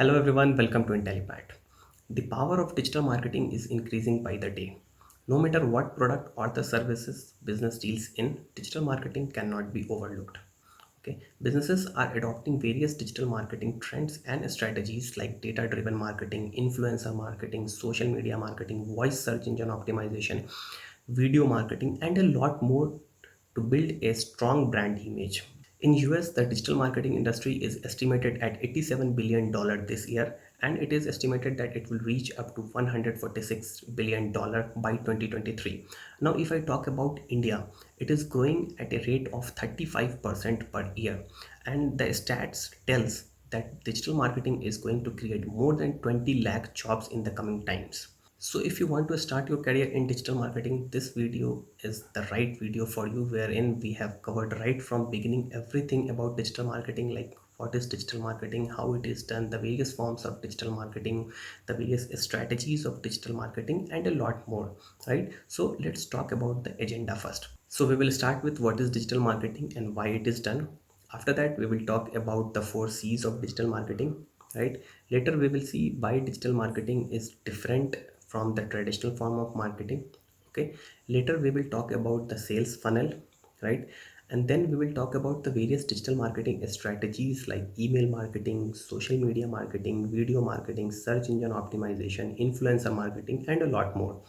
Hello everyone, welcome to Intellipaat. The power of digital marketing is increasing by the day. No matter what product or the services business deals in, digital marketing cannot be overlooked. Okay, businesses are adopting various digital marketing trends and strategies like data-driven marketing, influencer marketing, social media marketing, voice search engine optimization, video marketing, and a lot more to build a strong brand image. In US, the digital marketing industry is estimated at $87 billion this year, and it is estimated that it will reach up to $146 billion by 2023. Now, if I talk about India, it is growing at a rate of 35% per year, and the stats tells that digital marketing is going to create more than 20 lakh jobs in the coming times. So if you want to start your career in digital marketing, this video is the right video for you, wherein we have covered right from beginning everything about digital marketing, like what is digital marketing, how it is done, the various forms of digital marketing, the various strategies of digital marketing, and a lot more, right? So let's talk about the agenda first. So we will start with what is digital marketing and why it is done. After that, we will talk about the 4 C's of digital marketing, right? Later, we will see why digital marketing is different from the traditional form of marketing. Okay. Later, we will talk about the sales funnel, right? And then we will talk about the various digital marketing strategies like email marketing, social media marketing, video marketing, search engine optimization, influencer marketing, and a lot more.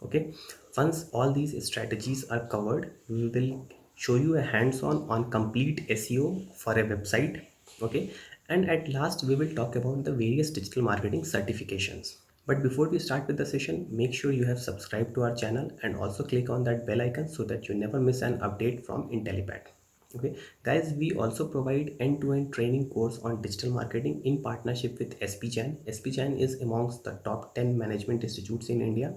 Okay, once all these strategies are covered, we will show you a hands-on on complete SEO for a website. Okay, and at last we will talk about the various digital marketing certifications. But before we start with the session, make sure you have subscribed to our channel and also click on that bell icon so that you never miss an update from Intellipaat. Okay, guys, we also provide end-to-end training course on digital marketing in partnership with SPJAN. SPJAN is amongst the top 10 management institutes in India.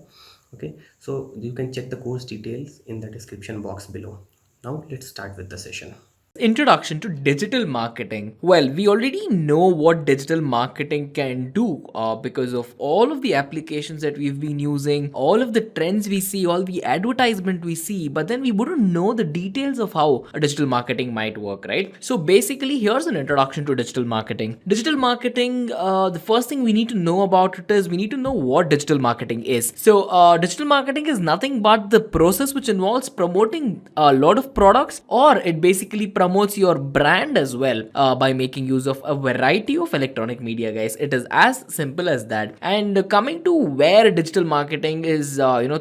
Okay, so you can check the course details in the description box below. Now let's start with the session. Introduction to digital marketing. Well, we already know what digital marketing can do because of all of the applications that we've been using, all of the trends we see, all the advertisement we see, but then we wouldn't know the details of how a digital marketing might work, right? So basically, here's an introduction to digital marketing. Digital marketing, the first thing we need to know about it is we need to know what digital marketing is. So digital marketing is nothing but the process which involves promoting a lot of products, or it basically promotes your brand as well by making use of a variety of electronic media, guys. It is as simple as that. And coming to where digital marketing is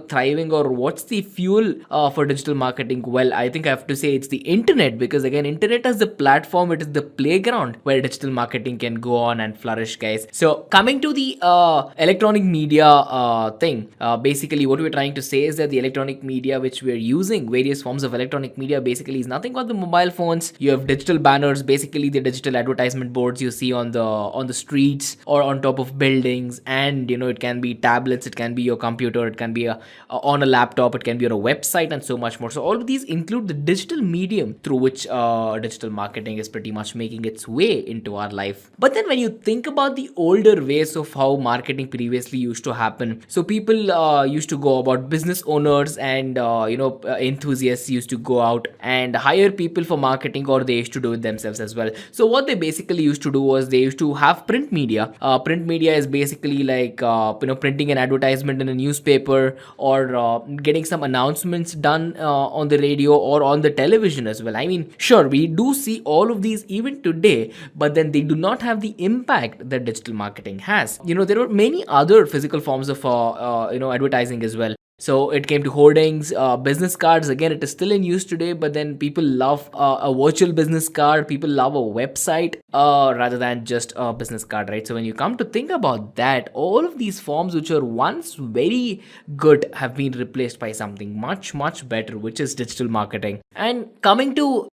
thriving, or what's the fuel for digital marketing, well, I think I have to say it's the internet, because again, internet as the platform, it is the playground where digital marketing can go on and flourish, guys. So coming to the electronic media thing, basically what we're trying to say is that the electronic media which we're using, various forms of electronic media, basically is nothing but the mobile phone. You have digital banners, basically the digital advertisement boards you see on the streets or on top of buildings, and it can be tablets, it can be your computer, it can be on a laptop, it can be on a website, and so much more. So all of these include the digital medium through which digital marketing is pretty much making its way into our life. But then when you think about the older ways of how marketing previously used to happen, so people used to go about, business owners and enthusiasts used to go out and hire people for marketing, or they used to do it themselves as well. So what they basically used to do was they used to have print media. Print media is basically like printing an advertisement in a newspaper, or getting some announcements done on the radio or on the television as well. I mean, sure, we do see all of these even today, but then they do not have the impact that digital marketing has. There are many other physical forms of advertising as well. So it came to hoardings, business cards. Again, it is still in use today, but then people love a virtual business card. People love a website rather than just a business card, right? So when you come to think about that, all of these forms which were once very good have been replaced by something much, much better, which is digital marketing. And coming to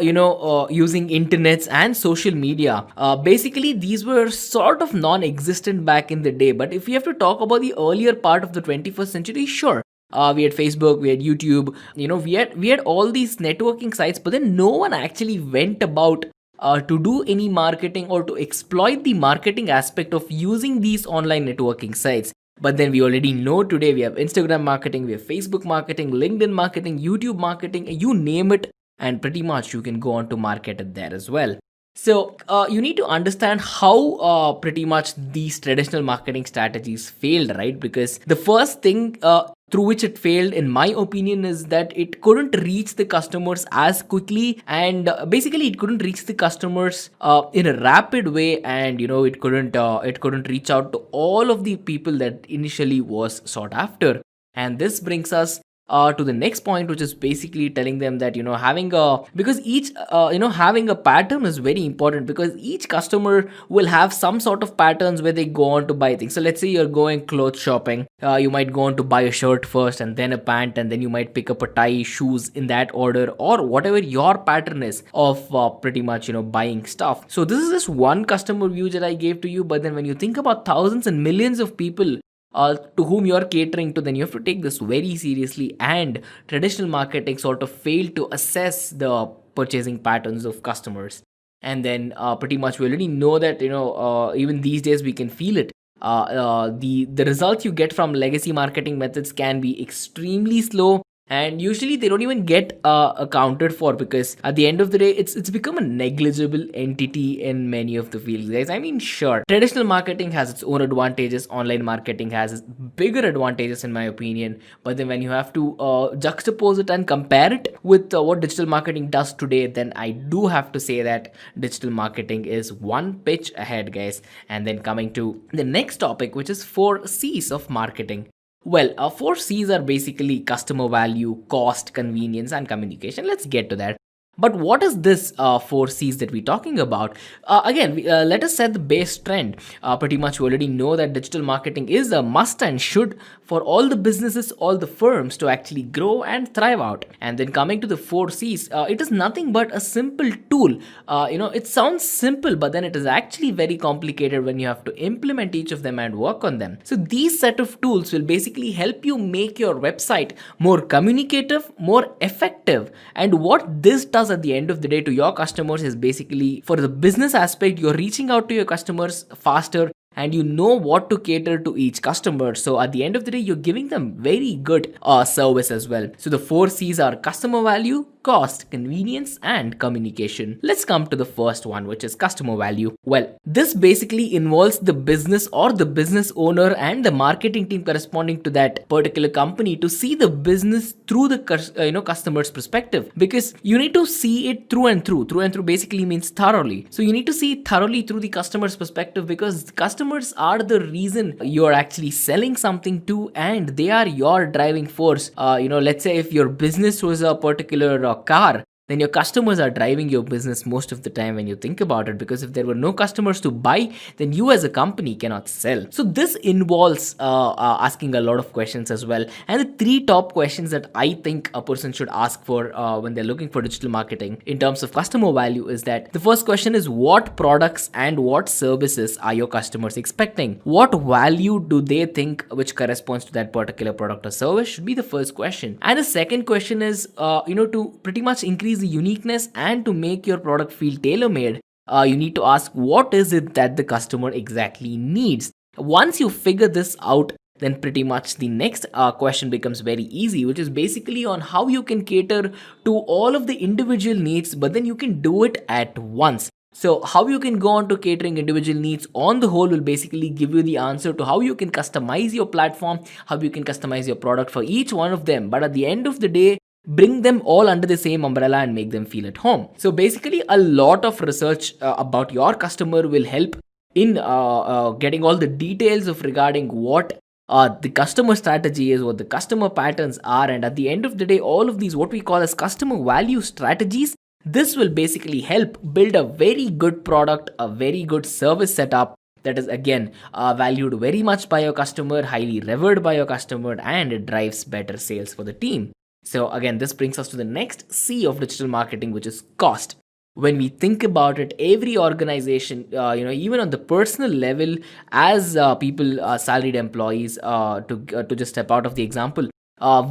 using internets and social media. Basically, these were sort of non-existent back in the day. But if we have to talk about the earlier part of the 21st century, sure. We had Facebook, we had YouTube, we had all these networking sites, but then no one actually went about to do any marketing or to exploit the marketing aspect of using these online networking sites. But then we already know today we have Instagram marketing, we have Facebook marketing, LinkedIn marketing, YouTube marketing, you name it, and pretty much you can go on to market it there as well. So you need to understand how pretty much these traditional marketing strategies failed, right? Because the first thing through which it failed, in my opinion, is that it couldn't reach the customers as quickly, and basically it couldn't reach the customers in a rapid way, and it couldn't reach out to all of the people that initially was sought after. And this brings us to the next point, which is basically telling them that having a because each having a pattern is very important, because each customer will have some sort of patterns where they go on to buy things. So let's say you're going clothes shopping, you might go on to buy a shirt first and then a pant, and then you might pick up a tie, shoes, in that order, or whatever your pattern is of pretty much buying stuff. So this is just one customer view that I gave to you, but then when you think about thousands and millions of people to whom you are catering to, then you have to take this very seriously. And traditional marketing sort of failed to assess the purchasing patterns of customers. And then pretty much we already know that even these days we can feel it. The results you get from legacy marketing methods can be extremely slow, and usually they don't even get accounted for, because at the end of the day it's become a negligible entity in many of the fields, guys. I mean, sure, traditional marketing has its own advantages, online marketing has its bigger advantages in my opinion, but then when you have to juxtapose it and compare it with what digital marketing does today, then I do have to say that digital marketing is one pitch ahead, guys. And then coming to the next topic, which is 4 C's of marketing. Well, 4 C's are basically customer value, cost, convenience, and communication. Let's get to that. But what is this 4 C's that we're talking about? Let us set the base trend. Pretty much, we already know that digital marketing is a must and should for all the businesses, all the firms to actually grow and thrive out. And then coming to the 4 C's, it is nothing but a simple tool. It sounds simple, but then it is actually very complicated when you have to implement each of them and work on them. So these set of tools will basically help you make your website more communicative, more effective. And what this does at the end of the day to your customers is basically, for the business aspect, you're reaching out to your customers faster, and you know what to cater to each customer. So at the end of the day, you're giving them very good service as well. So the 4 C's are customer value, cost, convenience, and communication. Let's come to the first one, which is customer value. Well, this basically involves the business or the business owner and the marketing team corresponding to that particular company to see the business through the customer's perspective, because you need to see it through and through. Through and through basically means thoroughly. So you need to see it thoroughly through the customer's perspective, because customers are the reason you're actually selling something to, and they are your driving force. Let's say if your business was a particular car, then your customers are driving your business most of the time when you think about it, because if there were no customers to buy, then you as a company cannot sell. So this involves asking a lot of questions as well. And the 3 top questions that I think a person should ask for when they're looking for digital marketing in terms of customer value is that the first question is, what products and what services are your customers expecting? What value do they think which corresponds to that particular product or service should be the first question. And the second question is, to pretty much increase the uniqueness and to make your product feel tailor-made, you need to ask, what is it that the customer exactly needs? Once you figure this out, then pretty much the next question becomes very easy, which is basically on how you can cater to all of the individual needs, but then you can do it at once. So how you can go on to catering individual needs on the whole will basically give you the answer to how you can customize your platform, how you can customize your product for each one of them. But at the end of the day, bring them all under the same umbrella and make them feel at home. So basically, a lot of research about your customer will help in getting all the details of regarding what the customer strategy is, what the customer patterns are, and at the end of the day, all of these what we call as customer value strategies, this will basically help build a very good product, a very good service setup that is again valued very much by your customer, highly revered by your customer, and it drives better sales for the team. So again, this brings us to the next C of digital marketing, which is cost. When we think about it, every organization, even on the personal level, as people, salaried employees, to just step out of the example,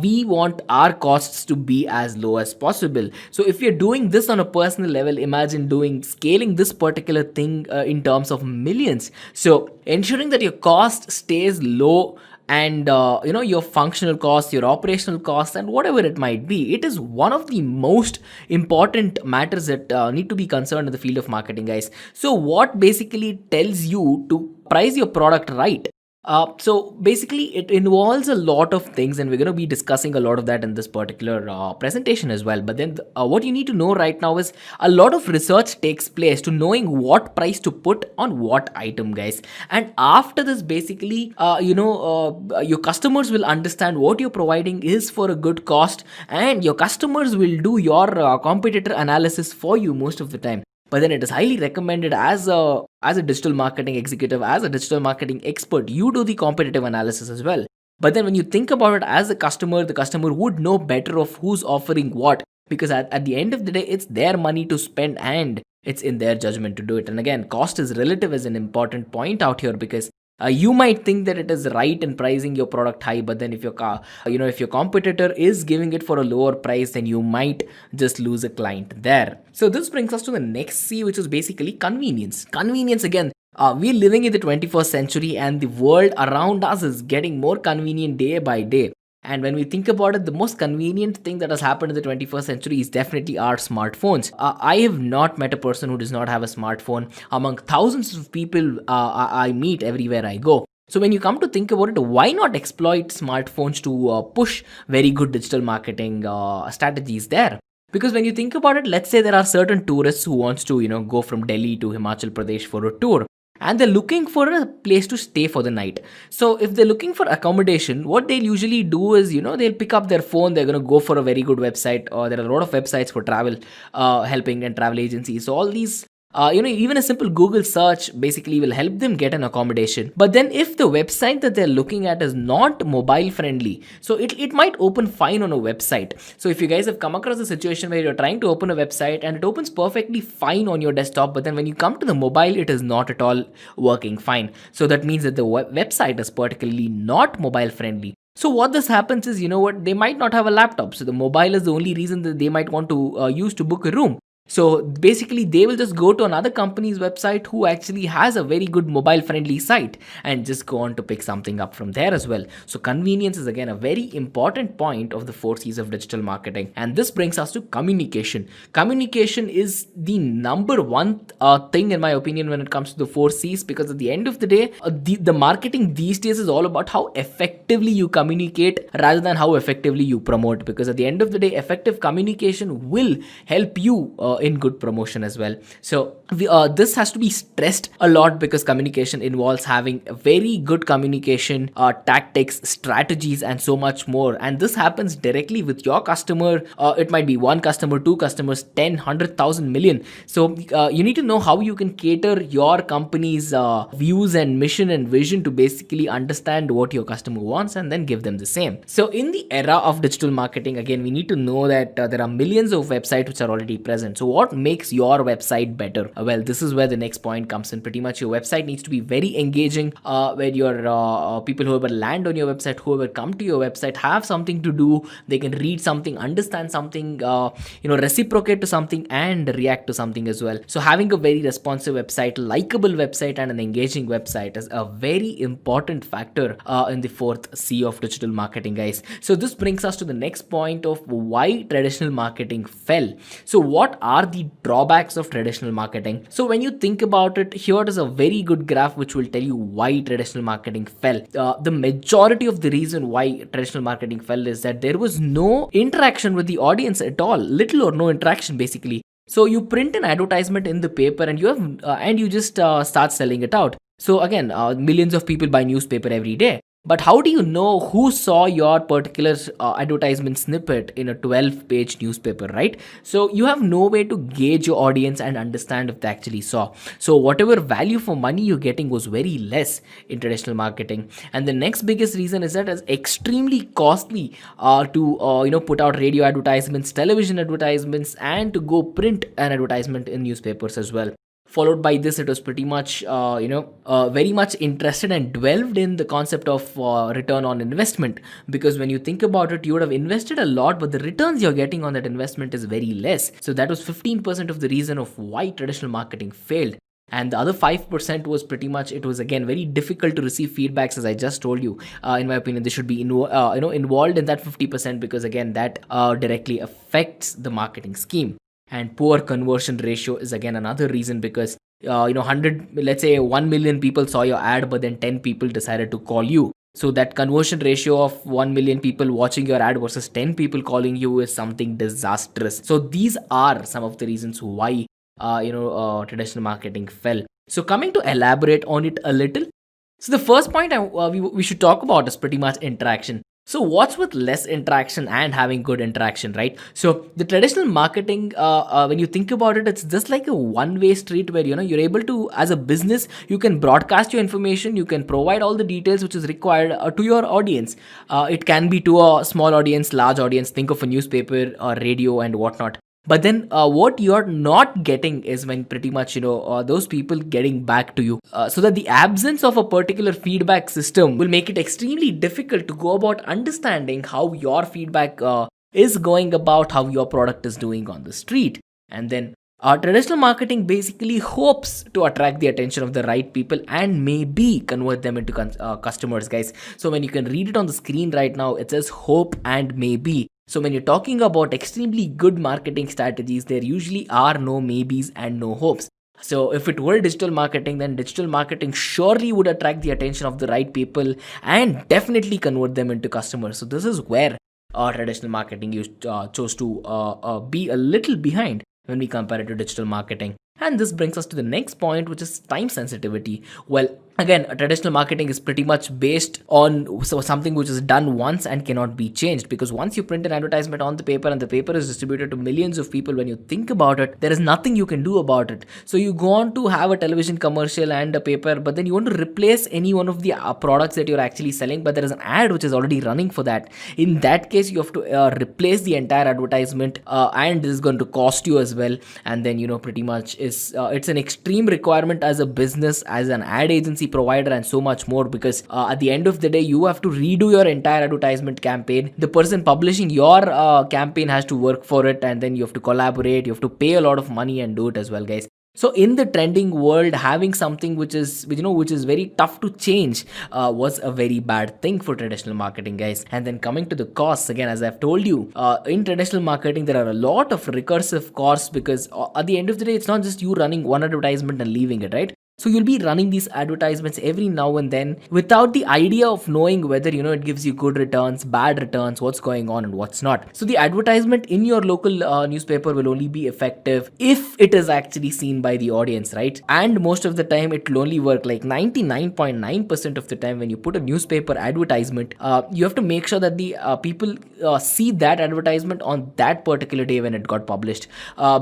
we want our costs to be as low as possible. So if you're doing this on a personal level, imagine scaling this particular thing in terms of millions. So ensuring that your cost stays low and your functional costs, your operational costs, and whatever it might be. It is one of the most important matters that need to be concerned in the field of marketing, guys. So what basically tells you to price your product right? So basically, it involves a lot of things, and we're going to be discussing a lot of that in this particular presentation as well. But then, what you need to know right now is a lot of research takes place to knowing what price to put on what item, guys. And after this, basically, your customers will understand what you're providing is for a good cost, and your customers will do your competitor analysis for you most of the time. But then it is highly recommended as a digital marketing executive, as a digital marketing expert, you do the competitive analysis as well. But then when you think about it as a customer, the customer would know better of who's offering what, because at the end of the day, it's their money to spend, and it's in their judgment to do it. And again, cost is relative is an important point out here, because you might think that it is right in pricing your product high, but then if your competitor is giving it for a lower price, then you might just lose a client there. So this brings us to the next C, which is basically convenience. Convenience, again, we're living in the 21st century, and the world around us is getting more convenient day by day. And when we think about it, the most convenient thing that has happened in the 21st century is definitely our smartphones. I have not met a person who does not have a smartphone among thousands of people I meet everywhere I go. So when you come to think about it, why not exploit smartphones to push very good digital marketing strategies there? Because when you think about it, let's say there are certain tourists who wants to go from Delhi to Himachal Pradesh for a tour, and they're looking for a place to stay for the night. So if they're looking for accommodation, what they'll usually do is they'll pick up their phone, they're going to go for a very good website, or there are a lot of websites for travel helping and travel agencies. So all these even a simple Google search basically will help them get an accommodation. But then if the website that they're looking at is not mobile friendly, so it might open fine on a website. So if you guys have come across a situation where you're trying to open a website and it opens perfectly fine on your desktop, but then when you come to the mobile, it is not at all working fine. So that means that the website is particularly not mobile friendly. So what this happens is, they might not have a laptop. So the mobile is the only reason that they might want to use to book a room. So basically, they will just go to another company's website who actually has a very good mobile friendly site and just go on to pick something up from there as well. So convenience is again a very important point of the 4 C's of digital marketing. And this brings us to communication. Communication is the number one thing, in my opinion, when it comes to the 4 C's, because at the end of the day, the marketing these days is all about how effectively you communicate rather than how effectively you promote. Because at the end of the day, effective communication will help you in good promotion as well. So this has to be stressed a lot, because communication involves having a very good communication tactics, strategies, and so much more. And this happens directly with your customer. It might be one customer, two customers, 10, 100,000, million. So you need to know how you can cater your company's views and mission and vision to basically understand what your customer wants and then give them the same. So in the era of digital marketing, again, we need to know that there are millions of websites which are already present. So what makes your website better? Well, this is where the next point comes in. Pretty much your website needs to be very engaging, where your people who ever land on your website, whoever come to your website, have something to do. They can read something, understand something, reciprocate to something, and react to something as well. So having a very responsive website, likable website, and an engaging website is a very important factor in the 4th C of digital marketing, guys. So this brings us to the next point of why traditional marketing fell. So what are the drawbacks of traditional marketing? So when you think about it, here is a very good graph which will tell you why traditional marketing fell. The majority of the reason why traditional marketing fell is that there was no interaction with the audience at all, little or no interaction basically. So you print an advertisement in the paper and you just start selling it out. So again, millions of people buy newspaper every day. But how do you know who saw your particular advertisement snippet in a 12-page newspaper, right? So you have no way to gauge your audience and understand if they actually saw. So whatever value for money you're getting was very less in traditional marketing. And the next biggest reason is that it's extremely costly to put out radio advertisements, television advertisements, and to go print an advertisement in newspapers as well. Followed by this, it was pretty much very much interested and dwelled in the concept of return on investment, because when you think about it, you would have invested a lot, but the returns you're getting on that investment is very less. So that was 15% of the reason of why traditional marketing failed. and the other 5% was pretty much, it was again very difficult to receive feedbacks, as I just told you. In my opinion, they should be involved in that 50%, because again that directly affects the marketing scheme. And poor conversion ratio is again another reason, because 100, let's say 1 million people saw your ad, but then 10 people decided to call you. So that conversion ratio of 1 million people watching your ad versus 10 people calling you is something disastrous. So these are some of the reasons why traditional marketing fell. So coming to elaborate on it a little, so the first point we should talk about is pretty much interaction. So what's with less interaction and having good interaction, right? So the traditional marketing, when you think about it, it's just like a one-way street where you're able to, as a business, you can broadcast your information, you can provide all the details which is required to your audience. It can be to a small audience, large audience. Think of a newspaper or radio and whatnot. But then what you're not getting is when pretty much those people getting back to you, so that the absence of a particular feedback system will make it extremely difficult to go about understanding how your feedback is going about how your product is doing on the street. And then traditional marketing basically hopes to attract the attention of the right people and maybe convert them into customers, guys. So when you can read it on the screen right now, it says hope and maybe. So when you're talking about extremely good marketing strategies, there usually are no maybes and no hopes. So if it were digital marketing, then digital marketing surely would attract the attention of the right people and definitely convert them into customers. So this is where traditional marketing chose to be a little behind when we compare it to digital marketing. And this brings us to the next point, which is time sensitivity. Well, again, traditional marketing is pretty much based on something which is done once and cannot be changed, because once you print an advertisement on the paper and the paper is distributed to millions of people, when you think about it, there is nothing you can do about it. So you go on to have a television commercial and a paper, but then you want to replace any one of the products that you're actually selling, but there is an ad which is already running for that. In that case, you have to replace the entire advertisement, and this is going to cost you as well. And then pretty much it's an extreme requirement as a business, as an ad agency provider, and so much more, because at the end of the day, you have to redo your entire advertisement campaign. The person publishing your campaign has to work for it, and then you have to collaborate, you have to pay a lot of money and do it as well, guys. So in the trending world, having something which is very tough to change was a very bad thing for traditional marketing, guys. And then coming to the costs, again, as I've told you, in traditional marketing, there are a lot of recursive costs, because at the end of the day, it's not just you running one advertisement and leaving it, right? So you'll be running these advertisements every now and then without the idea of knowing whether it gives you good returns, bad returns, what's going on and what's not. So the advertisement in your local newspaper will only be effective if it is actually seen by the audience, right? And most of the time it will only work, like 99.9% of the time when you put a newspaper advertisement, you have to make sure that the people see that advertisement on that particular day when it got published,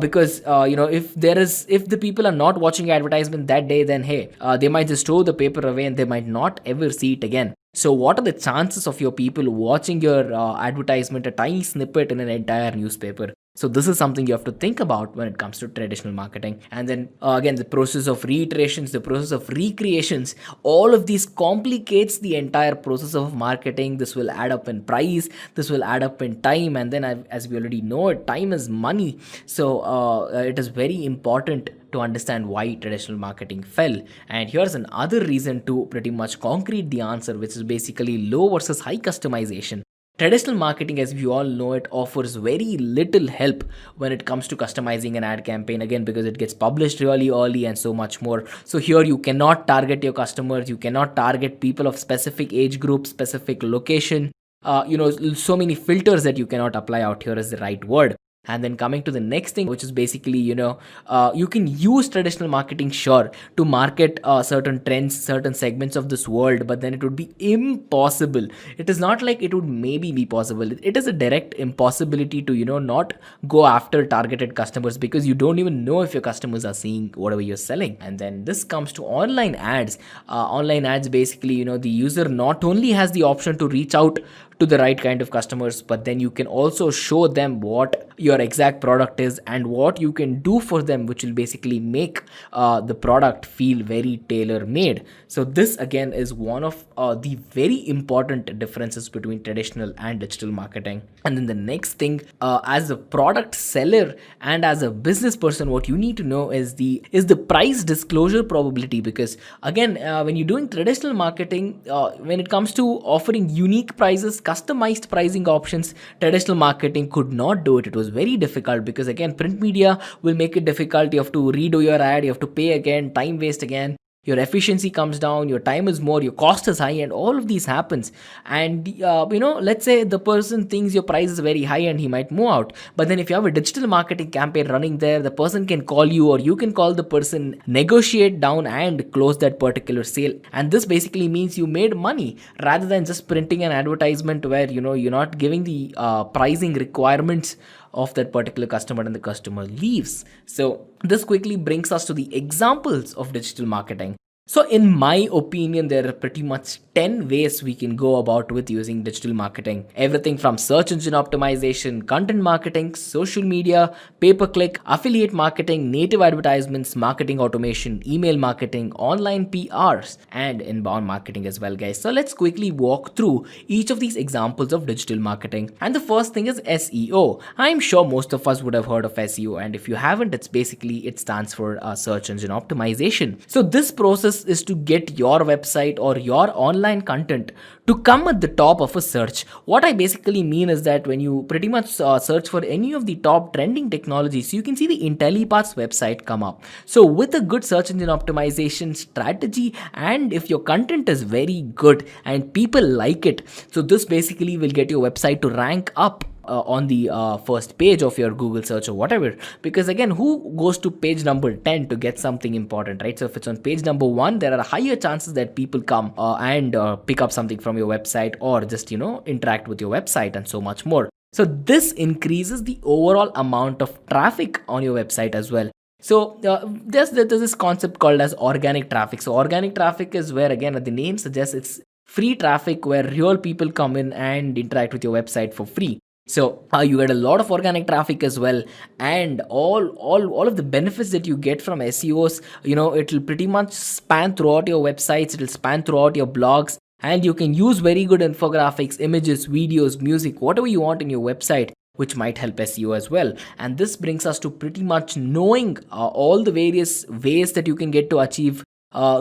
because if the people are not watching advertisement that day, then hey, they might just throw the paper away and they might not ever see it again. So what are the chances of your people watching your advertisement, a tiny snippet in an entire newspaper? So this is something you have to think about when it comes to traditional marketing. And then again, the process of reiterations, the process of recreations, all of these complicates the entire process of marketing. This will add up in price, this will add up in time, and then as we already know, time is money. So it is very important to understand why traditional marketing fell. And here's another reason to pretty much concrete the answer, which is basically low versus high customization. Traditional marketing, as we all know it, offers very little help when it comes to customizing an ad campaign, again, because it gets published really early and so much more. So here you cannot target your customers, you cannot target people of specific age group, specific location, so many filters that you cannot apply out here is the right word. And then coming to the next thing, which is basically, you can use traditional marketing, sure, to market certain trends, certain segments of this world, but then it would be impossible. It is not like it would maybe be possible. It is a direct impossibility to, not go after targeted customers, because you don't even know if your customers are seeing whatever you're selling. And then this comes to online ads. Online ads, basically, the user not only has the option to reach out to the right kind of customers, but then you can also show them what your exact product is and what you can do for them, which will basically make the product feel very tailor made. So this again is one of the very important differences between traditional and digital marketing. And then the next thing, as a product seller and as a business person, what you need to know is the price disclosure probability. Because again, when you're doing traditional marketing, when it comes to offering unique prices, customized pricing options, traditional marketing could not do it. It was very difficult because again, print media will make it difficult. You have to redo your ad, you have to pay again, time waste again, your efficiency comes down, your time is more, your cost is high, and all of these happens. And let's say the person thinks your price is very high and he might move out. But then if you have a digital marketing campaign running there, the person can call you or you can call the person, negotiate down and close that particular sale. And this basically means you made money rather than just printing an advertisement where you're not giving the pricing requirements of that particular customer and the customer leaves. So this quickly brings us to the examples of digital marketing. So in my opinion, there are pretty much 10 ways we can go about with using digital marketing. Everything from search engine optimization, content marketing, social media, pay-per-click, affiliate marketing, native advertisements, marketing automation, email marketing, online PRs, and inbound marketing as well, guys. So let's quickly walk through each of these examples of digital marketing. And the first thing is SEO. I'm sure most of us would have heard of SEO, and if you haven't, it stands for search engine optimization. So this process is to get your website or your online content to come at the top of a search. What I basically mean is that when you pretty much search for any of the top trending technologies, you can see the Intellipaat's website come up. So with a good search engine optimization strategy, and if your content is very good and people like it, so this basically will get your website to rank up on the first page of your Google search or whatever. Because again, who goes to page number 10 to get something important, right? So if it's on page number 1, there are higher chances that people come and pick up something from your website or just interact with your website and so much more. So this increases the overall amount of traffic on your website as well. So there's this concept called as organic traffic. So organic traffic is where, again, the name suggests, it's free traffic where real people come in and interact with your website for free. So you get a lot of organic traffic as well, and all of the benefits that you get from SEOs, it will pretty much span throughout your websites, it will span throughout your blogs, and you can use very good infographics, images, videos, music, whatever you want in your website, which might help SEO as well. And this brings us to pretty much knowing all the various ways that you can get to achieve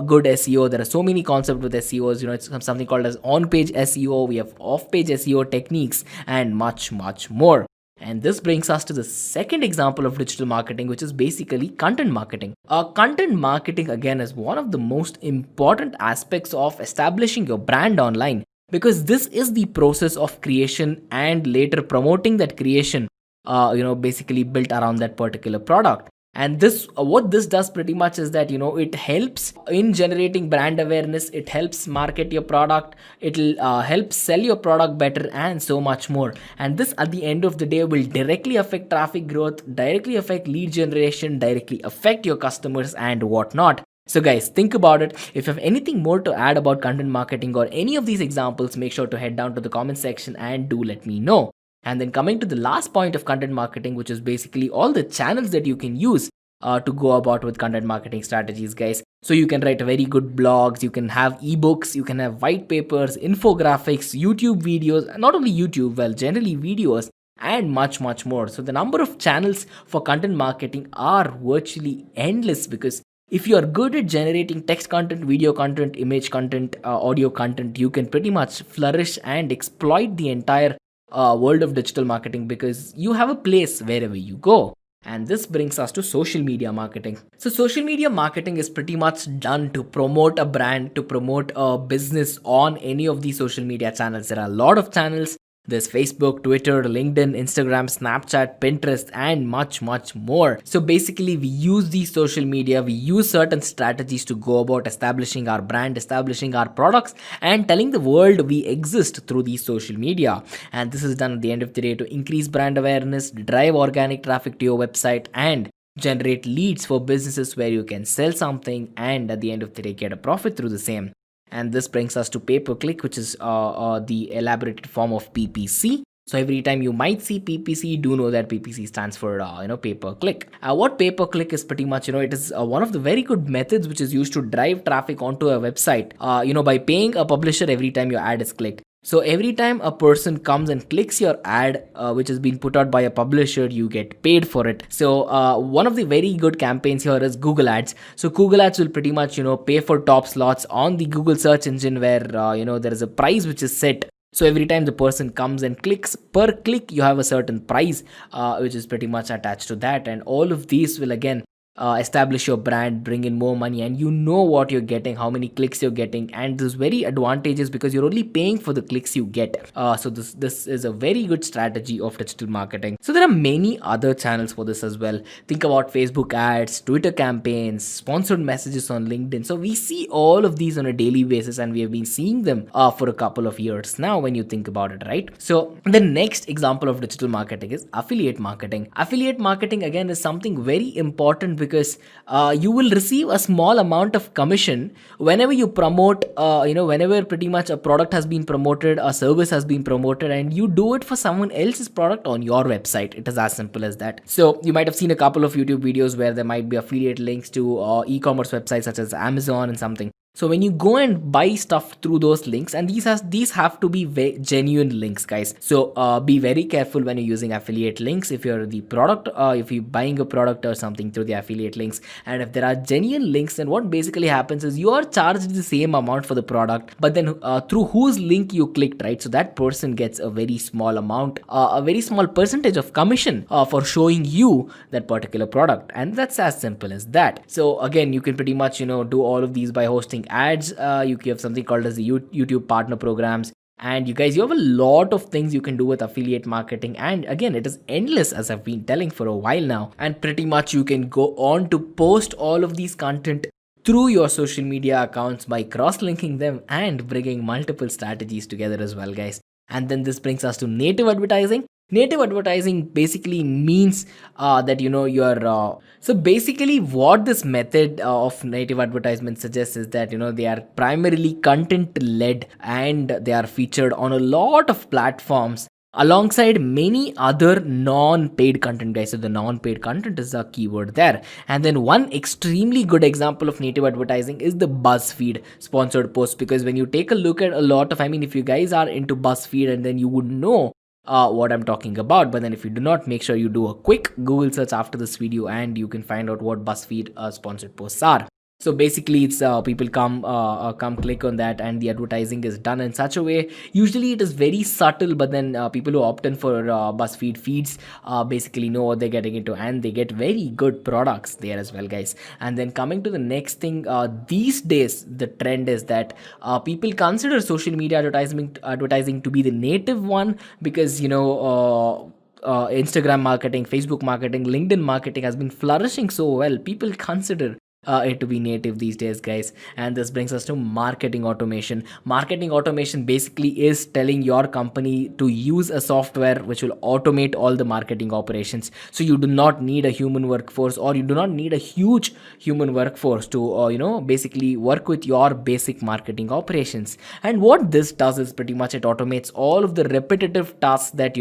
good SEO. There are so many concepts with SEOs. It's something called as on-page SEO. We have off-page SEO techniques and much more. And this brings us to the second example of digital marketing, which is basically content marketing. Content marketing, again, is one of the most important aspects of establishing your brand online, because this is the process of creation and later promoting that creation, basically built around that particular product. And this what this does pretty much is that it helps in generating brand awareness, it helps market your product, it'll help sell your product better, and so much more. And this, at the end of the day, will directly affect traffic growth, directly affect lead generation, directly affect your customers and whatnot. So guys, think about it. If you have anything more to add about content marketing or any of these examples, make sure to head down to the comment section and do let me know. And then coming to the last point of content marketing, which is basically all the channels that you can use to go about with content marketing strategies, guys. So you can write very good blogs, you can have ebooks, you can have white papers, infographics, YouTube videos, not only YouTube, well, generally videos, and much more. So the number of channels for content marketing are virtually endless, because if you are good at generating text content, video content, image content, audio content, you can pretty much flourish and exploit the entire world of digital marketing, because you have a place wherever you go. And this brings us to social media marketing. So social media marketing is pretty much done to promote a brand, to promote a business on any of these social media channels. There are a lot of channels. There's Facebook, Twitter, LinkedIn, Instagram, Snapchat, Pinterest, and much more. So basically, we use these social media, we use certain strategies to go about establishing our brand, establishing our products, and telling the world we exist through these social media. And this is done at the end of the day to increase brand awareness, drive organic traffic to your website, and generate leads for businesses where you can sell something and at the end of the day get a profit through the same. And this brings us to pay-per-click, which is the elaborated form of PPC. So every time you might see PPC, do know that PPC stands for pay-per-click. What pay-per-click is pretty much, it is one of the very good methods which is used to drive traffic onto a website. By paying a publisher every time your ad is clicked. So every time a person comes and clicks your ad, which has been put out by a publisher, you get paid for it. So one of the very good campaigns here is Google Ads. So Google Ads will pretty much, pay for top slots on the Google search engine where, there is a price which is set. So every time the person comes and clicks, per click, you have a certain price, which is pretty much attached to that. And all of these will again establish your brand, bring in more money, and you know what you're getting, how many clicks you're getting, and this very advantageous because you're only paying for the clicks you get. So this is a very good strategy of digital marketing. So there are many other channels for this as well. Think about Facebook ads, Twitter campaigns, sponsored messages on LinkedIn. So we see all of these on a daily basis, and we have been seeing them for a couple of years now when you think about it, right? So the next example of digital marketing is affiliate marketing. Affiliate marketing again is something very important because you will receive a small amount of commission whenever you promote, whenever pretty much a product has been promoted, a service has been promoted, and you do it for someone else's product on your website. It is as simple as that. So you might have seen a couple of YouTube videos where there might be affiliate links to e-commerce websites such as Amazon and something. So when you go and buy stuff through those links, and these have to be genuine links, guys. So be very careful when you're using affiliate links. If you're the product, if you're buying a product or something through the affiliate links, and if there are genuine links, then what basically happens is you are charged the same amount for the product, but then through whose link you clicked, right? So that person gets a very small amount, a very small percentage of commission for showing you that particular product, and that's as simple as that. So again, you can pretty much do all of these by hosting ads. You have something called as the YouTube partner programs, and you have a lot of things you can do with affiliate marketing. And again, it is endless, as I've been telling for a while now, and pretty much you can go on to post all of these content through your social media accounts by cross-linking them and bringing multiple strategies together as well, guys. And then this brings us to native advertising. Native advertising basically means that you're so basically what this method of native advertisement suggests is that they are primarily content led, and they are featured on a lot of platforms alongside many other non-paid content, guys. So the non-paid content is the keyword there. And then one extremely good example of native advertising is the BuzzFeed sponsored post, because when you take a look at a lot of, if you guys are into BuzzFeed, and then you would know what I'm talking about. But then if you do not, make sure you do a quick Google search after this video and you can find out what BuzzFeed sponsored posts are. So basically it's people come click on that, and the advertising is done in such a way. Usually it is very subtle, but then people who opt in for BuzzFeed feeds basically know what they're getting into, and they get very good products there as well, guys. And then coming to the next thing, these days the trend is that people consider social media advertising to be the native one, because Instagram marketing, Facebook marketing, LinkedIn marketing has been flourishing so well. People consider it to be native these days, guys. And this brings us to marketing automation. Marketing automation basically is telling your company to use a software which will automate all the marketing operations. So you do not need a human workforce, or you do not need a huge human workforce to basically work with your basic marketing operations. And what this does is pretty much it automates all of the repetitive tasks that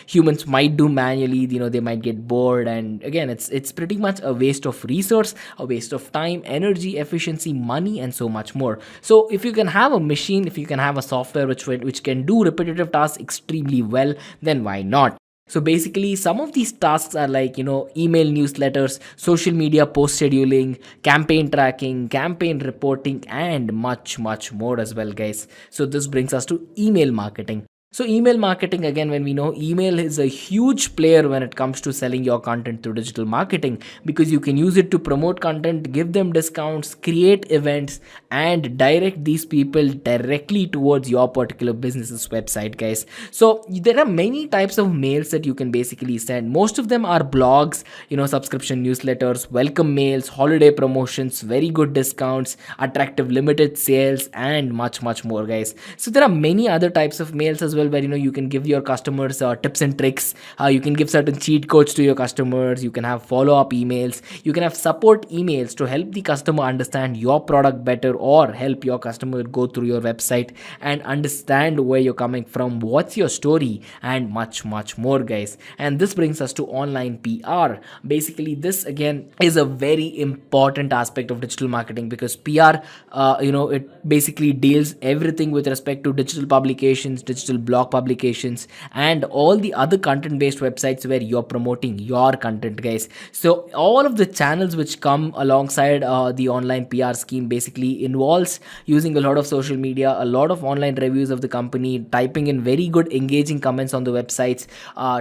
humans might do manually. They might get bored, and again, it's pretty much a waste of resource, a waste of time, energy, efficiency, money, and so much more. So if you can have a machine, if you can have a software which can do repetitive tasks extremely well, then why not? So basically some of these tasks are like email newsletters, social media post scheduling, campaign tracking, campaign reporting, and much more as well, guys. So this brings us to email marketing. So email marketing, again, when we know email is a huge player when it comes to selling your content through digital marketing, because you can use it to promote content, give them discounts, create events, and direct these people directly towards your particular business's website, guys. So there are many types of mails that you can basically send. Most of them are blogs, subscription newsletters, welcome mails, holiday promotions, very good discounts, attractive limited sales, and much more, guys. So there are many other types of mails as well, well, where you can give your customers tips and tricks. You can give certain cheat codes to your customers. You can have follow-up emails. You can have support emails to help the customer understand your product better, or help your customer go through your website and understand where you're coming from, what's your story, and much more, guys. And this brings us to online PR. Basically, this again is a very important aspect of digital marketing, because PR, it basically deals everything with respect to digital publications, digital blog publications, and all the other content based websites where you're promoting your content, guys. So all of the channels which come alongside the online PR scheme basically involves using a lot of social media, a lot of online reviews of the company, typing in very good engaging comments on the websites,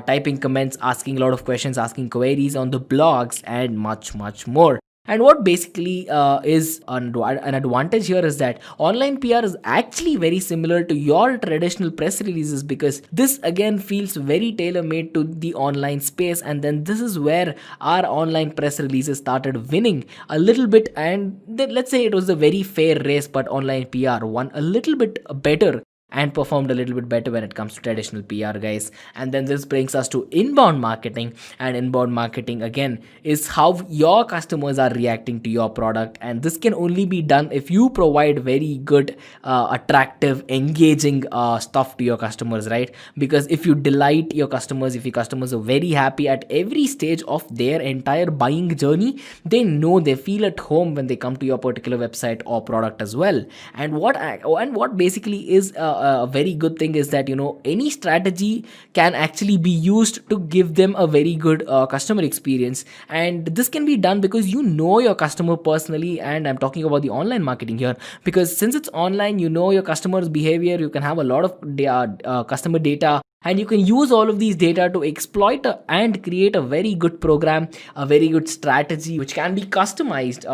typing comments, asking a lot of questions, asking queries on the blogs, and much more. And what basically is an advantage here is that online PR is actually very similar to your traditional press releases, because this again feels very tailor made to the online space. And then this is where our online press releases started winning a little bit. And then let's say it was a very fair race, but online PR won a little bit better and performed a little bit better when it comes to traditional PR, guys. And then this brings us to inbound marketing. And inbound marketing again is how your customers are reacting to your product, and this can only be done if you provide very good, attractive, engaging stuff to your customers, right? Because if you delight your customers, if your customers are very happy at every stage of their entire buying journey, they know, they feel at home when they come to your particular website or product as well. And what basically is a very good thing is that any strategy can actually be used to give them a very good customer experience. And this can be done because your customer personally. And I'm talking about the online marketing here, because since it's online, your customer's behavior, you can have a lot of customer data, and you can use all of these data to exploit and create a very good program, a very good strategy, which can be customized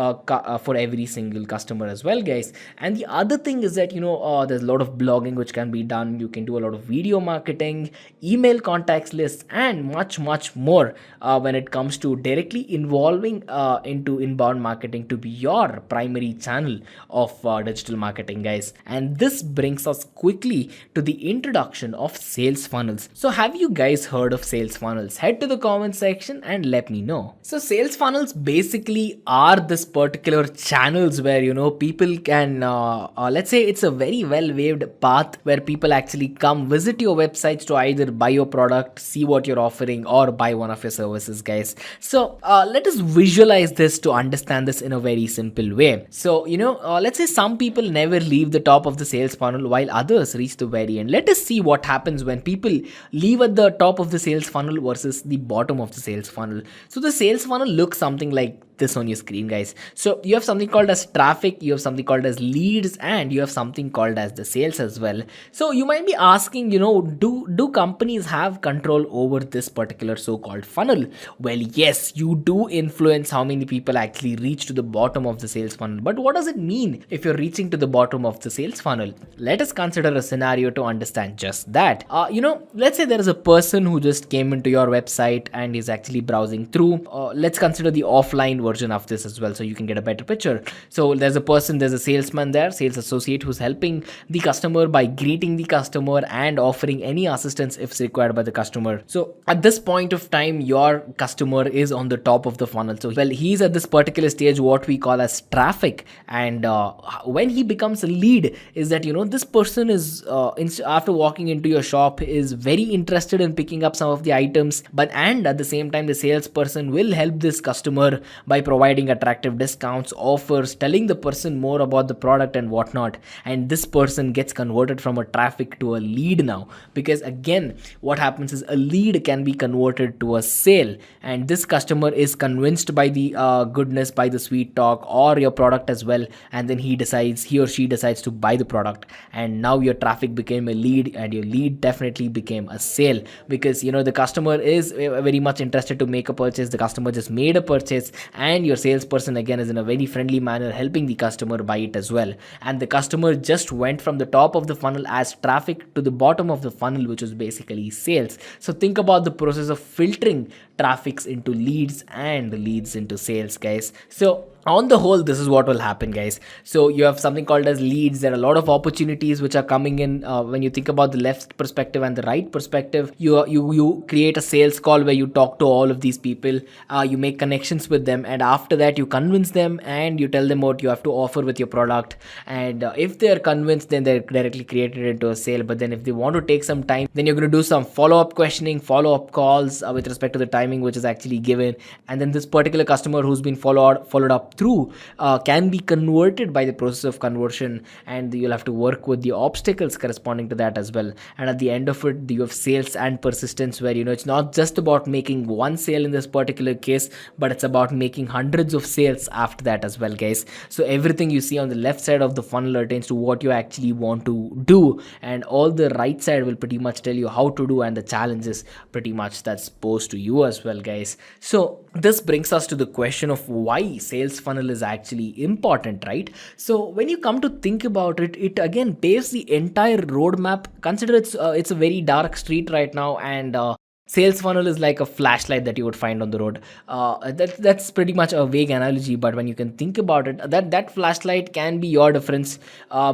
for every single customer as well, guys. And the other thing is that there's a lot of blogging which can be done. You can do a lot of video marketing, email contacts lists, and much more when it comes to directly involving into inbound marketing to be your primary channel of digital marketing, guys. And this brings us quickly to the introduction of sales funnels. So have you guys heard of sales funnels? Head to the comment section and let me know. So sales funnels basically are this particular channels where people can let's say it's a very well waved path where people actually come visit your websites to either buy your product, see what you're offering, or buy one of your services, guys. So let us visualize this to understand this in a very simple way. So let's say some people never leave the top of the sales funnel while others reach the very end. Let us see what happens when people leave at the top of the sales funnel versus the bottom of the sales funnel. So the sales funnel looks something like this on your screen, guys. So you have something called as traffic, you have something called as leads, and you have something called as the sales as well. So you might be asking, do companies have control over this particular so-called funnel? Well, yes, you do influence how many people actually reach to the bottom of the sales funnel. But what does it mean if you're reaching to the bottom of the sales funnel? Let us consider a scenario to understand just that. Let's say there is a person who just came into your website and is actually browsing through. Let's consider the offline version of this as well, so you can get a better picture. So there's a salesman there, sales associate, who's helping the customer by greeting the customer and offering any assistance if required by the customer. So at this point of time, your customer is on the top of the funnel. So he's at this particular stage, what we call as traffic. And when he becomes a lead, is that this person is after walking into your shop is very interested in picking up some of the items, and at the same time the salesperson will help this customer by providing attractive discounts, offers, telling the person more about the product and whatnot. And this person gets converted from a traffic to a lead now, because again what happens is a lead can be converted to a sale, and this customer is convinced by the goodness, by the sweet talk or your product as well, and then he or she decides to buy the product. And now your traffic became a lead, and your lead definitely became a sale, because the customer is very much interested to make a purchase. The customer just made a purchase, and your salesperson again is in a very friendly manner helping the customer buy it as well. And the customer just went from the top of the funnel as traffic to the bottom of the funnel, which is basically sales. So think about the process of filtering traffics into leads and leads into sales, guys. So on the whole, this is what will happen, guys. So you have something called as leads. There are a lot of opportunities which are coming in. When you think about the left perspective and the right perspective, you create a sales call where you talk to all of these people, you make connections with them, and after that you convince them and you tell them what you have to offer with your product. And if they are convinced, then they're directly created into a sale. But then if they want to take some time, then you're going to do some follow-up questioning, follow-up calls with respect to the timing which is actually given. And then this particular customer who's been followed up through can be converted by the process of conversion, and you'll have to work with the obstacles corresponding to that as well. And at the end of it, you have sales and persistence, where it's not just about making one sale in this particular case, but it's about making hundreds of sales after that as well, guys. So everything you see on the left side of the funnel pertains to what you actually want to do, and all the right side will pretty much tell you how to do, and the challenges pretty much that's posed to you as well, guys. So this brings us to the question of why sales funnel is actually important, right? So when you come to think about it, it again paves the entire roadmap. Consider it's a very dark street right now, and sales funnel is like a flashlight that you would find on the road. That's pretty much a vague analogy, but when you can think about it, that flashlight can be your difference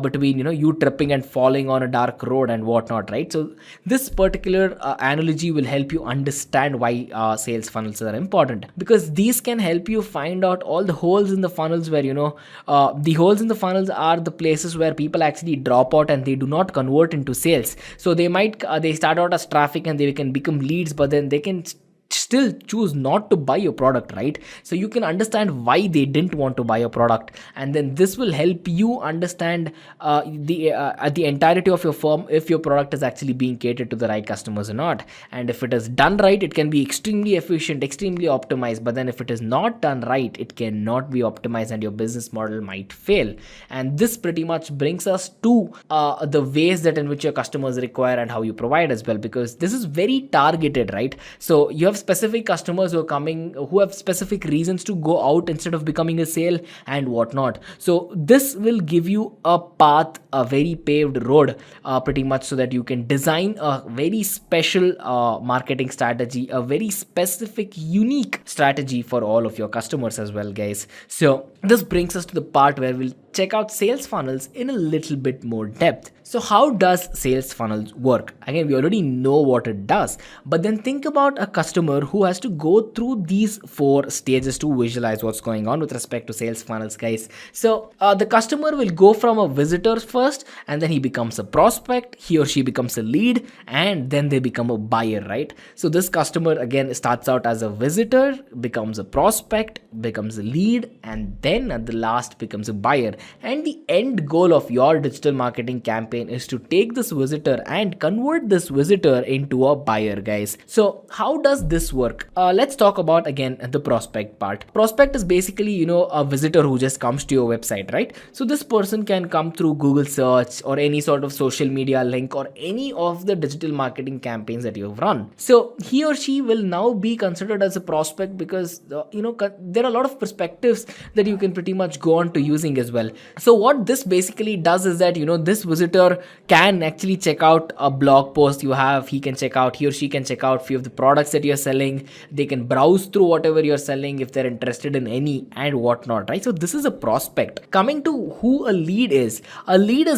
between you tripping and falling on a dark road and whatnot, right? So this particular analogy will help you understand why sales funnels are important, because these can help you find out all the holes in the funnels, where the holes in the funnels are the places where people actually drop out and they do not convert into sales. So they start out as traffic and they can become leads, but then they can still choose not to buy your product, right? So you can understand why they didn't want to buy your product, and then this will help you understand the entirety of your firm, if your product is actually being catered to the right customers or not. And if it is done right, it can be extremely efficient, extremely optimized. But then if it is not done right, it cannot be optimized and your business model might fail. And this pretty much brings us to the ways that in which your customers require and how you provide as well, because this is very targeted, right? So you have specific customers who are coming, who have specific reasons to go out instead of becoming a sale and whatnot. So this will give you a path, a very paved road, pretty much, so that you can design a very special marketing strategy, a very specific, unique strategy for all of your customers as well, guys. So this brings us to the part where we'll check out sales funnels in a little bit more depth. So how does sales funnels work? Again, we already know what it does, but then think about a customer who has to go through these 4 stages to visualize what's going on with respect to sales funnels, guys. So the customer will go from a visitor first, and then he becomes a prospect, he or she becomes a lead, and then they become a buyer, right? So this customer again starts out as a visitor, becomes a prospect, becomes a lead, and then at the last becomes a buyer. And the end goal of your digital marketing campaign is to take this visitor and convert this visitor into a buyer, guys. So how does this work? Let's talk about again the prospect part. Prospect is basically a visitor who just comes to your website, right? So this person can come through Google search or any sort of social media link or any of the digital marketing campaigns that you've run. So he or she will now be considered as a prospect, because there are a lot of perspectives that you can pretty much go on to using as well. So what this basically does is that this visitor can actually check out a blog post you have. He or she can check out few of the products that you're selling. They can browse through whatever you're selling if they're interested in any and whatnot, right? So this is a prospect. Coming to who a lead is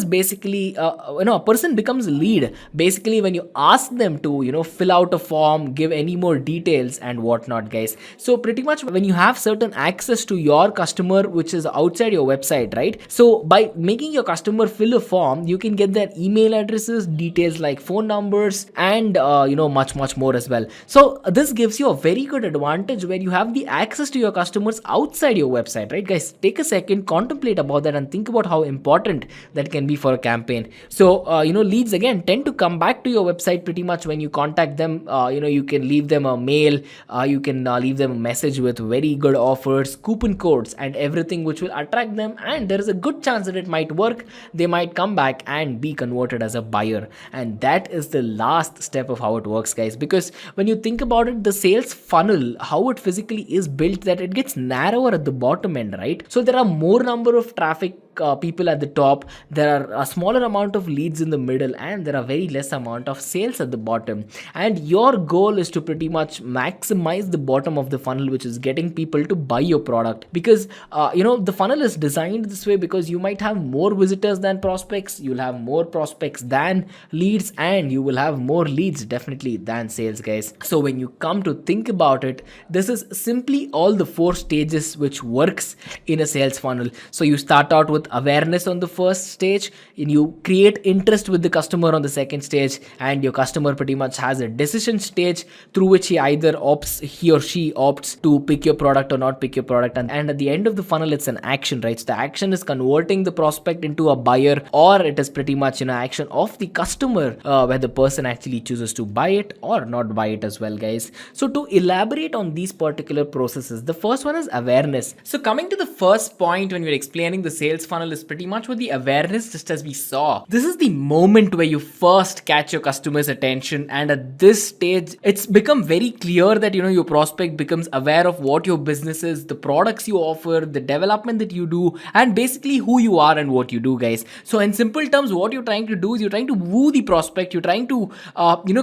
basically a person becomes a lead basically when you ask them to fill out a form, give any more details and whatnot, guys. So pretty much when you have certain access to your customer which is outside your website, right? So by making your customer fill a form, you can get their email addresses, details like phone numbers, and much more as well. So this gives you a very good advantage where you have the access to your customers outside your website, right, guys? Take a second, contemplate about that, and think about how important that can be for a campaign. So leads again tend to come back to your website pretty much when you contact them. You can leave them a mail, you can leave them a message with very good offers, coupon codes, and everything which will attract them, and there is a good chance that it might work. They might come back and be converted as a buyer. And that is the last step of how it works, guys, because when you think about it, the sales funnel, how it physically is built, that it gets narrower at the bottom end, right? So there are more number of traffic people at the top, there are a smaller amount of leads in the middle, and there are very less amount of sales at the bottom. And your goal is to pretty much maximize the bottom of the funnel, which is getting people to buy your product. Because the funnel is designed this way because you might have more visitors than prospects, you'll have more prospects than leads, and you will have more leads definitely than sales, guys. So when you come to think about it, this is simply all the four stages which works in a sales funnel. So you start out with awareness on the first stage, and you create interest with the customer on the second stage, and your customer pretty much has a decision stage through which he or she opts to pick your product or not pick your product. And at the end of the funnel, it's an action, right? So the action is converting the prospect into a buyer, or it is pretty much action of the customer, where the person actually chooses to buy it or not buy it as well, guys. So to elaborate on these particular processes, the first one is awareness. So coming to the first point when we're explaining the sales funnel is pretty much with the awareness. Just as we saw, this is the moment where you first catch your customer's attention, and at this stage it's become very clear that your prospect becomes aware of what your business is, the products you offer, the development that you do, and basically who you are and what you do, guys. So in simple terms, what you're trying to do is you're trying to woo the prospect, you're trying to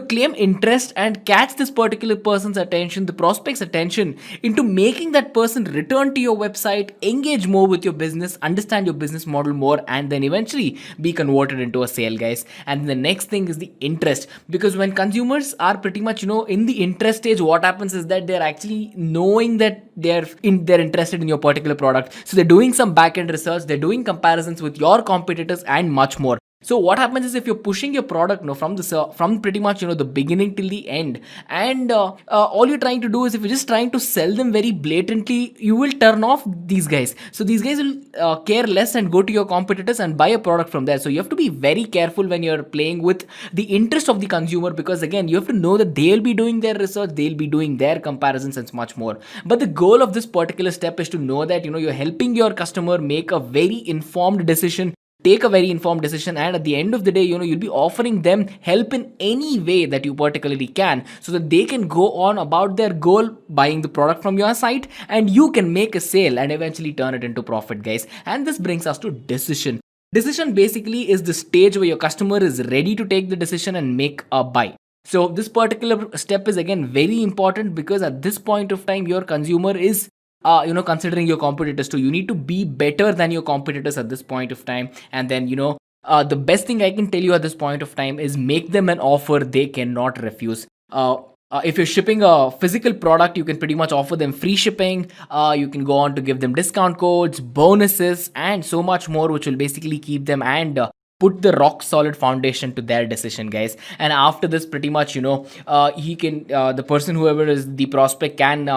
claim interest and catch this particular person's attention, the prospect's attention, into making that person return to your website, engage more with your business, understand your business model more, and then eventually be converted into a sale, guys. And the next thing is the interest, because when consumers are pretty much in the interest stage, what happens is that they're actually knowing that they're interested in your particular product. So they're doing some back-end research, they're doing comparisons with your competitors and much more. So what happens is, if you're pushing your product from pretty much the beginning till the end, and all you're trying to do is, if you're just trying to sell them very blatantly, you will turn off these guys. So these guys will care less and go to your competitors and buy a product from there. So you have to be very careful when you're playing with the interest of the consumer, because again, you have to know that they'll be doing their research, they'll be doing their comparisons and much more. But the goal of this particular step is to know that you're helping your customer make a very informed decision, take a very informed decision, and at the end of the day, you'll be offering them help in any way that you particularly can, so that they can go on about their goal, buying the product from your site, and you can make a sale and eventually turn it into profit, guys. And this brings us to decision. Decision basically is the stage where your customer is ready to take the decision and make a buy. So this particular step is again very important, because at this point of time, your consumer is considering your competitors too. You need to be better than your competitors at this point of time. And then the best thing I can tell you at this point of time is make them an offer they cannot refuse. If you're shipping a physical product, you can pretty much offer them free shipping. You can go on to give them discount codes, bonuses, and so much more, which will basically keep them and put the rock solid foundation to their decision, guys. And after this, pretty much he can the person, whoever is the prospect, can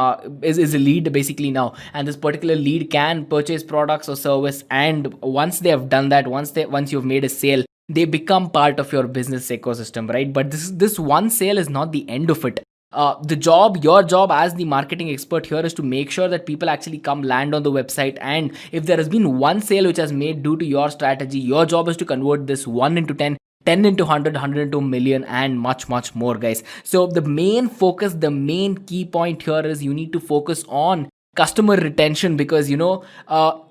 is a lead basically now, and this particular lead can purchase products or service. And once they have done that, once you've made a sale, they become part of your business ecosystem, right? But this one sale is not the end of it. Your job as the marketing expert here is to make sure that people actually come land on the website. And if there has been one sale which has made due to your strategy, your job is to convert this 1 into 10, 10 into 100, 100 into a million, and much more, guys. So the main focus, the main key point here is you need to focus on customer retention, because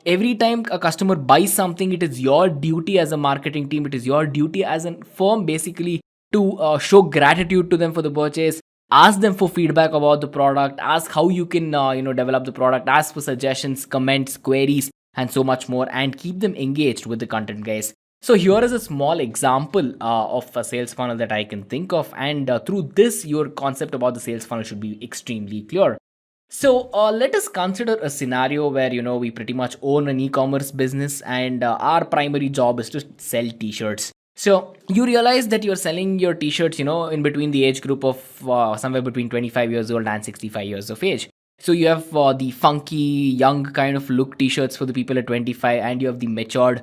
every time a customer buys something, it is your duty as a marketing team, it is your duty as a firm basically to show gratitude to them for the purchase. Ask them for feedback about the product, ask how you can develop the product, ask for suggestions, comments, queries, and so much more, and keep them engaged with the content, guys. So here is a small example of a sales funnel that I can think of, and through this, your concept about the sales funnel should be extremely clear. So let us consider a scenario where we pretty much own an e-commerce business, and our primary job is to sell t-shirts. So you realize that you're selling your t-shirts in between the age group of somewhere between 25 years old and 65 years of age. So you have the funky young kind of look t-shirts for the people at 25, and you have the matured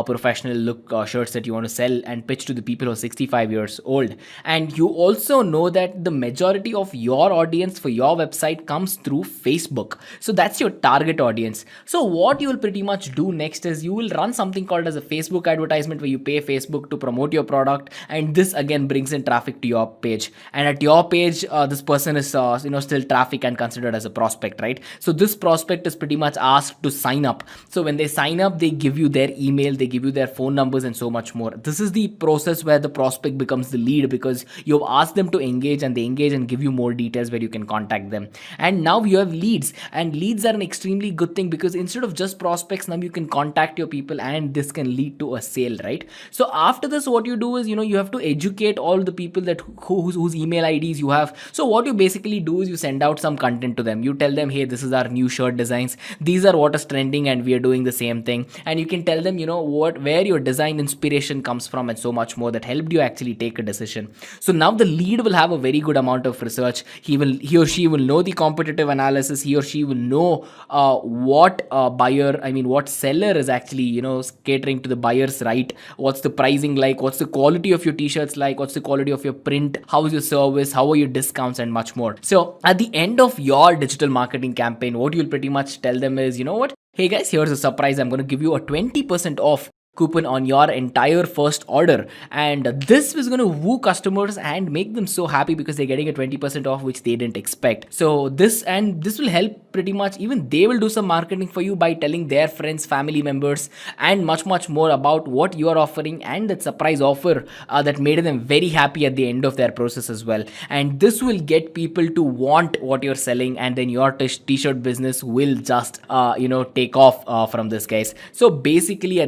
professional look shirts that you want to sell and pitch to the people who are 65 years old. And you also know that the majority of your audience for your website comes through Facebook. So that's your target audience. So what you will pretty much do next is you will run something called as a Facebook advertisement, where you pay Facebook to promote your product, and this again brings in traffic to your page. And at your page, this person is still traffic and considered as a prospect, right? So this prospect is pretty much asked to sign up. So when they sign up, they give you their email, they give you their phone numbers, and so much more. This is the process where the prospect becomes the lead, because you've asked them to engage, and they engage and give you more details where you can contact them. And now you have leads, and leads are an extremely good thing, because instead of just prospects, now you can contact your people, and this can lead to a sale, right? So after this, what you do is, you have to educate all the people that whose email IDs you have. So what you basically do is you send out some content to them. You tell them, hey, this is our new shirt designs, these are what is trending, and we are doing the same thing. And you can tell them, where your design inspiration comes from, and so much more, that helped you actually take a decision. So now the lead will have a very good amount of research. He or she will know the competitive analysis. He or she will know what what seller is actually catering to the buyers, right? What's the pricing like, what's the quality of your t-shirts like, what's the quality of your print, how is your service, how are your discounts, and much more. So at the end of your digital marketing campaign, what you'll pretty much tell them is, hey guys, here's a surprise. I'm going to give you a 20% off coupon on your entire first order, and this is going to woo customers and make them so happy, because they're getting a 20% off, which they didn't expect. So this will help pretty much. Even they will do some marketing for you by telling their friends, family members, and much more about what you are offering, and that surprise offer that made them very happy at the end of their process as well. And this will get people to want what you're selling, and then your t-shirt business will just take off from this, guys. So basically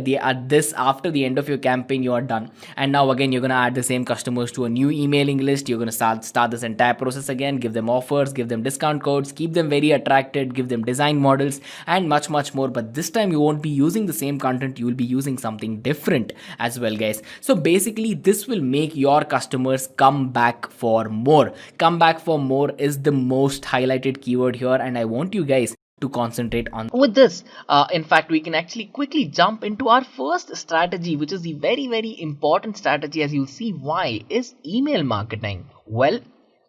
after the end of your campaign, you are done. And now again, you're going to add the same customers to a new emailing list. You're going to start this entire process again, give them offers, give them discount codes, keep them very attracted, give them design models, and much more. But this time you won't be using the same content, you will be using something different as well, guys. So basically, this will make your customers come back for more. Come back for more is the most highlighted keyword here, and I want you guys to concentrate on with this. In fact, we can actually quickly jump into our first strategy, which is the very important strategy, as you'll see why, is email marketing. Well,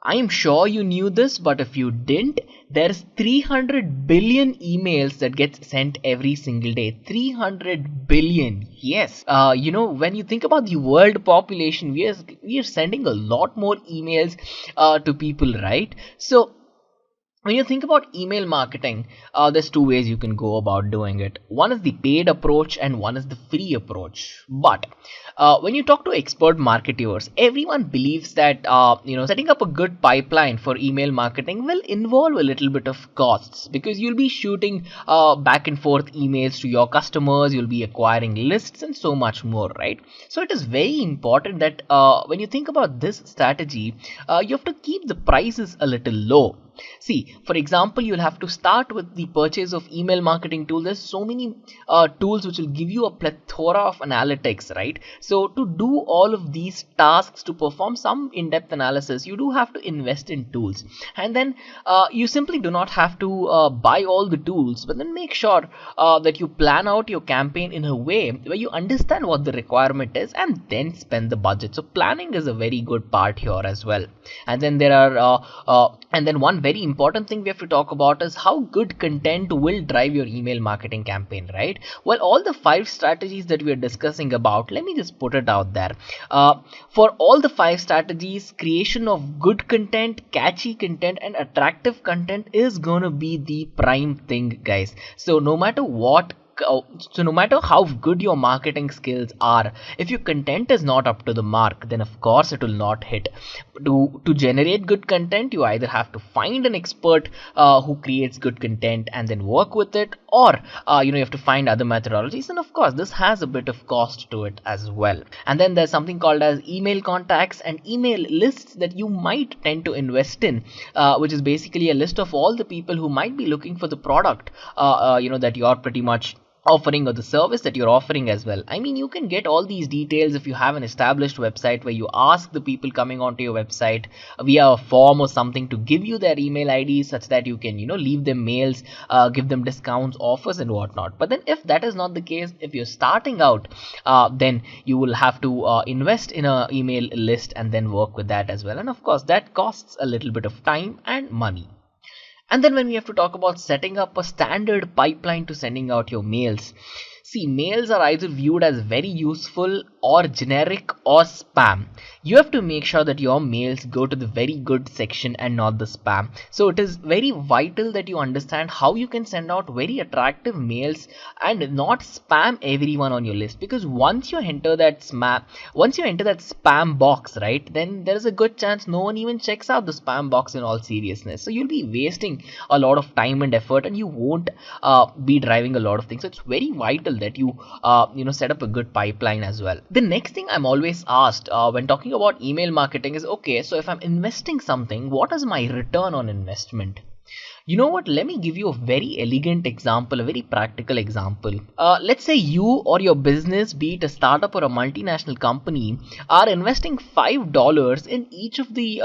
I am sure you knew this, but if you didn't, there's 300 billion emails that get sent every single day. 300 billion. Yes. When you think about the world population, we are sending a lot more emails to people, right? So when you think about email marketing, there's two ways you can go about doing it. One is the paid approach, and one is the free approach. But when you talk to expert marketers, everyone believes that setting up a good pipeline for email marketing will involve a little bit of costs, because you'll be shooting back and forth emails to your customers, you'll be acquiring lists, and so much more, right? So it is very important that when you think about this strategy, you have to keep the prices a little low. See, for example, you'll have to start with the purchase of email marketing tools. There's so many tools which will give you a plethora of analytics, right? So to do all of these tasks, to perform some in-depth analysis, you do have to invest in tools. And then you simply do not have to buy all the tools, but then make sure that you plan out your campaign in a way where you understand what the requirement is, and then spend the budget. So planning is a very good part here as well. And then there are one very important thing we have to talk about is how good content will drive your email marketing campaign, right? Well, all the 5 strategies that we are discussing about, let me just put it out there. For all the 5 strategies, creation of good content, catchy content, and attractive content is gonna be the prime thing, guys. So no matter how good your marketing skills are, if your content is not up to the mark, then of course it will not hit. To generate good content, you either have to find an expert who creates good content and then work with it, or you have to find other methodologies, and of course this has a bit of cost to it as well. And then there's something called as email contacts and email lists that you might tend to invest in, which is basically a list of all the people who might be looking for the product that you're pretty much offering, or the service that you're offering as well. I mean, you can get all these details if you have an established website where you ask the people coming onto your website via a form or something to give you their email IDs, such that you can leave them mails, give them discounts, offers, and whatnot. But then if that is not the case, if you're starting out, then you will have to invest in an email list and then work with that as well. And of course that costs a little bit of time and money. And then when we have to talk about setting up a standard pipeline to sending out your mails, See, mails are either viewed as very useful or generic or spam. You have to make sure that your mails go to the very good section and not the spam. So it is very vital that you understand how you can send out very attractive mails and not spam everyone on your list, because once you enter that spam box, right, then there's a good chance no one even checks out the spam box in all seriousness. So you'll be wasting a lot of time and effort, and you won't be driving a lot of things. So it's very vital that you set up a good pipeline as well. The next thing I'm always asked when talking about email marketing is, okay, so if I'm investing something, what is my return on investment? You know what? Let me give you a very elegant example, a very practical example. Let's say you or your business, be it a startup or a multinational company, are investing $5 in each of the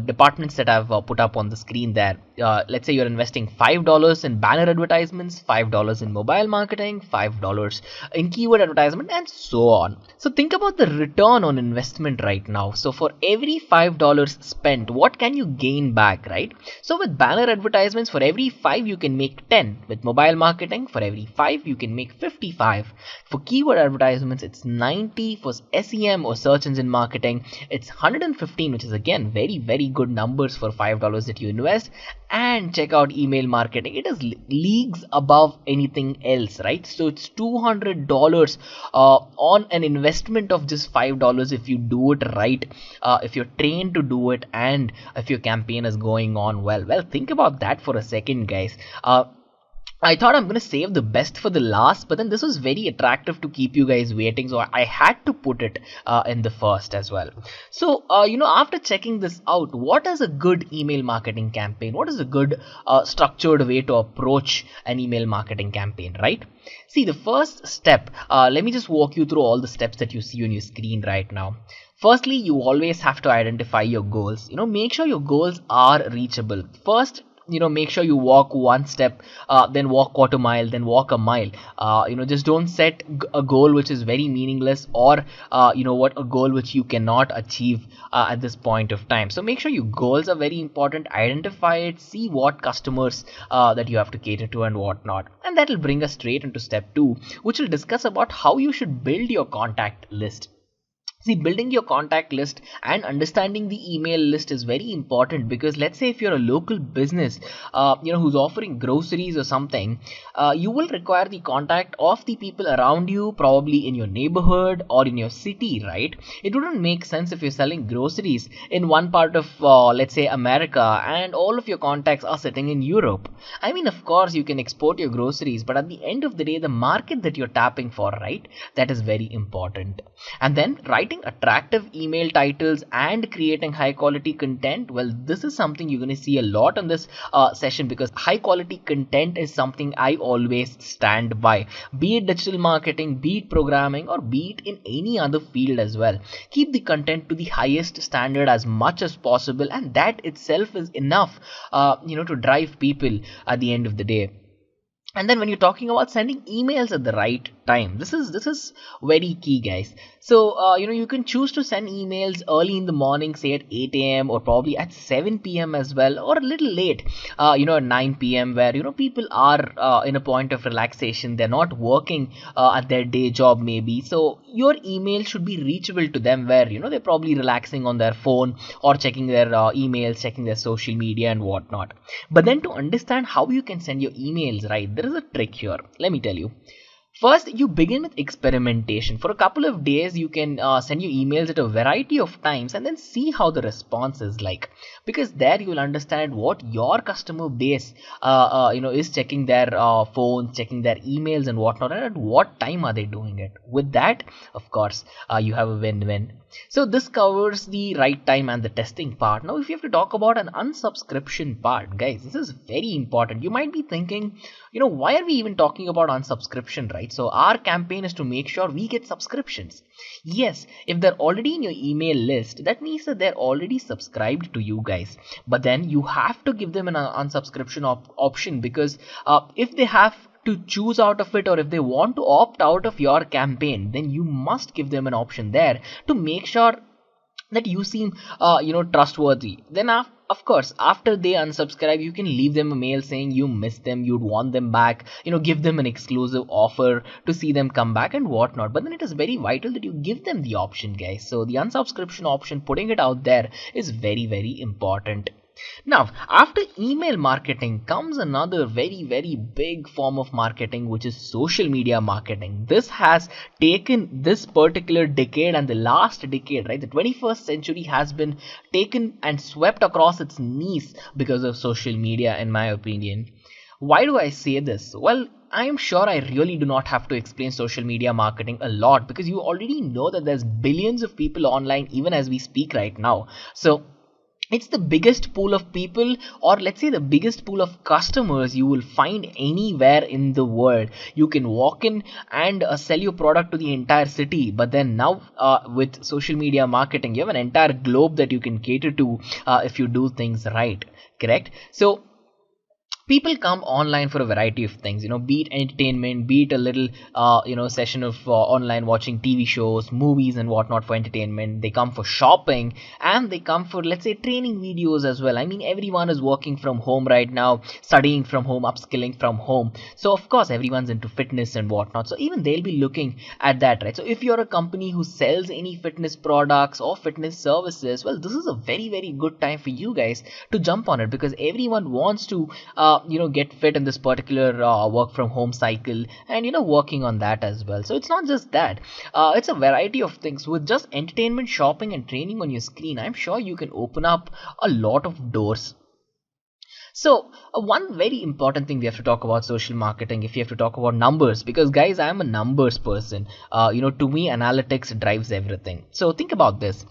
departments that I've put up on the screen there. Let's say you're investing $5 in banner advertisements, $5 in mobile marketing, $5 in keyword advertisement, and so on. So think about the return on investment right now. So for every $5 spent, what can you gain back, right? So with banner advertisements, for every 5 you can make 10. With mobile marketing, for every 5 you can make 55. For keyword advertisements, it's 90. For SEM or search engine marketing, it's 115, which is again very, very good numbers for $5 that you invest. And check out email marketing, it is leagues above anything else, right? So it's $200 on an investment of just $5 if you do it right, if you're trained to do it, and if your campaign is going on well. Think about that for a second, guys. I thought I'm going to save the best for the last, but then this was very attractive to keep you guys waiting, so I had to put it in the first as well. So, after checking this out, what is a good email marketing campaign? What is a good structured way to approach an email marketing campaign, right? See, the first step, let me just walk you through all the steps that you see on your screen right now. Firstly, you always have to identify your goals. Make sure your goals are reachable. First, make sure you walk one step, then walk quarter mile, then walk a mile. Just don't set a goal which is very meaningless, or a goal which you cannot achieve at this point of time. So make sure your goals are very important. Identify it, see what customers that you have to cater to and what not, and that will bring us straight into step 2, which will discuss about how you should build your contact list. See, building your contact list and understanding the email list is very important, because let's say if you're a local business, who's offering groceries or something, you will require the contact of the people around you, probably in your neighborhood or in your city, right? It wouldn't make sense if you're selling groceries in one part of, let's say, America, and all of your contacts are sitting in Europe. I mean, of course, you can export your groceries, but at the end of the day, the market that you're tapping for, right, that is very important. And then writing attractive email titles and creating high quality content, well, this is something you're going to see a lot on this session, because high quality content is something I always stand by, be it digital marketing, be it programming, or be it in any other field as well. Keep the content to the highest standard as much as possible, and that itself is enough to drive people at the end of the day. And then when you're talking about sending emails at the right time, this is very key, guys. So you can choose to send emails early in the morning, say at 8 a.m. or probably at 7 p.m. as well, or a little late, at 9 p.m., where people are in a point of relaxation. They're not working at their day job maybe, so your email should be reachable to them, where they're probably relaxing on their phone or checking their emails, checking their social media and whatnot. But then to understand how you can send your emails right, there is a trick here. Let me tell you. First, you begin with experimentation. For a couple of days, you can send your emails at a variety of times and then see how the response is like. Because there you will understand what your customer base, is checking their phones, checking their emails and whatnot, and at what time are they doing it. With that, of course, you have a win-win. So this covers the right time and the testing part. Now, if you have to talk about an unsubscription part, guys, this is very important. You might be thinking, why are we even talking about unsubscription, right? So our campaign is to make sure we get subscriptions. Yes, if they're already in your email list, that means that they're already subscribed to you guys. But then you have to give them an unsubscription option, because if they have to choose out of it, or if they want to opt out of your campaign, then you must give them an option there to make sure that you seem trustworthy. Then of course, after they unsubscribe, you can leave them a mail saying you miss them, you'd want them back, give them an exclusive offer to see them come back and whatnot. But then it is very vital that you give them the option, guys. So the unsubscription option, putting it out there, is very, very important. Now, after email marketing comes another very, very big form of marketing, which is social media marketing. This has taken this particular decade and the last decade, right? The 21st century has been taken and swept across its knees because of social media, in my opinion. Why do I say this? Well, I am sure I really do not have to explain social media marketing a lot, because you already know that there's billions of people online even as we speak right now. So it's the biggest pool of people, or let's say the biggest pool of customers you will find anywhere in the world. You can walk in and sell your product to the entire city, but then now with social media marketing, you have an entire globe that you can cater to if you do things right. Correct? So people come online for a variety of things, be it entertainment, be it a little session of online watching TV shows, movies and whatnot for entertainment. They come for shopping, and they come for, let's say, training videos as well. I mean, everyone is working from home right now, studying from home, upskilling from home, so of course everyone's into fitness and whatnot, so even they'll be looking at that, right? So if you're a company who sells any fitness products or fitness services, well, this is a very, very good time for you guys to jump on it, because everyone wants to get fit in this particular work from home cycle, and working on that as well. So it's not just that, it's a variety of things. With just entertainment, shopping and training on your screen, I'm sure you can open up a lot of doors. So one very important thing we have to talk about social marketing, if you have to talk about numbers, because guys, I am a numbers person. To me, analytics drives everything. So think about this.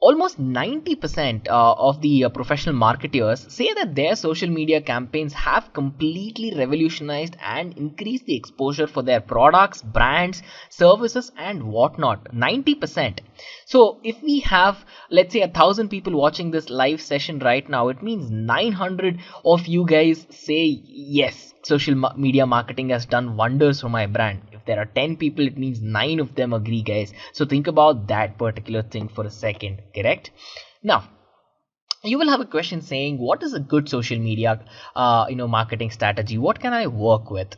Almost 90% of the professional marketers say that their social media campaigns have completely revolutionized and increased the exposure for their products, brands, services and whatnot. 90%. So if we have, let's say, 1,000 people watching this live session right now, it means 900 of you guys say yes, social media marketing has done wonders for my brand. If there are 10 people, it means 9 of them agree, guys. So think about that particular thing for a second. Correct? Now, you will have a question saying, what is a good social media marketing strategy? What can I work with?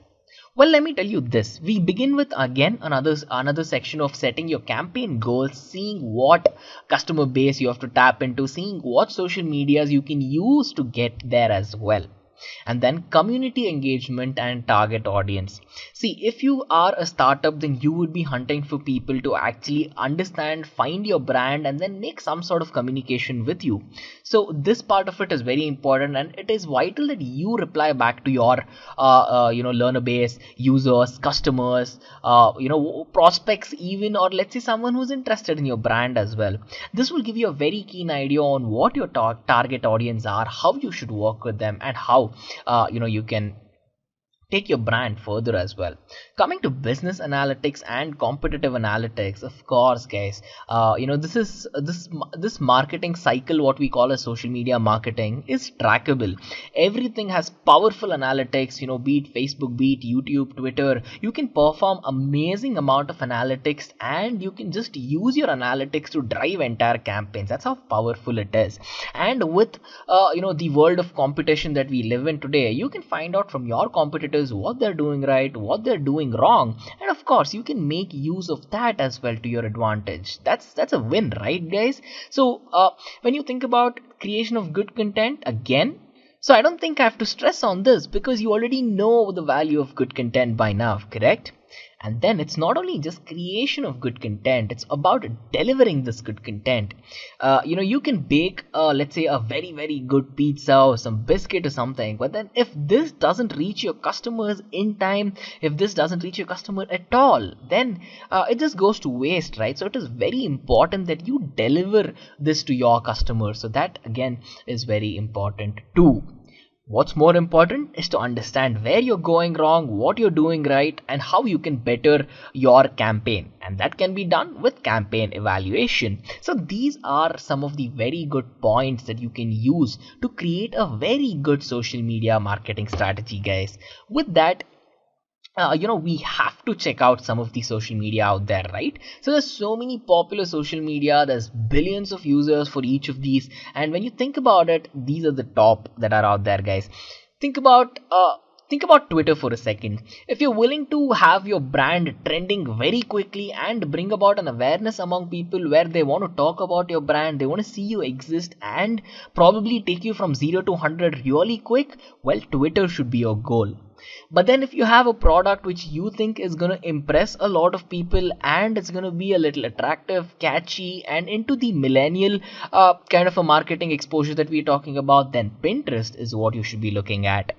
Well, let me tell you this. We begin with, again, another section of setting your campaign goals, seeing what customer base you have to tap into, seeing what social medias you can use to get there as well. And then community engagement and target audience. See, if you are a startup, then you would be hunting for people to actually understand, find your brand, and then make some sort of communication with you. So this part of it is very important, and it is vital that you reply back to your learner base, users, customers, prospects even, or let's say someone who's interested in your brand as well. This will give you a very keen idea on what your target audience are, how you should work with them, and how you can take your brand further as well. Coming to business analytics and competitive analytics, of course, guys, this marketing cycle, what we call as social media marketing, is trackable. Everything has powerful analytics, be it Facebook, be it YouTube, Twitter. You can perform amazing amount of analytics, and you can just use your analytics to drive entire campaigns. That's how powerful it is. And with the world of competition that we live in today, you can find out from your competitors what they're doing right, what they're doing wrong, and of course you can make use of that as well to your advantage. That's a win, right, guys? So when you think about creation of good content, again, so I don't think I have to stress on this, because you already know the value of good content by now, correct? And then it's not only just creation of good content, it's about delivering this good content. You can bake, let's say, a very, very good pizza or some biscuit or something, but then if this doesn't reach your customers in time, if this doesn't reach your customer at all, then it just goes to waste, right? So it is very important that you deliver this to your customers. So that, again, is very important too. What's more important is to understand where you're going wrong, what you're doing right, and how you can better your campaign. And that can be done with campaign evaluation. So these are some of the very good points that you can use to create a very good social media marketing strategy, guys. With that, we have to check out some of the social media out there, right? So there's so many popular social media, there's billions of users for each of these, and when you think about it, these are the top that are out there, guys. Think about Twitter for a second. If you're willing to have your brand trending very quickly and bring about an awareness among people where they want to talk about your brand, they want to see you exist and probably take you from 0 to 100 really quick, well, Twitter should be your goal. But then if you have a product which you think is going to impress a lot of people and it's going to be a little attractive, catchy, and into the millennial kind of a marketing exposure that we're talking about, then Pinterest is what you should be looking at.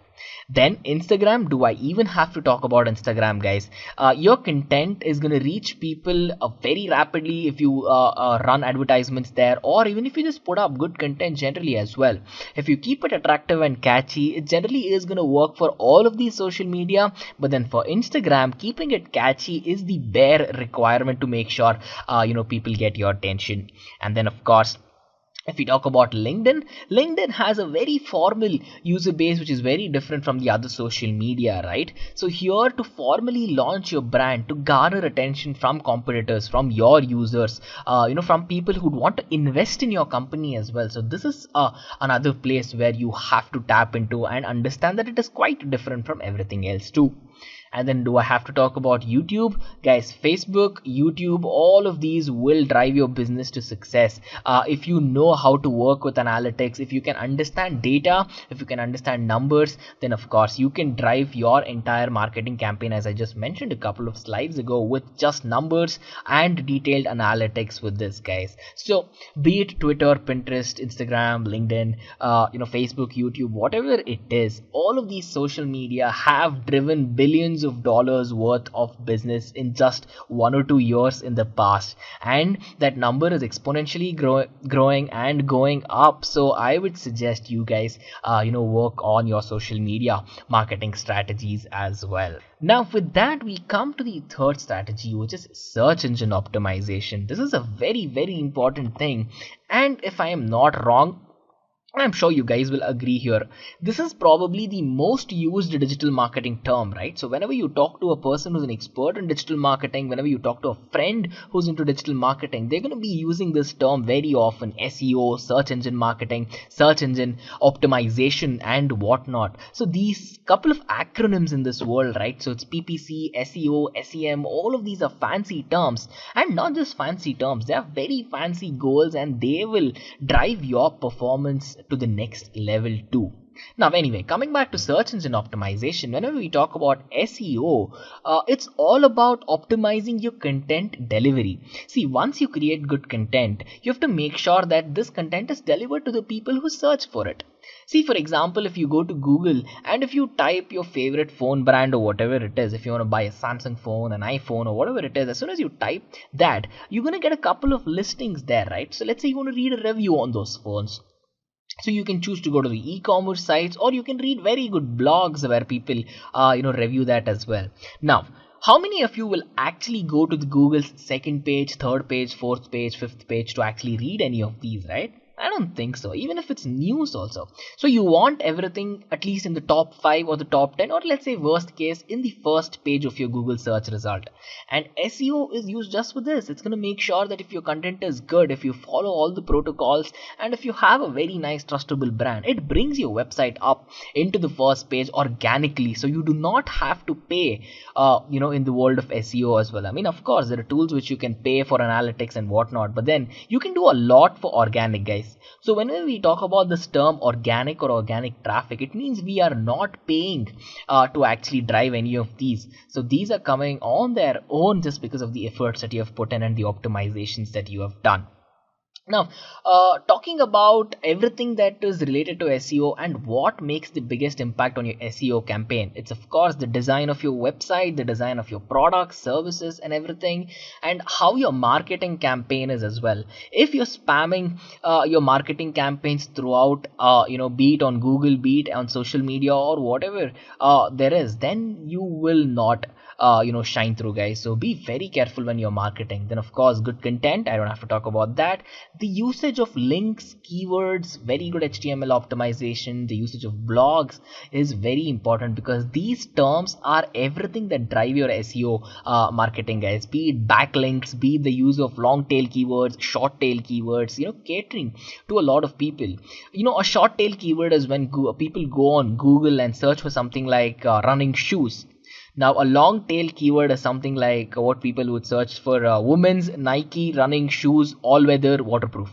Then Instagram, do I even have to talk about Instagram, guys? Your content is going to reach people very rapidly if you run advertisements there, or even if you just put up good content generally as well. If you keep it attractive and catchy, it generally is going to work for all of these social media. But then for Instagram, keeping it catchy is the bare requirement to make sure people get your attention. And then of course, if we talk about LinkedIn has a very formal user base which is very different from the other social media, right? So here, to formally launch your brand, to garner attention from competitors, from your users, from people who want to invest in your company as well. So this is another place where you have to tap into and understand that it is quite different from everything else too. And then do I have to talk about YouTube? Guys, Facebook, YouTube, all of these will drive your business to success. If you know how to work with analytics, if you can understand data, if you can understand numbers, then of course you can drive your entire marketing campaign, as I just mentioned a couple of slides ago, with just numbers and detailed analytics with this, guys. So be it Twitter, Pinterest, Instagram, LinkedIn, Facebook, YouTube, whatever it is, all of these social media have driven billions of dollars worth of business in just 1 or 2 years in the past, and that number is exponentially growing and going up. So I would suggest you guys work on your social media marketing strategies as well. Now with that, we come to the third strategy, which is search engine optimization. This is a very, very important thing, and if I am not wrong, I'm sure you guys will agree here, this is probably the most used digital marketing term, right? So whenever you talk to a person who's an expert in digital marketing, whenever you talk to a friend who's into digital marketing, they're going to be using this term very often: SEO, search engine marketing, search engine optimization, and whatnot. So these couple of acronyms in this world, right? So it's PPC, SEO, SEM, all of these are fancy terms, and not just fancy terms, they have very fancy goals, and they will drive your performance to the next level too. Now anyway, coming back to search engine optimization, whenever we talk about SEO, it's all about optimizing your content delivery. See, once you create good content, you have to make sure that this content is delivered to the people who search for it. See, for example, if you go to Google and if you type your favorite phone brand or whatever it is, if you want to buy a Samsung phone, an iPhone, or whatever it is, as soon as you type that, you're going to get a couple of listings there, right? So let's say you want to read a review on those phones. So you can choose to go to the e-commerce sites, or you can read very good blogs where people review that as well. Now, how many of you will actually go to the Google's second page, third page, fourth page, fifth page to actually read any of these, right? I don't think so, even if it's news also. So you want everything at least in the top 5 or the top 10, or let's say worst case in the first page of your Google search result. And SEO is used just for this. It's going to make sure that if your content is good, if you follow all the protocols, and if you have a very nice trustable brand, it brings your website up into the first page organically. So you do not have to pay in the world of SEO as well. I mean, of course, there are tools which you can pay for analytics and whatnot, but then you can do a lot for organic, guys. So whenever we talk about this term organic or organic traffic, it means we are not paying to actually drive any of these. So these are coming on their own just because of the efforts that you have put in and the optimizations that you have done. Now, talking about everything that is related to SEO and what makes the biggest impact on your SEO campaign, it's of course the design of your website, the design of your products, services, and everything, and how your marketing campaign is as well. If you're spamming your marketing campaigns throughout, be it on Google, be it on social media, or whatever there is, then you will not shine through, guys. So be very careful when you're marketing. Then of course, good content, I don't have to talk about that. The usage of links, keywords, very good HTML optimization, the usage of blogs is very important, because these terms are everything that drive your SEO marketing, guys. Be it backlinks, be it the use of long tail keywords, short tail keywords, catering to a lot of people. A short tail keyword is when people go on Google and search for something like running shoes. Now, a long tail keyword is something like what people would search for: women's Nike running shoes, all weather, waterproof.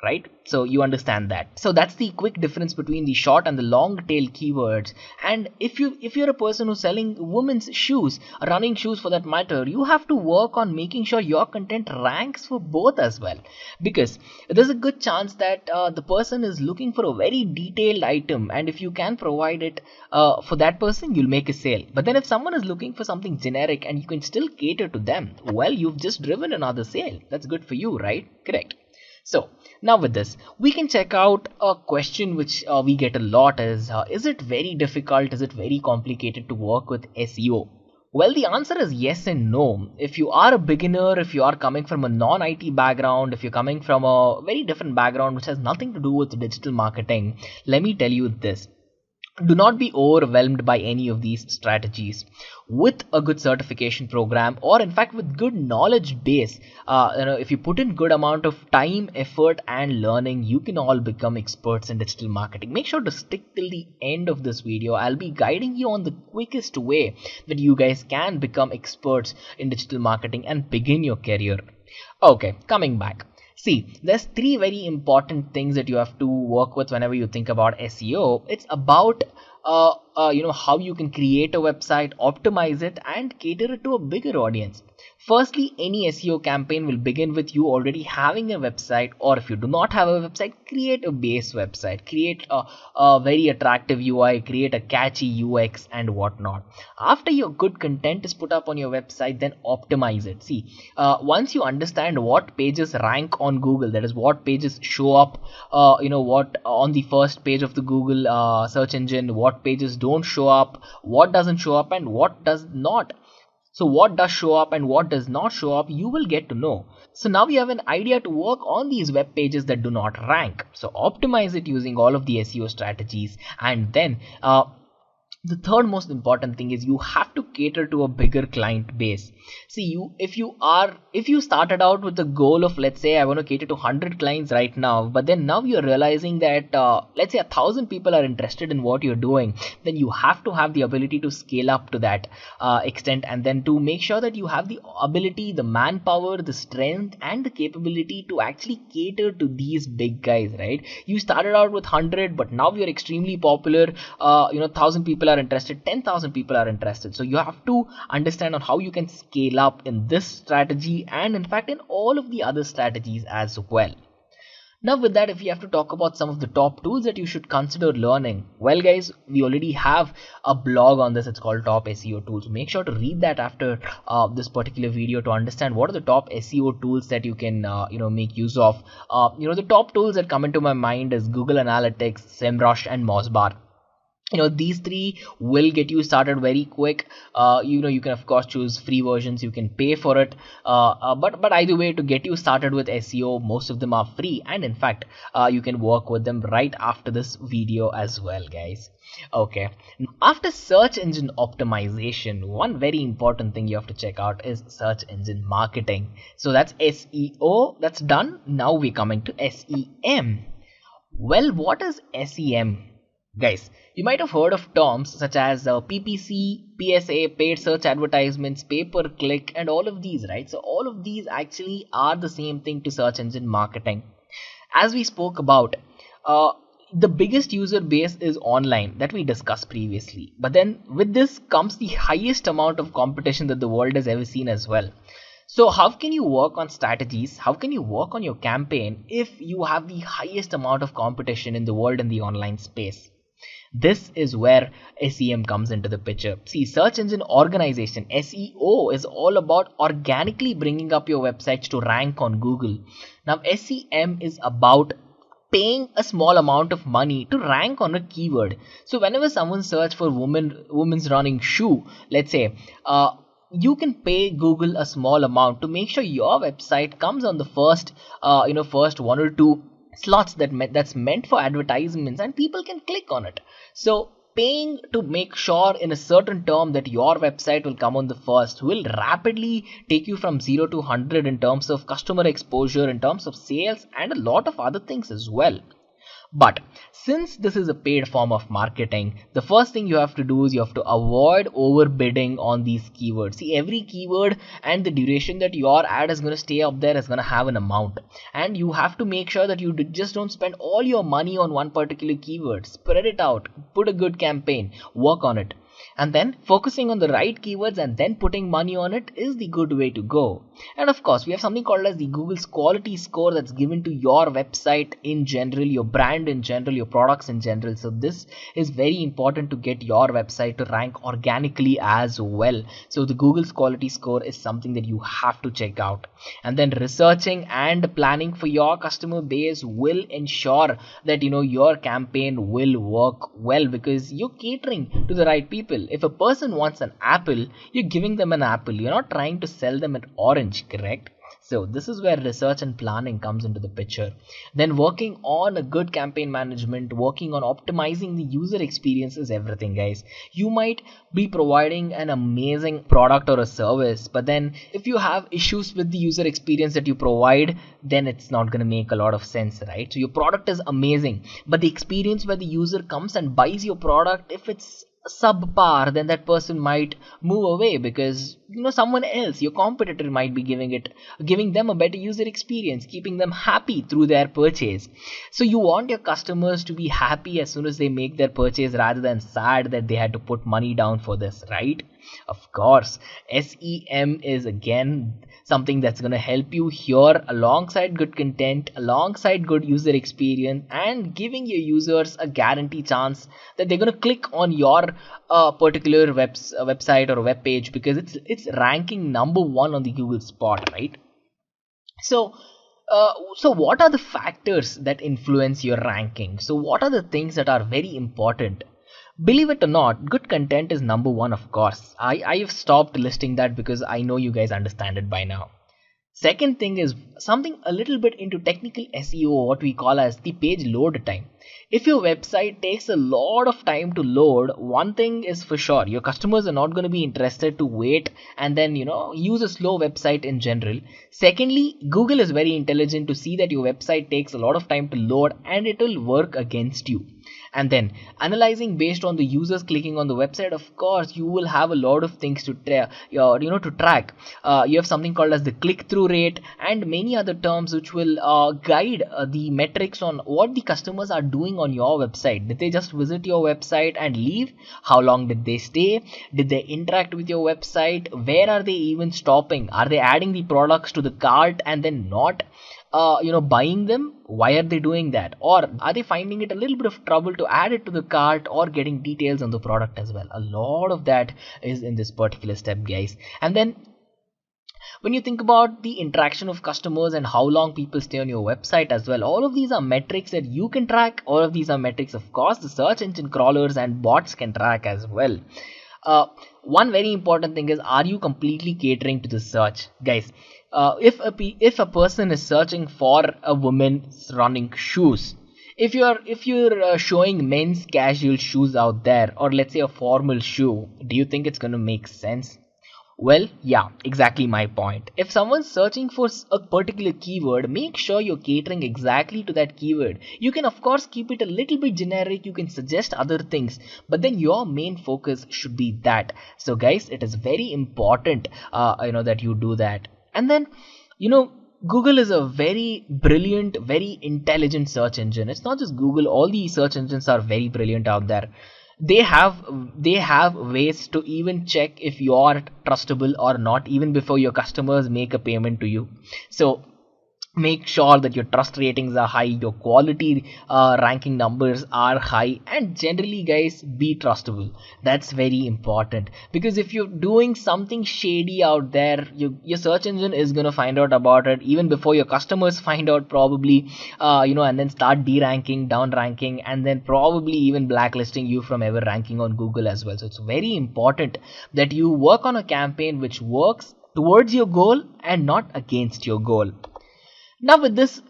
Right? So you understand that. So that's the quick difference between the short and the long tail keywords. And if you're a person who's selling women's shoes, running shoes for that matter, you have to work on making sure your content ranks for both as well, because there's a good chance that the person is looking for a very detailed item, and if you can provide it for that person, you'll make a sale. But then if someone is looking for something generic and you can still cater to them, well, you've just driven another sale. That's good for you, right? Correct. So now with this, we can check out a question which we get a lot: is it very difficult? Is it very complicated to work with SEO? Well, the answer is yes and no. If you are a beginner, if you are coming from a non-IT background, if you're coming from a very different background which has nothing to do with digital marketing, let me tell you this. Do not be overwhelmed by any of these strategies. With a good certification program, or in fact with good knowledge base, if you put in good amount of time, effort and learning, you can all become experts in digital marketing. Make sure to stick till the end of this video. I'll be guiding you on the quickest way that you guys can become experts in digital marketing and begin your career. Okay, coming back. See, there's three very important things that you have to work with whenever you think about SEO. It's about how you can create a website, optimize it, and cater it to a bigger audience. Firstly, any SEO campaign will begin with you already having a website, or if you do not have a website, create a base website, create a very attractive UI, create a catchy UX and whatnot. After your good content is put up on your website, then optimize it. See, once you understand what pages rank on Google, that is what pages show up, what on the first page of the Google search engine, what pages don't show up, what doesn't show up and what does not. So what does show up and what does not show up, you will get to know. So now you have an idea to work on these web pages that do not rank. So optimize it using all of the SEO strategies. And then the third most important thing is you have to cater to a bigger client base. See, if you started out with the goal of, let's say, I want to cater to 100 clients right now, but then now you're realizing that let's say 1,000 people are interested in what you're doing, then you have to have the ability to scale up to that extent, and then to make sure that you have the ability, the manpower, the strength and the capability to actually cater to these big guys, right? You started out with 100, but now you're extremely popular. 1,000 people are interested, 10,000 people are interested. So you have to understand on how you can scale up in this strategy, and in fact in all of the other strategies as well. Now with that, if we have to talk about some of the top tools that you should consider learning, well guys, we already have a blog on this. It's called Top SEO Tools. Make sure to read that after this particular video to understand what are the top SEO tools that you can make use of. The top tools that come into my mind is Google Analytics, SEMrush and Mossbar. These three will get you started very quick. You can of course choose free versions, you can pay for it, but either way, to get you started with SEO, most of them are free, and in fact you can work with them right after this video as well, guys. Okay, after search engine optimization, one very important thing you have to check out is search engine marketing. So that's SEO, that's done. Now we're coming to SEM. Well, what is SEM? Guys, you might have heard of terms such as PPC, PSA, paid search advertisements, pay-per-click and all of these, right? So all of these actually are the same thing to search engine marketing. As we spoke about, the biggest user base is online that we discussed previously. But then with this comes the highest amount of competition that the world has ever seen as well. So how can you work on strategies? How can you work on your campaign if you have the highest amount of competition in the world in the online space? This is where SEM comes into the picture. See, search engine organization, SEO, is all about organically bringing up your websites to rank on Google. Now, SEM is about paying a small amount of money to rank on a keyword. So whenever someone search for women's running shoe, let's say, you can pay Google a small amount to make sure your website comes on the first one or two slots that's meant for advertisements, and people can click on it. So paying to make sure in a certain term that your website will come on the first will rapidly take you from 0 to 100 in terms of customer exposure, in terms of sales, and a lot of other things as well. But since this is a paid form of marketing, the first thing you have to do is you have to avoid overbidding on these keywords. See, every keyword and the duration that your ad is going to stay up there is going to have an amount. And you have to make sure that you just don't spend all your money on one particular keyword. Spread it out, put a good campaign, work on it. And then focusing on the right keywords and then putting money on it is the good way to go. And of course, we have something called as the Google's quality score that's given to your website in general, your brand in general, your products in general. So this is very important to get your website to rank organically as well. So the Google's quality score is something that you have to check out. And then researching and planning for your customer base will ensure that your campaign will work well, because you're catering to the right people. If a person wants an apple, you're giving them an apple. You're not trying to sell them an orange, correct? So this is where research and planning comes into the picture. Then working on a good campaign management, working on optimizing the user experience is everything, guys. You might be providing an amazing product or a service, but then if you have issues with the user experience that you provide, then it's not going to make a lot of sense, right? So your product is amazing, but the experience where the user comes and buys your product, if it's subpar, then that person might move away, because someone else, your competitor, might be giving them a better user experience, keeping them happy through their purchase. So you want your customers to be happy as soon as they make their purchase, rather than sad that they had to put money down for this, right? Of course, SEM is again something that's going to help you here, alongside good content, alongside good user experience, and giving your users a guarantee chance that they're going to click on your particular website or web page, because it's ranking number one on the Google spot, right? So what are the factors that influence your ranking? So what are the things that are very important? Believe it or not, good content is number one, of course. I have stopped listing that because I know you guys understand it by now. Second thing is something a little bit into technical SEO, what we call as the page load time. If your website takes a lot of time to load, one thing is for sure, your customers are not going to be interested to wait and then use a slow website in general. Secondly, Google is very intelligent to see that your website takes a lot of time to load, and it will work against you. And then analyzing based on the users clicking on the website, of course you will have a lot of things to track. You have something called as the click-through rate and many other terms which will guide the metrics on what the customers are doing on your website. Did they just visit your website and leave? How long did they stay? Did they interact with your website? Where are they even stopping? Are they adding the products to the cart and then not buying them? Why are they doing that? Or are they finding it a little bit of trouble to add it to the cart or getting details on the product as well? A lot of that is in this particular step, guys. And then when you think about the interaction of customers and how long people stay on your website as well, all of these are metrics that you can track. All of these are metrics, of course, the search engine crawlers and bots can track as well. One very important thing is, are you completely catering to the search, guys? If a person is searching for a woman running shoes, if you're showing men's casual shoes out there, or let's say a formal shoe, do you think it's going to make sense? Well, yeah, exactly my point. If someone's searching for a particular keyword, make sure you're catering exactly to that keyword. You can of course keep it a little bit generic, you can suggest other things, but then your main focus should be that. So guys, it is very important that you do that. And then Google is a very brilliant, very intelligent search engine. It's not just Google, all the search engines are very brilliant out there. They have ways to even check if you are trustable or not, even before your customers make a payment to you. So make sure that your trust ratings are high, your quality ranking numbers are high, and generally guys, be trustable. That's very important, because if you're doing something shady out there, your search engine is going to find out about it even before your customers find out, probably, and then start deranking, down ranking, and then probably even blacklisting you from ever ranking on Google as well. So it's very important that you work on a campaign which works towards your goal and not against your goal. Now, with this,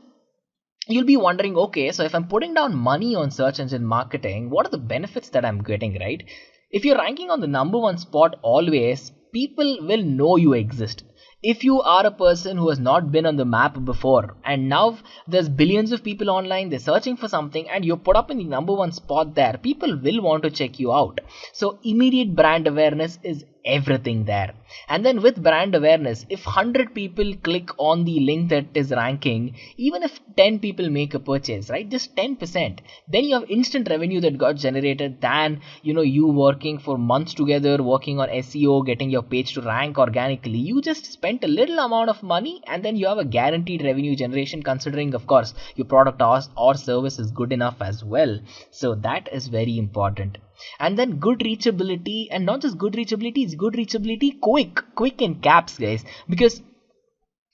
you'll be wondering, okay, so if I'm putting down money on search engine marketing, what are the benefits that I'm getting, right? If you're ranking on the number one spot always, people will know you exist. If you are a person who has not been on the map before, and now there's billions of people online, they're searching for something, and you're put up in the number one spot there, people will want to check you out. So immediate brand awareness is everything there. And then with brand awareness, if 100 people click on the link that is ranking, even if 10 people make a purchase, right, just 10%, then you have instant revenue that got generated than you working for months together, working on SEO, getting your page to rank organically. You just spent a little amount of money, and then you have a guaranteed revenue generation, considering of course your product or service is good enough as well. So that is very important. And then good reachability, and not just good reachability, it's good reachability quick in caps, guys, because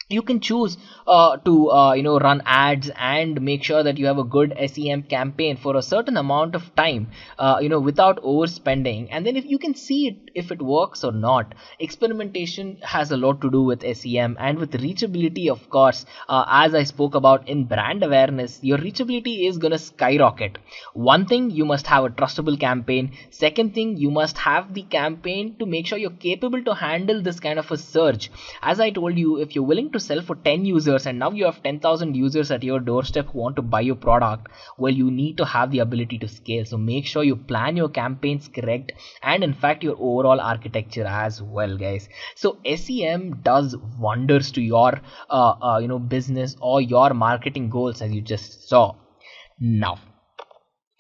you can choose to run ads and make sure that you have a good SEM campaign for a certain amount of time, without overspending, and then if you can see it, if it works or not. Experimentation has a lot to do with SEM, and with reachability, of course, as I spoke about in brand awareness, your reachability is gonna skyrocket. One thing, you must have a trustable campaign. Second thing, you must have the campaign to make sure you're capable to handle this kind of a surge. As I told you, if you're willing to sell for 10 users and now you have 10,000 users at your doorstep who want to buy your product, well, you need to have the ability to scale. So make sure you plan your campaigns correct, and in fact your overall architecture as well, guys. So SEM does wonders to your business or your marketing goals, as you just saw. Now,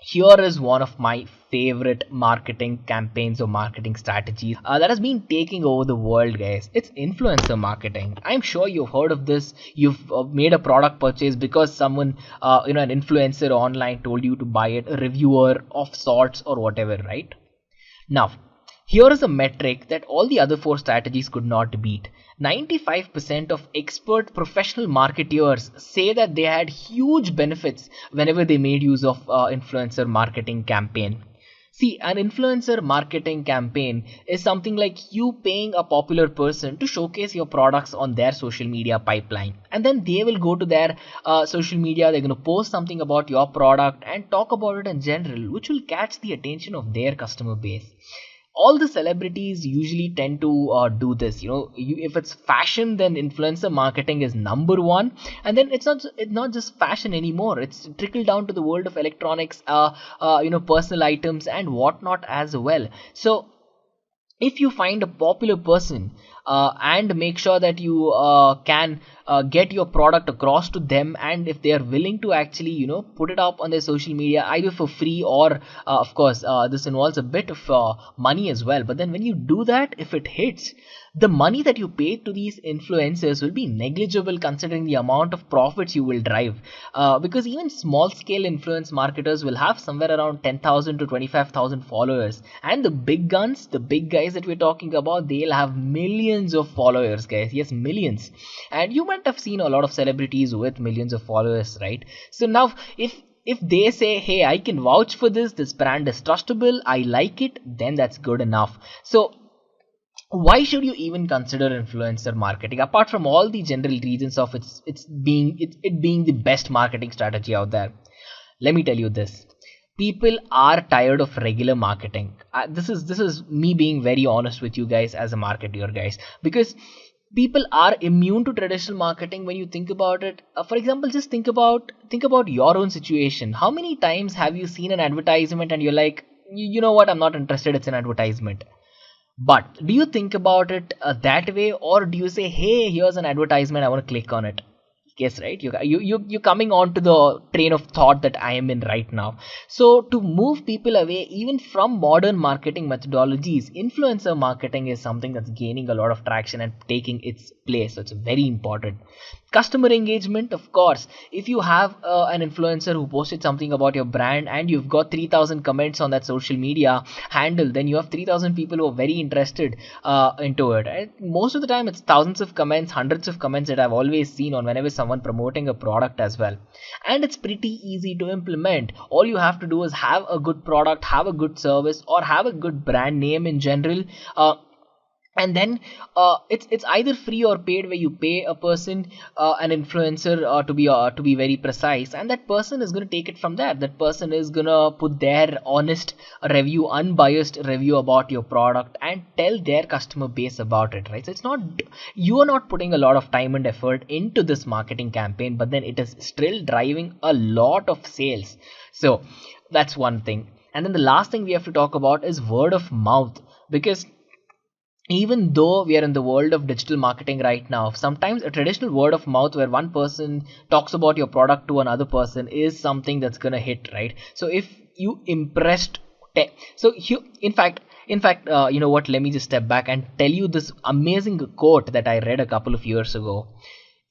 here is one of my favorite marketing campaigns or marketing strategies that has been taking over the world, guys. It's influencer marketing. I'm sure you've heard of this. You've made a product purchase because someone, an influencer online told you to buy it, a reviewer of sorts or whatever, right? Now, here is a metric that all the other four strategies could not beat. 95% of expert professional marketers say that they had huge benefits whenever they made use of influencer marketing campaign. See, an influencer marketing campaign is something like you paying a popular person to showcase your products on their social media pipeline. And then they will go to their social media, they're going to post something about your product and talk about it in general, which will catch the attention of their customer base. All the celebrities usually tend to do this. If it's fashion, then influencer marketing is number one. And then it's not just fashion anymore, it's trickled down to the world of electronics, personal items and whatnot as well. So if you find a popular person and make sure that you can get your product across to them, and if they are willing to actually put it up on their social media either for free or of course this involves a bit of money as well, but then when you do that, if it hits, the money that you pay to these influencers will be negligible considering the amount of profits you will drive, because even small scale influence marketers will have somewhere around 10,000 to 25,000 followers, and the big guns, the big guys that we're talking about, they'll have millions of followers, guys. Yes, millions. And you might have seen a lot of celebrities with millions of followers, right? So now if they say, hey, I can vouch for this brand is trustable, I like it, then that's good enough. So why should you even consider influencer marketing apart from all the general reasons of it being the best marketing strategy out there? Let me tell you this: people are tired of regular marketing. This is me being very honest with you guys as a marketer, guys, because people are immune to traditional marketing. When you think about it, for example, just think about your own situation. How many times have you seen an advertisement and you're like, you know what, I'm not interested, it's an advertisement? But do you think about it that way, or do you say, hey, here's an advertisement, I want to click on it? Yes, right. You're coming on to the train of thought that I am in right now. So to move people away even from modern marketing methodologies, influencer marketing is something that's gaining a lot of traction and taking its place. So it's very important. Customer engagement, of course. If you have an influencer who posted something about your brand and you've got 3,000 comments on that social media handle, then you have 3,000 people who are very interested into it. And most of the time, it's thousands of comments, hundreds of comments that I've always seen on whenever someone promoting a product as well. And it's pretty easy to implement. All you have to do is have a good product, have a good service, or have a good brand name in general. And then it's either free or paid, where you pay a person, an influencer, to be very precise, and that person is going to take it from there. That person is going to put their honest review, unbiased review about your product and tell their customer base about it, right? So it's not, you are not putting a lot of time and effort into this marketing campaign, but then it is still driving a lot of sales. So that's one thing. And then the last thing we have to talk about is word of mouth, because even though we are in the world of digital marketing right now, sometimes a traditional word of mouth where one person talks about your product to another person is something that's gonna hit, right? So if you impressed, so you, you know what? Let me just step back and tell you this amazing quote that I read a couple of years ago.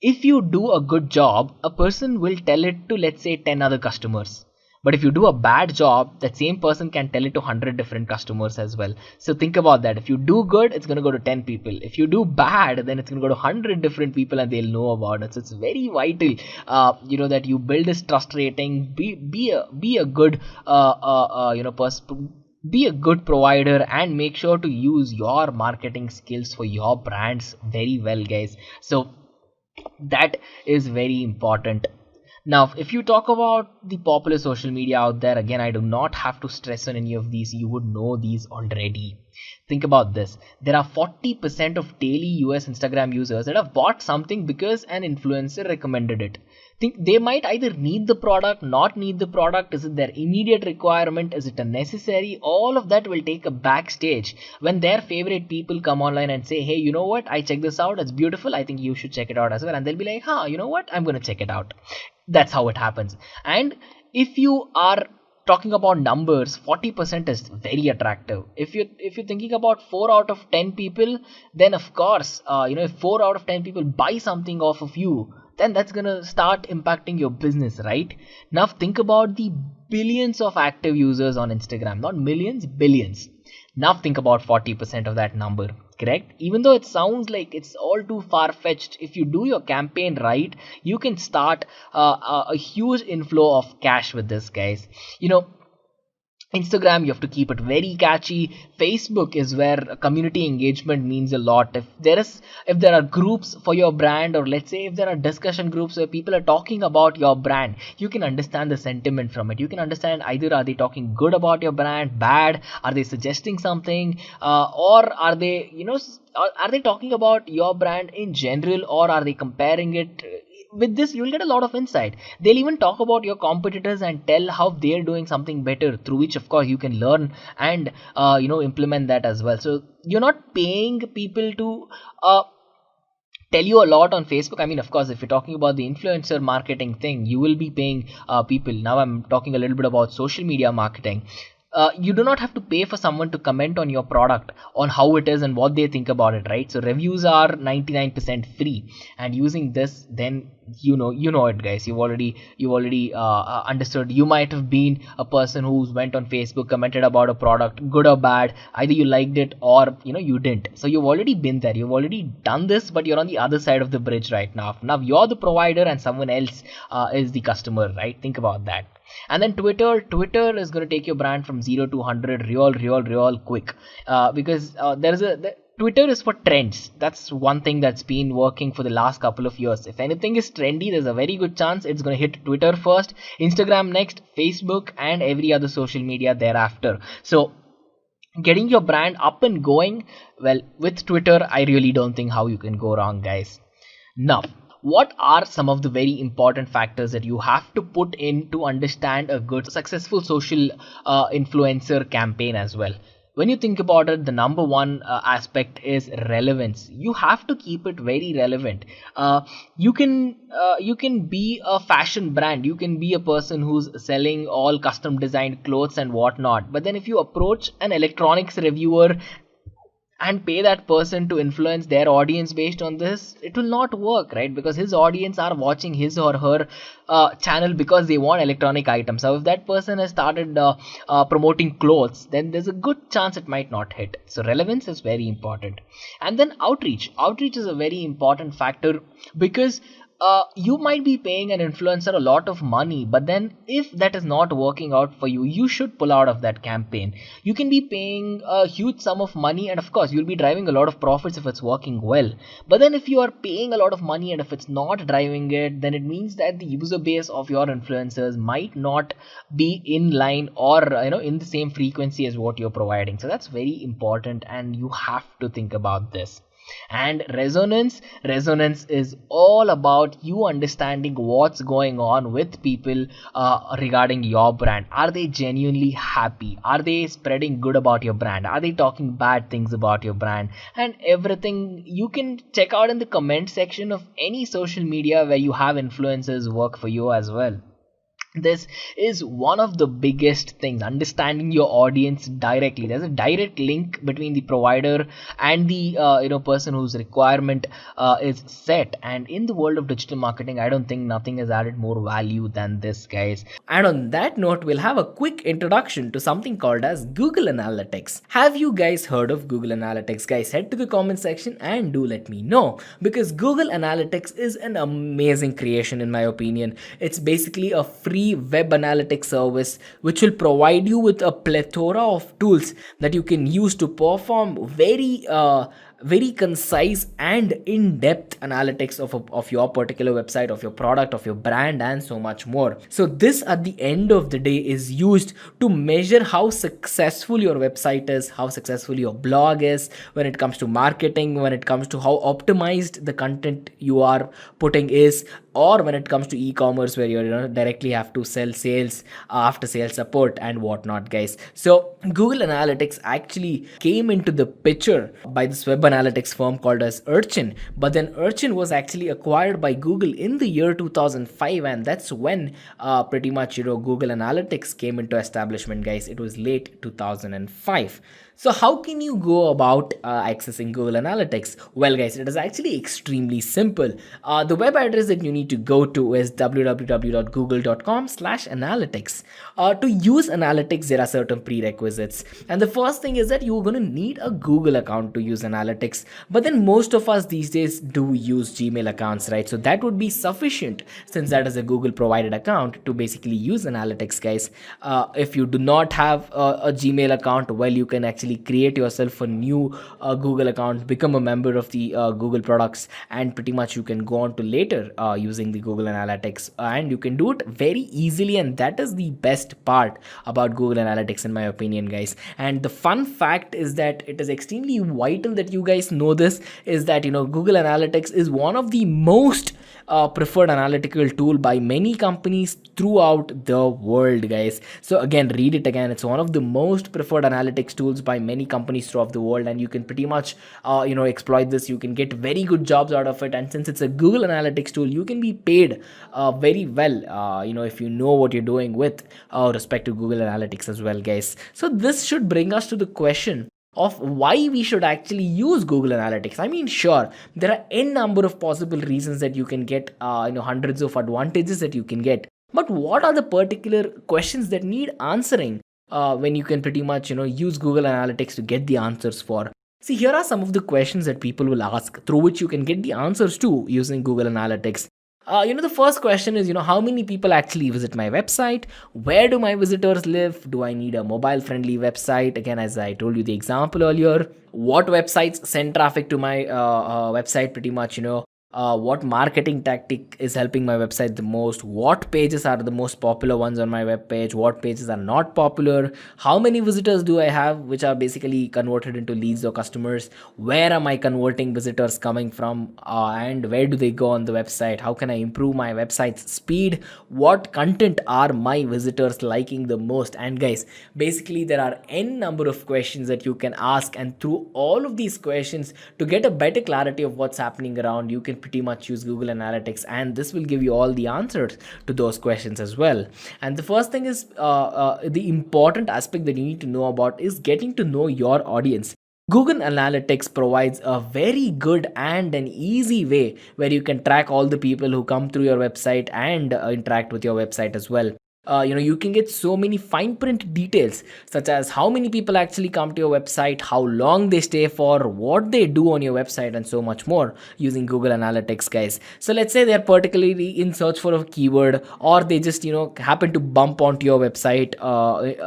If you do a good job, a person will tell it to, let's say, 10 other customers. But if you do a bad job, that same person can tell it to 100 different customers as well. So think about that. If you do good, it's going to go to 10 people. If you do bad, then it's going to go to 100 different people and they'll know about it. So it's very vital, that you build this trust rating, be a good, be a good provider, and make sure to use your marketing skills for your brands very well, guys. So that is very important. Now, if you talk about the popular social media out there, again, I do not have to stress on any of these. You would know these already. Think about this. There are 40% of daily US Instagram users that have bought something because an influencer recommended it. Think they might either need the product, not need the product. Is it their immediate requirement? Is it a necessary? All of that will take a backstage when their favorite people come online and say, hey, you know what? I checked this out. It's beautiful. I think you should check it out as well. And they'll be like, you know what? I'm going to check it out. That's how it happens. And if you are talking about numbers, 40% is very attractive. If you're thinking about 4 out of 10 people, then of course, if 4 out of 10 people buy something off of you, then that's gonna start impacting your business, right? Now think about the billions of active users on Instagram, not millions, billions. Now think about 40% of that number, correct? Even though it sounds like it's all too far-fetched, if you do your campaign right, you can start a huge inflow of cash with this, guys. Instagram, you have to keep it very catchy. Facebook is where community engagement means a lot. If there are groups for your brand, or let's say if there are discussion groups where people are talking about your brand, you can understand the sentiment from it. You can understand either are they talking good about your brand, bad, are they suggesting something, or are they, are they talking about your brand in general, or are they comparing it? With this, you'll get a lot of insight. They'll even talk about your competitors and tell how they're doing something better, through which of course you can learn and implement that as well. So you're not paying people to tell you a lot on Facebook. I mean, of course, if you're talking about the influencer marketing thing, you will be paying people. Now I'm talking a little bit about social media marketing. You do not have to pay for someone to comment on your product, on how it is and what they think about it, right? So reviews are 99% free, and using this, then you know it, guys. You've already understood. You might have been a person who went on Facebook, commented about a product, good or bad. Either you liked it or you didn't. So you've already been there. You've already done this, but you're on the other side of the bridge right now. Now you're the provider and someone else is the customer, right? Think about that. And then Twitter is going to take your brand from 0 to 100 real quick, because Twitter is for trends. That's one thing that's been working for the last couple of years. If anything is trendy, there's a very good chance it's going to hit Twitter first, Instagram next, Facebook, and every other social media thereafter. So getting your brand up and going, well, with Twitter, I really don't think how you can go wrong, guys. Now, what are some of the very important factors that you have to put in to understand a good, successful social influencer campaign as well? When you think about it, the number one aspect is relevance. You have to keep it very relevant. You can be a fashion brand, you can be a person who's selling all custom designed clothes and whatnot, but then if you approach an electronics reviewer and pay that person to influence their audience based on this, it will not work, right? Because his audience are watching his or her channel because they want electronic items. So if that person has started promoting clothes, then there's a good chance it might not hit. So relevance is very important. And then outreach is a very important factor, because you might be paying an influencer a lot of money, but then if that is not working out for you, you should pull out of that campaign. You can be paying a huge sum of money, and of course you'll be driving a lot of profits if it's working well. But then if you are paying a lot of money and if it's not driving it, then it means that the user base of your influencers might not be in line, or in the same frequency as what you're providing. So that's very important, and you have to think about this. And resonance is all about you understanding what's going on with people regarding your brand. Are they genuinely happy? Are they spreading good about your brand? Are they talking bad things about your brand? And everything you can check out in the comment section of any social media where you have influencers work for you as well. This is one of the biggest things, understanding your audience directly. There's a direct link between the provider and the person whose requirement is set. And in the world of digital marketing, I don't think nothing has added more value than this, guys. And on that note, we'll have a quick introduction to something called as Google Analytics. Have you guys heard of Google Analytics? Guys, head to the comment section and do let me know, because Google Analytics is an amazing creation in my opinion. It's basically a free web analytics service which will provide you with a plethora of tools that you can use to perform very concise and in-depth analytics of your particular website, of your product, of your brand, and so much more. So this at the end of the day is used to measure how successful your website is, how successful your blog is when it comes to marketing, when it comes to how optimized the content you are putting is, or when it comes to e-commerce where you directly have to sell sales, after sales support and whatnot, guys. So Google Analytics actually came into the picture by this web analytics firm called as Urchin, but then Urchin was actually acquired by Google in the year 2005, and that's when pretty much Google Analytics came into establishment, guys. It was late 2005. So how can you go about accessing Google Analytics? Well, guys, it is actually extremely simple. The web address that you need to go to is www.google.com/analytics. To use analytics, there are certain prerequisites. And the first thing is that you're going to need a Google account to use analytics. But then most of us these days do use Gmail accounts, right? So that would be sufficient, since that is a Google provided account, to basically use analytics, guys. If you do not have a Gmail account, well, you can actually create yourself a new Google account, become a member of the Google products, and pretty much you can go on to later using the Google Analytics, and you can do it very easily. And that is the best part about Google Analytics in my opinion, guys. And the fun fact is that it is extremely vital that you guys know this, is that Google Analytics is one of the most preferred analytical tool by many companies throughout the world, guys. So again, read it again. It's one of the most preferred analytics tools by many companies throughout the world, and you can pretty much exploit this. You can get very good jobs out of it, and since it's a Google Analytics tool, you can be paid very well if you know what you're doing with respect to Google Analytics as well, guys. So this should bring us to the question of why we should actually use Google Analytics. I mean, sure, there are n number of possible reasons that you can get, hundreds of advantages that you can get. But what are the particular questions that need answering when you can pretty much, use Google Analytics to get the answers for? See, here are some of the questions that people will ask, through which you can get the answers to using Google Analytics. The first question is, how many people actually visit my website? Where do my visitors live? Do I need a mobile friendly website? Again, as I told you the example earlier, what websites send traffic to my website pretty much, what marketing tactic is helping my website the most, what pages are the most popular ones on my web page, what pages are not popular, how many visitors do I have which are basically converted into leads or customers, where are my converting visitors coming from, and where do they go on the website, how can I improve my website's speed, what content are my visitors liking the most. And guys, basically there are n number of questions that you can ask, and through all of these questions, to get a better clarity of what's happening around, you can pretty much use Google Analytics, and this will give you all the answers to those questions as well. And the first thing is the important aspect that you need to know about is getting to know your audience. Google Analytics provides a very good and an easy way where you can track all the people who come through your website and interact with your website as well. You can get so many fine print details, such as how many people actually come to your website, how long they stay for, what they do on your website, and so much more using Google Analytics, guys. So let's say they're particularly in search for a keyword, or they just happen to bump onto your website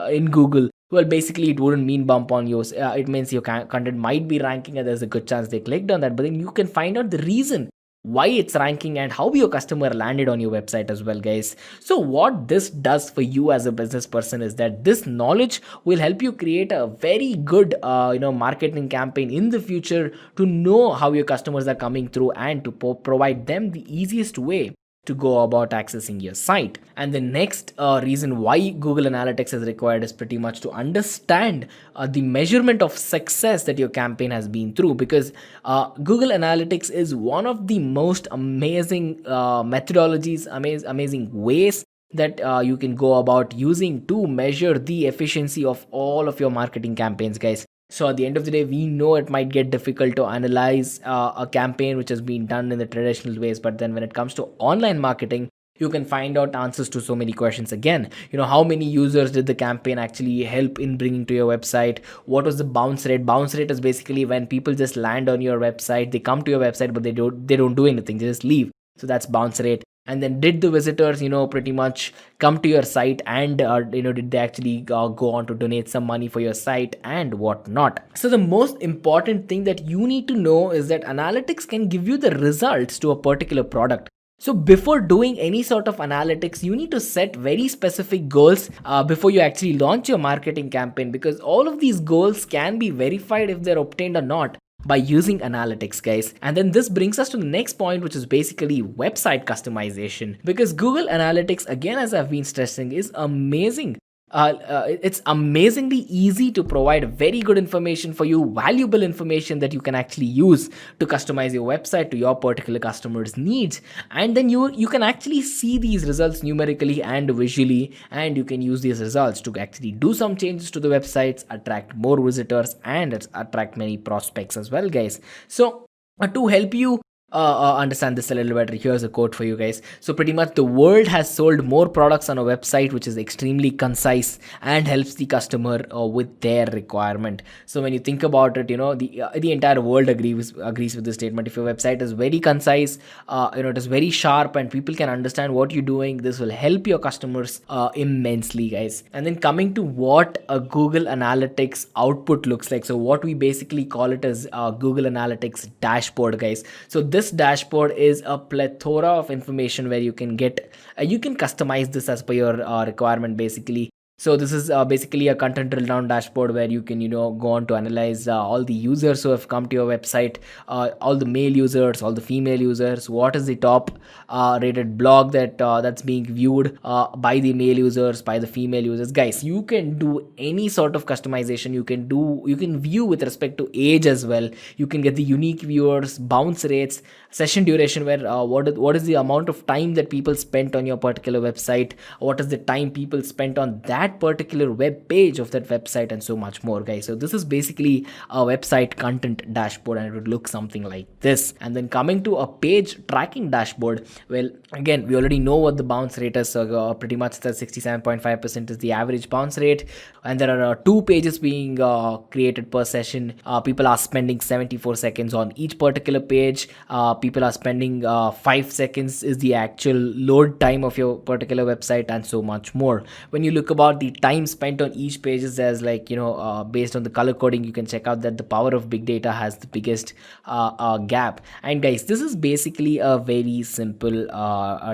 in Google. Well, basically it wouldn't mean bump on yours. It means your content might be ranking and there's a good chance they clicked on that. But then you can find out the reason why it's ranking and how your customer landed on your website as well, guys. So what this does for you as a business person is that this knowledge will help you create a very good marketing campaign in the future, to know how your customers are coming through and to provide them the easiest way to go about accessing your site. And the next reason why Google Analytics is required is pretty much to understand the measurement of success that your campaign has been through, because Google Analytics is one of the most amazing methodologies, amazing ways that you can go about using to measure the efficiency of all of your marketing campaigns, guys. So at the end of the day, we know it might get difficult to analyze a campaign which has been done in the traditional ways, but then when it comes to online marketing, you can find out answers to so many questions again. How many users did the campaign actually help in bringing to your website? What was the bounce rate? Bounce rate is basically when people just land on your website, they come to your website, but they don't do anything, they just leave. So that's bounce rate. And then did the visitors pretty much come to your site, and did they actually go on to donate some money for your site and whatnot? So the most important thing that you need to know is that analytics can give you the results to a particular product. So before doing any sort of analytics, you need to set very specific goals before you actually launch your marketing campaign, because all of these goals can be verified if they're obtained or not by using analytics, guys. And then this brings us to the next point, which is basically website customization, because Google Analytics, again, as I've been stressing, is amazing. It's amazingly easy to provide very good information for you, valuable information that you can actually use to customize your website to your particular customer's needs. And then you can actually see these results numerically and visually, and you can use these results to actually do some changes to the websites, attract more visitors, and attract many prospects as well, guys. So to help you understand this a little better, here's a quote for you guys. So pretty much, the world has sold more products on a website which is extremely concise and helps the customer with their requirement. So when you think about it, the entire world agrees with this statement. If your website is very concise, it is very sharp, and people can understand what you're doing, this will help your customers immensely, guys. And then coming to what a Google Analytics output looks like. So what we basically call it as Google Analytics dashboard, guys. So this dashboard is a plethora of information where you can customize this as per your requirement, basically. So this is basically a content drill down dashboard where you can go on to analyze all the users who have come to your website, all the male users, all the female users, what is the top rated blog that's being viewed by the male users, by the female users. Guys, you can do any sort of customization. You can view with respect to age as well. You can get the unique viewers, bounce rates, session duration, where what is the amount of time that people spent on your particular website, what is the time people spent on that particular web page of that website, and so much more, guys. So this is basically a website content dashboard, and it would look something like this. And then coming to a page tracking dashboard, well, again, we already know what the bounce rate is. So pretty much the 67.5% is the average bounce rate, and there are 2 pages being created per session. People are spending 74 seconds on each particular page. People are spending 5 seconds is the actual load time of your particular website, and so much more. When you look about the time spent on each page is as like, based on the color coding, you can check out that the power of big data has the biggest gap. And guys, this is basically a very simple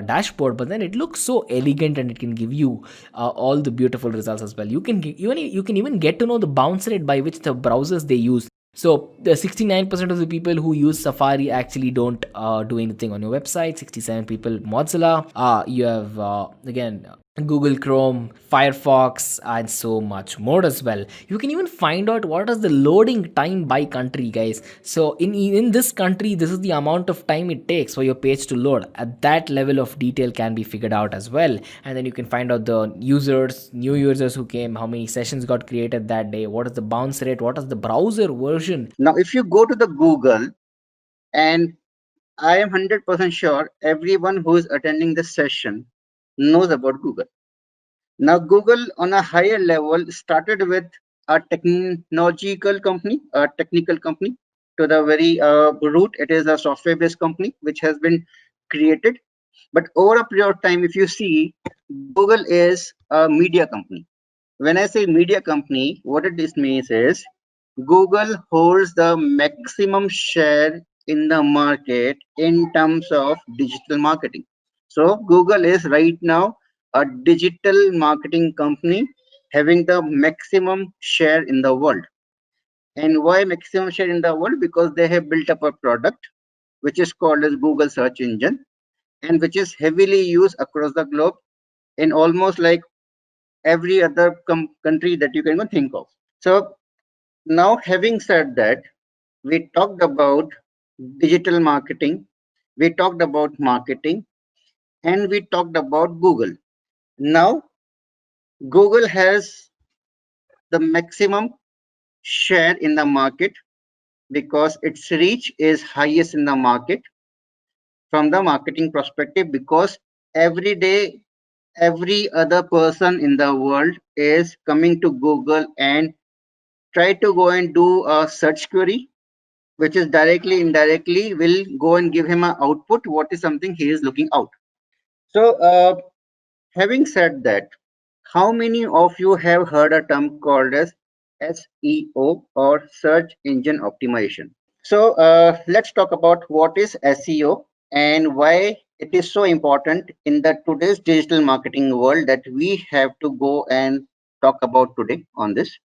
dashboard, but then it looks so elegant, and it can give you all the beautiful results as well. You can even get to know the bounce rate by which the browsers they use. So the 69% of the people who use Safari actually don't do anything on your website. 67 people Mozilla. You have again Google Chrome, Firefox, and so much more as well. You can even find out what is the loading time by country, guys. So in this country, this is the amount of time it takes for your page to load. At that level of detail can be figured out as well. And then you can find out the new users who came, how many sessions got created that day, what is the bounce rate, what is the browser version. Now, if you go to the Google, and I am 100% sure everyone who is attending this session knows about Google. Now, Google on a higher level started with a technological company, a technical company. To the very root, it is a software-based company which has been created. But over a period of time, if you see, Google is a media company. When I say media company, what it means is Google holds the maximum share in the market in terms of digital marketing. So Google is right now a digital marketing company having the maximum share in the world. And why maximum share in the world? Because they have built up a product which is called as Google search engine, and which is heavily used across the globe in almost like every other country that you can even think of. So now, having said that, we talked about digital marketing, we talked about marketing, and we talked about Google. Now, Google has the maximum share in the market because its reach is highest in the market from the marketing perspective, because every day every other person in the world is coming to Google and try to go and do a search query, which is directly indirectly will go and give him an output what is something he is looking out. So having said that, how many of you have heard a term called as SEO or search engine optimization? So let's talk about what is SEO and why it is so important in the today's digital marketing world that we have to go and talk about today on this,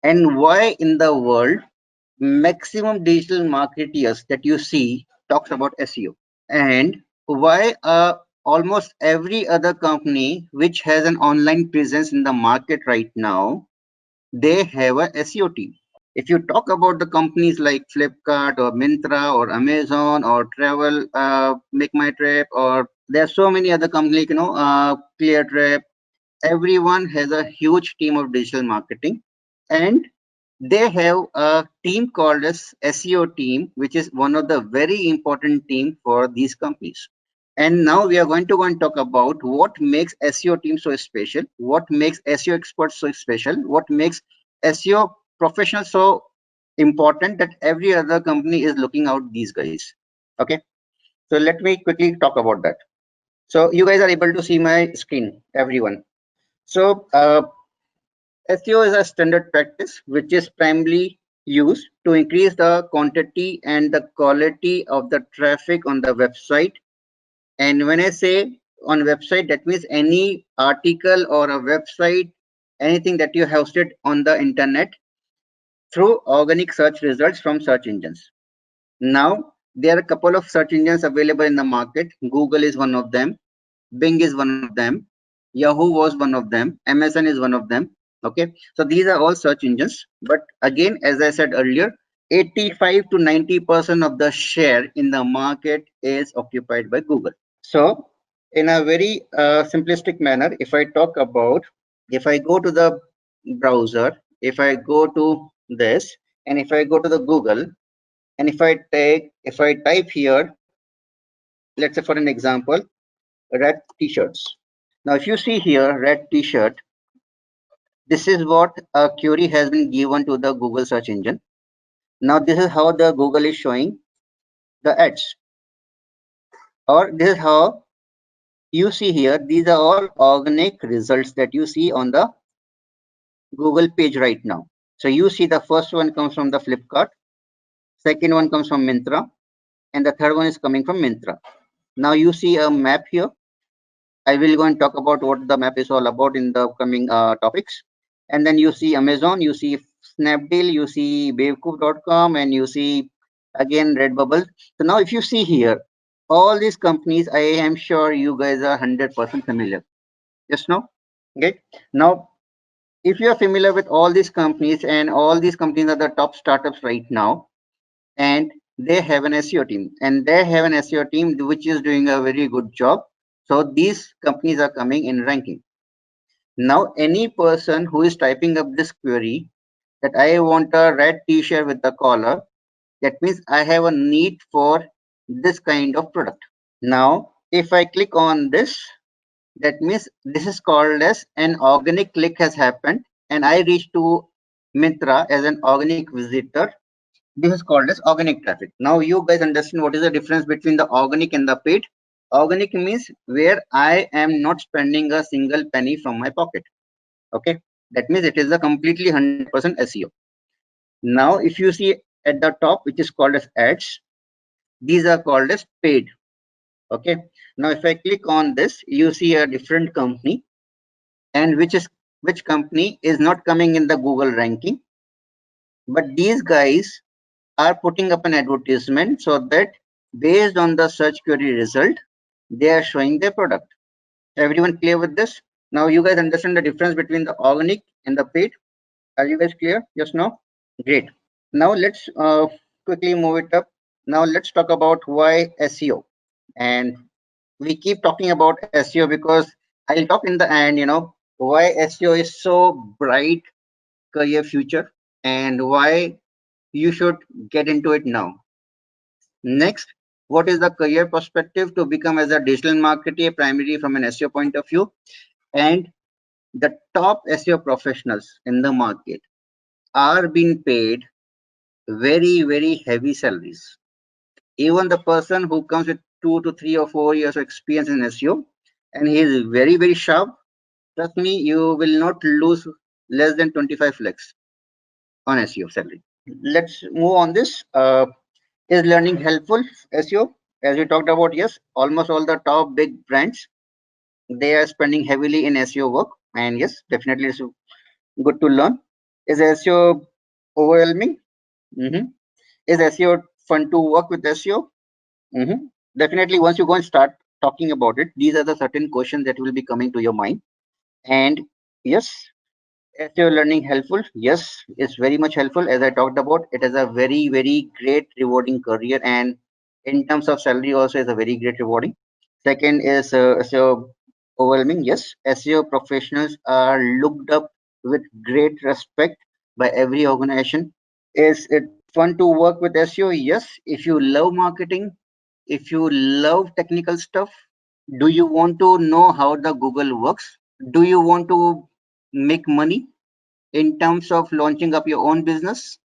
and why in the world maximum digital marketers that you see talks about SEO, and why almost every other company which has an online presence in the market right now, they have a SEO team. If you talk about the companies like Flipkart or Myntra or Amazon or Travel, Make My Trip, or there are so many other companies, ClearTrip, everyone has a huge team of digital marketing, and they have a team called as SEO team, which is one of the very important team for these companies. And now we are going to go and talk about what makes SEO team so special, what makes SEO experts so special, what makes SEO professionals so important that every other company is looking out these guys. Okay, so let me quickly talk about that. So you guys are able to see my screen, everyone. So SEO is a standard practice which is primarily used to increase the quantity and the quality of the traffic on the website. And when I say on website, that means any article or a website, anything that you hosted on the internet through organic search results from search engines. Now, there are a couple of search engines available in the market. Google is one of them. Bing is one of them. Yahoo was one of them. Amazon is one of them. Okay, so these are all search engines. But again, as I said earlier, 85 to 90% of the share in the market is occupied by Google. So in a very simplistic manner, if I talk about, if I go to the browser, if I go to this, and if I go to the Google, and if I type here, let's say for an example, red t-shirts. Now, if you see here, red t-shirt, this is what a query has been given to the Google search engine. Now, this is how the Google is showing the ads, or this is how you see here. These are all organic results that you see on the Google page right now. So you see the first one comes from the Flipkart, second one comes from Myntra, and the third one is coming from Myntra. Now you see a map here. I will go and talk about what the map is all about in the coming topics. And then you see Amazon, you see Snapdeal, you see Bavecoop.com, and you see again Redbubble. So now if you see here, all these companies, I am sure you guys are 100% familiar. Yes, no? Okay. Now, if you are familiar with all these companies, and all these companies are the top startups right now, and they have an SEO team, and they have an SEO team which is doing a very good job. So these companies are coming in ranking. Now, any person who is typing up this query that I want a red t-shirt with the collar, that means I have a need for this kind of product. Now, if I click on this, that means this is called as an organic click has happened, and I reach to Mitra as an organic visitor. This is called as organic traffic. Now you guys understand what is the difference between the organic and the paid. Organic means where I am not spending a single penny from my pocket. Okay, that means it is a completely 100% SEO. Now if you see at the top, which is called as ads, these are called as paid. Okay, now if I click on this, you see a different company, and which company is not coming in the Google ranking, but these guys are putting up an advertisement so that based on the search query result, they are showing their product. Everyone clear with this? Now you guys understand the difference between the organic and the paid? Are you guys clear? Yes, no? Great. Now let's quickly move it up. Now let's talk about why SEO. And we keep talking about SEO because I'll talk in the end, why SEO is so bright career future and why you should get into it now. Next, what is the career perspective to become as a digital marketer, primarily from an SEO point of view, and the top SEO professionals in the market are being paid very, very heavy salaries. Even the person who comes with 2 to 3 or 4 years of experience in SEO and he is very, very sharp, trust me, you will not lose less than 25 lakhs on SEO salary. Let's move on this. Is learning helpful SEO? As we talked about, yes, almost all the top big brands, they are spending heavily in SEO work, and yes, definitely it's good to learn. Is SEO overwhelming? Mhm. Is SEO fun to work with SEO? Mhm. Definitely, once you go and start talking about it, these are the certain questions that will be coming to your mind. And yes, SEO learning helpful? Yes, it's very much helpful. As I talked about, it is a very, very great rewarding career, and in terms of salary, also is a very great rewarding. Second is SEO overwhelming. Yes, SEO professionals are looked up with great respect by every organization. Is it fun to work with SEO? Yes, if you love marketing, if you love technical stuff, do you want to know how the Google works? Do you want to make money in terms of launching up your own business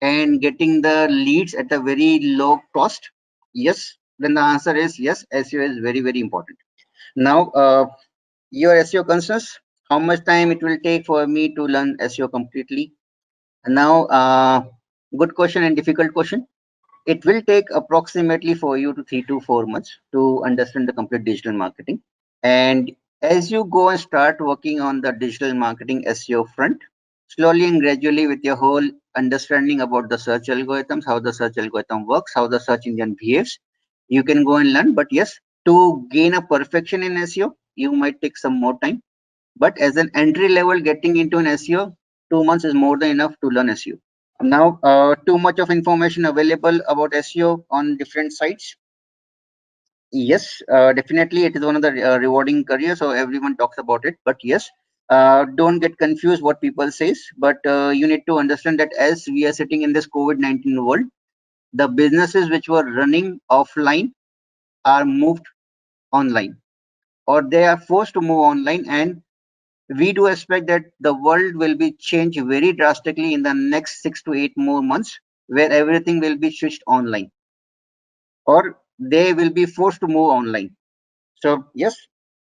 and getting the leads at a very low cost? Yes, then the answer is yes, SEO is very, very important. Now, your SEO concerns, how much time it will take for me to learn SEO completely? Now, good question and difficult question. It will take approximately for you to 3 to 4 months to understand the complete digital marketing. And as you go and start working on the digital marketing SEO front, slowly and gradually with your whole understanding about the search algorithms, how the search algorithm works, how the search engine behaves, you can go and learn. But yes, to gain a perfection in SEO, you might take some more time. But as an entry level getting into an SEO, 2 months is more than enough to learn SEO. Now, too much of information available about SEO on different sites. Yes, definitely it is one of the rewarding careers, so everyone talks about it. But yes, don't get confused what people says. But you need to understand that as we are sitting in this COVID-19 world, the businesses which were running offline are moved online, or they are forced to move online, and we do expect that the world will be changed very drastically in the next 6 to 8 more months, where everything will be switched online, or they will be forced to move online. So yes,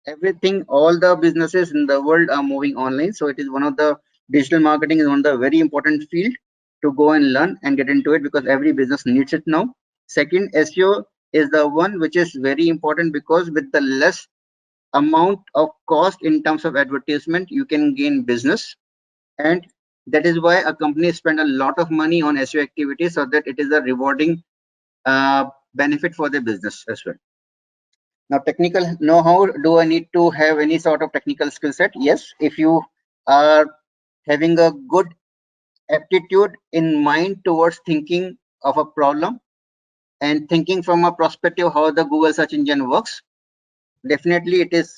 everything, all the businesses in the world are moving online. So it is one of the Digital marketing is one of the very important field to go and learn and get into it, because every business needs it now. Second, SEO is the one which is very important, because with the less amount of cost in terms of advertisement, you can gain business. And that is why a company spend a lot of money on SEO activities, so that it is a rewarding benefit for the business as well. Now, technical know-how, do I need to have any sort of technical skill set? Yes, if you are having a good aptitude in mind towards thinking of a problem and thinking from a perspective how the Google search engine works, definitely it is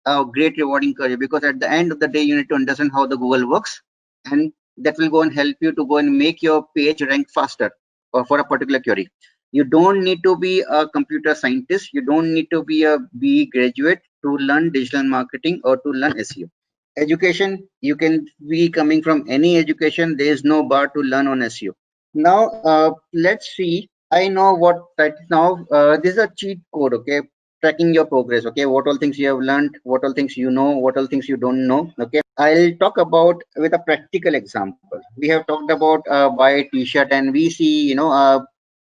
a great rewarding career, because at the end of the day you need to understand how the Google works, and that will go and help you to go and make your page rank faster or for a particular query. You don't need to be a computer scientist, you don't need to be a BE graduate to learn digital marketing or to learn SEO. Education, you can be coming from any education, there is no bar to learn on SEO. Now let's see. I know what right now. This is a cheat code, okay? Tracking your progress, okay? What all things you have learned, what all things you know, what all things you don't know, okay? I'll talk about with a practical example. We have talked about buy a t-shirt, and we see, a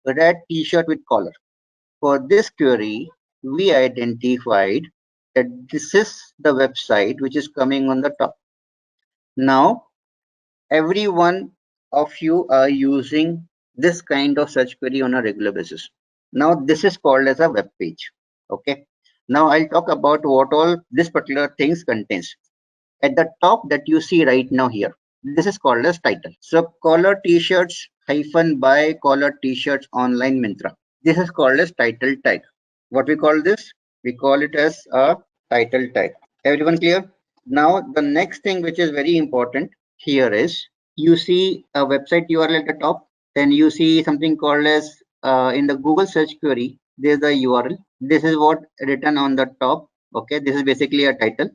red t-shirt with collar. For this query, we identified that this is the website which is coming on the top. Now, every one of you are using this kind of search query on a regular basis. Now this is called as a web page. Okay. Now I'll talk about what all this particular things contains. At the top that you see right now here, this is called as title. So collar t-shirts hyphen buy collar t-shirts online Mintra. This is called as title tag. What we call this? We call it as a title tag. Everyone clear? Now the next thing which is very important here is, you see a website URL at the top, then you see something called as in the Google search query, there's the URL. This is what written on the top. Okay, this is basically a title.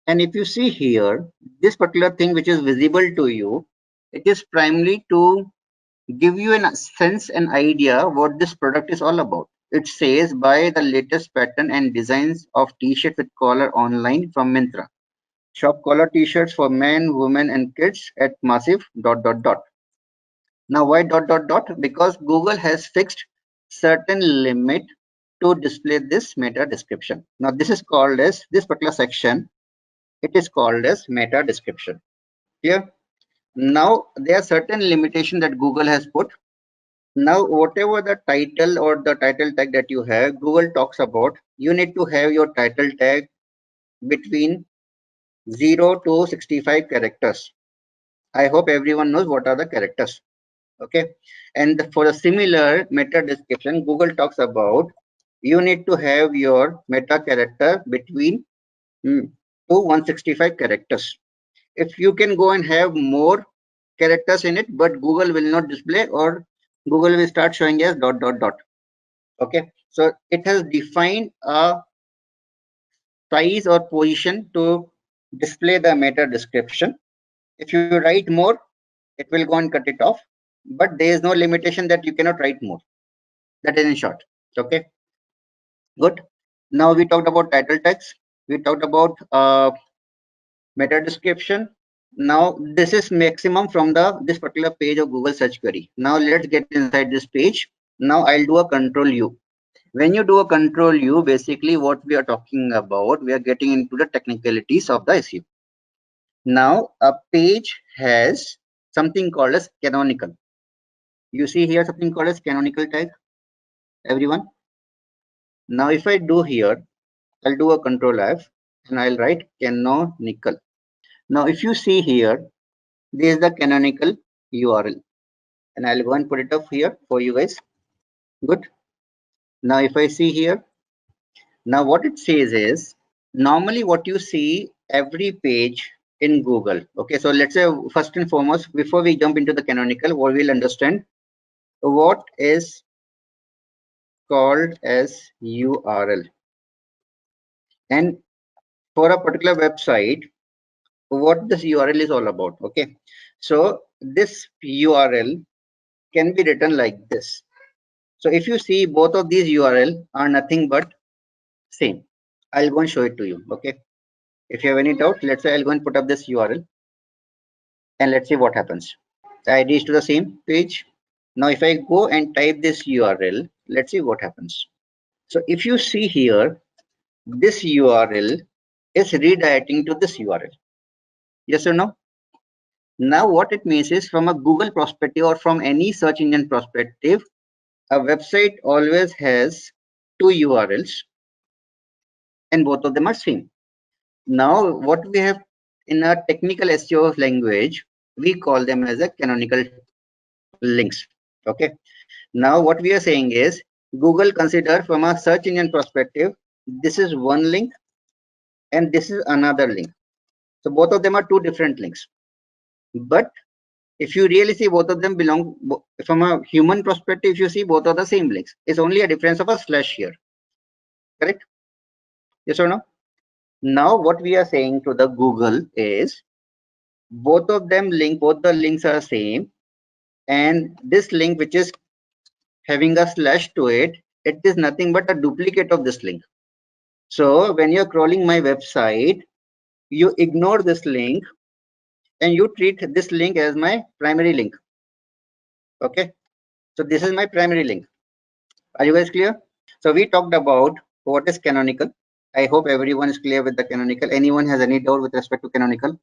And if you see here, this particular thing which is visible to you, it is primarily to give you a sense and idea what this product is all about. It says buy the latest pattern and designs of t-shirt with collar online from Mintra. Shop collar t-shirts for men, women and kids at massive ... Now why ... Because Google has fixed certain limit to display this meta description. Now this is called as, this particular section, it is called as meta description. Clear? Now there are certain limitations that Google has put. Now whatever the title or the title tag that you have, Google talks about, you need to have your title tag between 0 to 65 characters. I hope everyone knows what are the characters. Okay. And for a similar meta description, Google talks about, you need to have your meta character between to 165 characters. If you can go and have more characters in it, but Google will not display, or Google will start showing as ... Okay. So it has defined a size or position to display the meta description. If you write more, it will go and cut it off, but there is no limitation that you cannot write more. That is in short. Okay, good. Now we talked about title tags, we talked about meta description. Now this is maximum from the this particular page of Google search query. Now let's get inside this page. Now I'll do a control U. When you do a control U, basically what we are talking about, we are getting into the technicalities of the SEO. Now a page has something called as canonical. You see here something called as canonical tag, everyone. Now if I do here, I'll do a control F and I'll write canonical. Now if you see here, this is the canonical URL, and I'll go and put it up here for you guys. Good. Now if I see here, now what it says is, normally what you see every page in Google. Okay, so let's say first and foremost, before we jump into the canonical, what we'll understand what is called as URL. And for a particular website, what this URL is all about. Okay, so this URL can be written like this. So if you see, both of these URL are nothing but same. I'll go and show it to you. Okay, if you have any doubt, let's say I'll go and put up this URL. and let's see what happens. The ID is to the same page. Now if I go and type this URL, let's see what happens. So if you see here, this URL is redirecting to this URL. Yes or no? Now what it means is, from a Google perspective or from any search engine perspective, a website always has two URLs and both of them are same. Now what we have in a technical SEO language, we call them as a canonical links. Okay. Now what we are saying is, Google consider from a search engine perspective, this is one link and this is another link. So both of them are two different links. But if you really see, both of them belong, from a human perspective, if you see, both are the same links. It's only a difference of a slash here. Correct? Yes or no? Now what we are saying to the Google is, both of them link, both the links are same, and this link which is having a slash to it, it is nothing but a duplicate of this link. So when you're crawling my website, you ignore this link and you treat this link as my primary link. Okay, so this is my primary link. Are you guys clear? So we talked about what is canonical. I hope everyone is clear with the canonical. Anyone has any doubt with respect to canonical,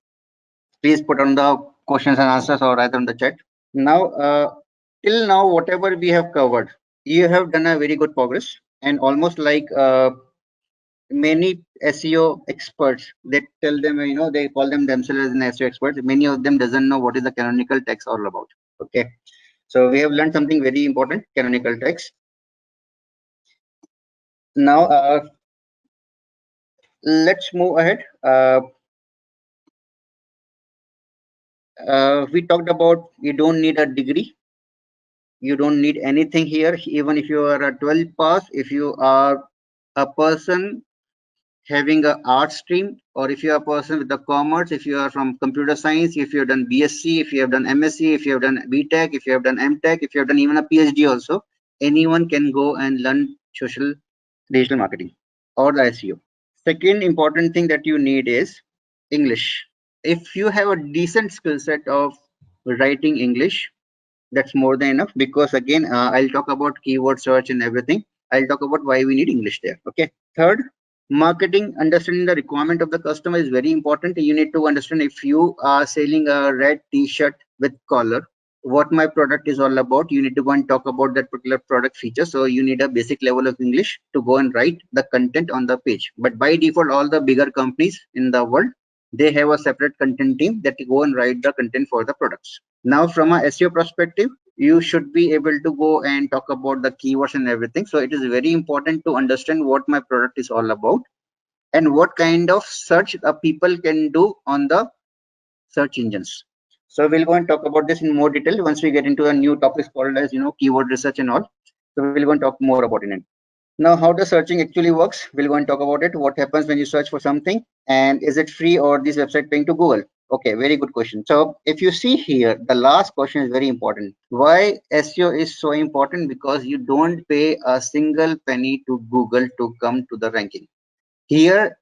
please put on the questions and answers or write on the chat. Now till now, whatever we have covered, you have done a very good progress, and almost like many SEO experts, they tell them, they call them themselves as an SEO experts. Many of them doesn't know what is the canonical text all about. Okay, so we have learned something very important, canonical text. Now let's move ahead. We talked about, you don't need a degree, you don't need anything here. Even if you are a 12 pass, if you are a person having a art stream, or if you are a person with the commerce, if you are from computer science, if you have done BSc, if you have done MSc, if you have done BTech, if you have done MTech, if you have done even a PhD also, anyone can go and learn social digital marketing or the SEO. Second important thing that you need is English. If you have a decent skill set of writing English, that's more than enough, because again, I'll talk about keyword search and everything. I'll talk about why we need English there. Okay. Third, marketing, understanding the requirement of the customer is very important. You need to understand, if you are selling a red t-shirt with collar, what my product is all about. You need to go and talk about that particular product feature. So you need a basic level of English to go and write the content on the page. But by default, all the bigger companies in the world, they have a separate content team that go and write the content for the products. Now from a SEO perspective, you should be able to go and talk about the keywords and everything. So it is very important to understand what my product is all about and what kind of search people can do on the search engines. So we'll go and talk about this in more detail once we get into a new topic called as keyword research and all. So we'll go and talk more about it. Now, how the searching actually works, we'll go and talk about it. What happens when you search for something, and is it free or this website paying to Google? Okay, very good question. So if you see here, the last question is very important. Why SEO is so important? Because you don't pay a single penny to Google to come to the ranking. Here,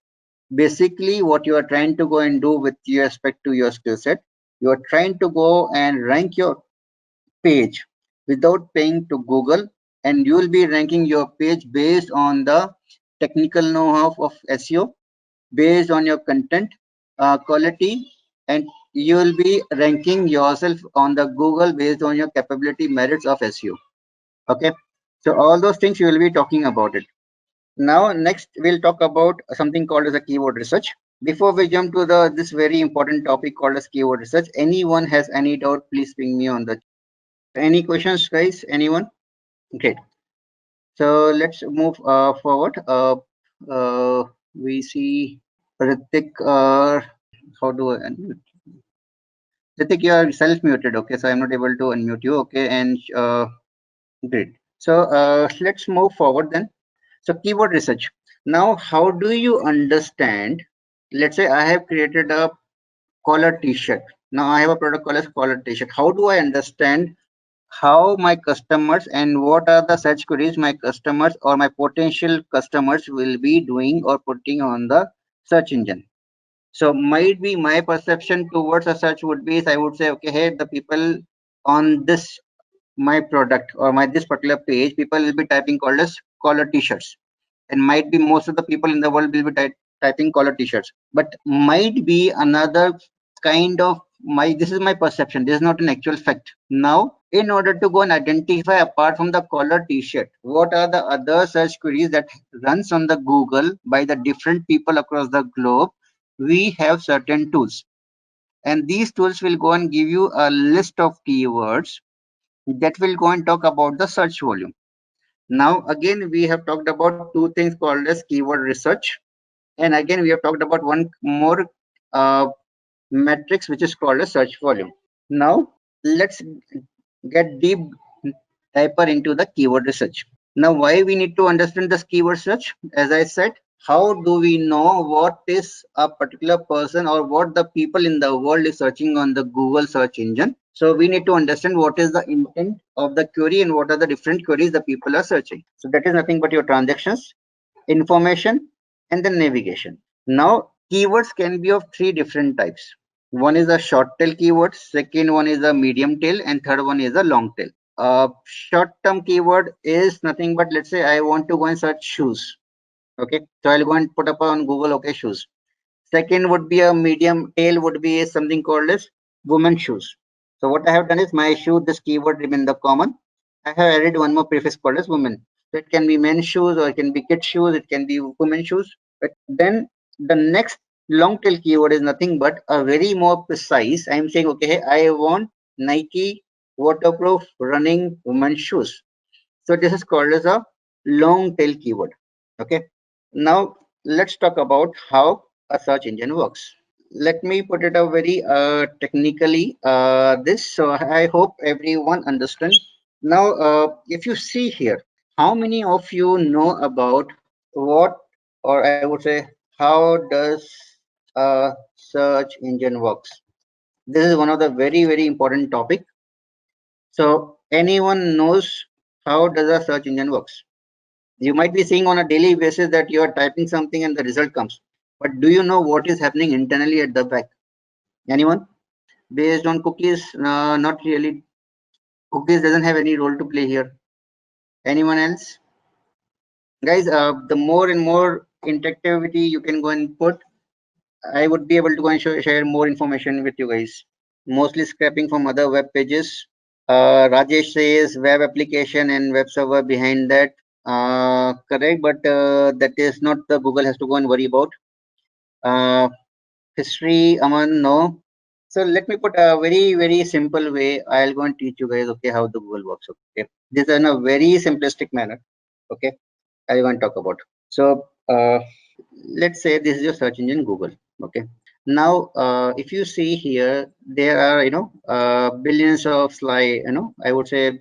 basically what you are trying to go and do with respect to your skill set, you are trying to go and rank your page without paying to Google, and you will be ranking your page based on the technical know-how of SEO, based on your content quality, and you will be ranking yourself on the Google based on your capability merits of SEO. Okay, so all those things you will be talking about it. Now next we'll talk about something called as a keyword research. Before we jump to this very important topic called as keyword research, anyone has any doubt, please ping me on the. Any questions, guys? Anyone? Great. So let's move forward. We see Ritik. How do I unmute? Ritik, you are self-muted. Okay, so I'm not able to unmute you. Okay, and great. So let's move forward then. So keyword research. Now, how do you understand? Let's say I have created a collar T-shirt. Now I have a product called as collar T-shirt. How do I understand how my customers and what are the search queries my customers or my potential customers will be doing or putting on the search engine? So might be my perception towards a search would be is I would say, okay, hey, the people on this my product or my this particular page, people will be typing called as collar t-shirts, and might be most of the people in the world will be typing collar t-shirts, but might be another kind of my this is my perception, this is not an actual fact. Now in order to go and identify apart from the collar t-shirt, what are the other search queries that runs on the Google by the different people across the globe, we have certain tools, and these tools will go and give you a list of keywords that will go and talk about the search volume. Now again we have talked about two things called as keyword research, and again we have talked about one more uh, metrics which is called a search volume. Now let's get deeper into the keyword research. Now why we need to understand this keyword search? As I said, how do we know what is a particular person or what the people in the world is searching on the Google search engine? So we need to understand what is the intent of the query and what are the different queries the people are searching. So that is nothing but your transactions, information, and then navigation. Now keywords can be of three different types. One is a short tail keyword, second one is a medium tail, and third one is a long tail. Short term keyword is nothing but, let's say I want to go and search shoes. Okay, so I'll go and put up on Google, okay, shoes. Second would be a medium tail, would be something called as women shoes. So what I have done is my shoe, this keyword remain the common. I have added one more prefix called as women. So it can be men's shoes or it can be kids shoes, it can be women shoes. But then the next long tail keyword is nothing but a very more precise. I'm saying, okay, hey, I want Nike waterproof running women's shoes. So this is called as a long tail keyword. Okay. Now let's talk about how a search engine works. Let me put it up very technically this, so I hope everyone understands. Now if you see here, how many of you know about what, or I would say, how does a search engine works? This is one of the very important topic. So anyone knows how does a search engine works? You might be seeing on a daily basis that you are typing something and the result comes, but do you know what is happening internally at the back? Anyone? Based on cookies? Not really. Cookies doesn't have any role to play here. Anyone else? Guys, the more and more interactivity you can go and put, I would be able to go and share more information with you guys. Mostly scraping from other web pages. Rajesh says web application and web server behind that. Correct, but that is not the Google has to go and worry about. History, Aman, no. So let me put a very simple way. I'll go and teach you guys, okay, how the Google works. Okay, this is in a very simplistic manner. Okay, I want to talk about. So let's say this is your search engine Google. Okay, now if you see here, there are billions of slide. I would say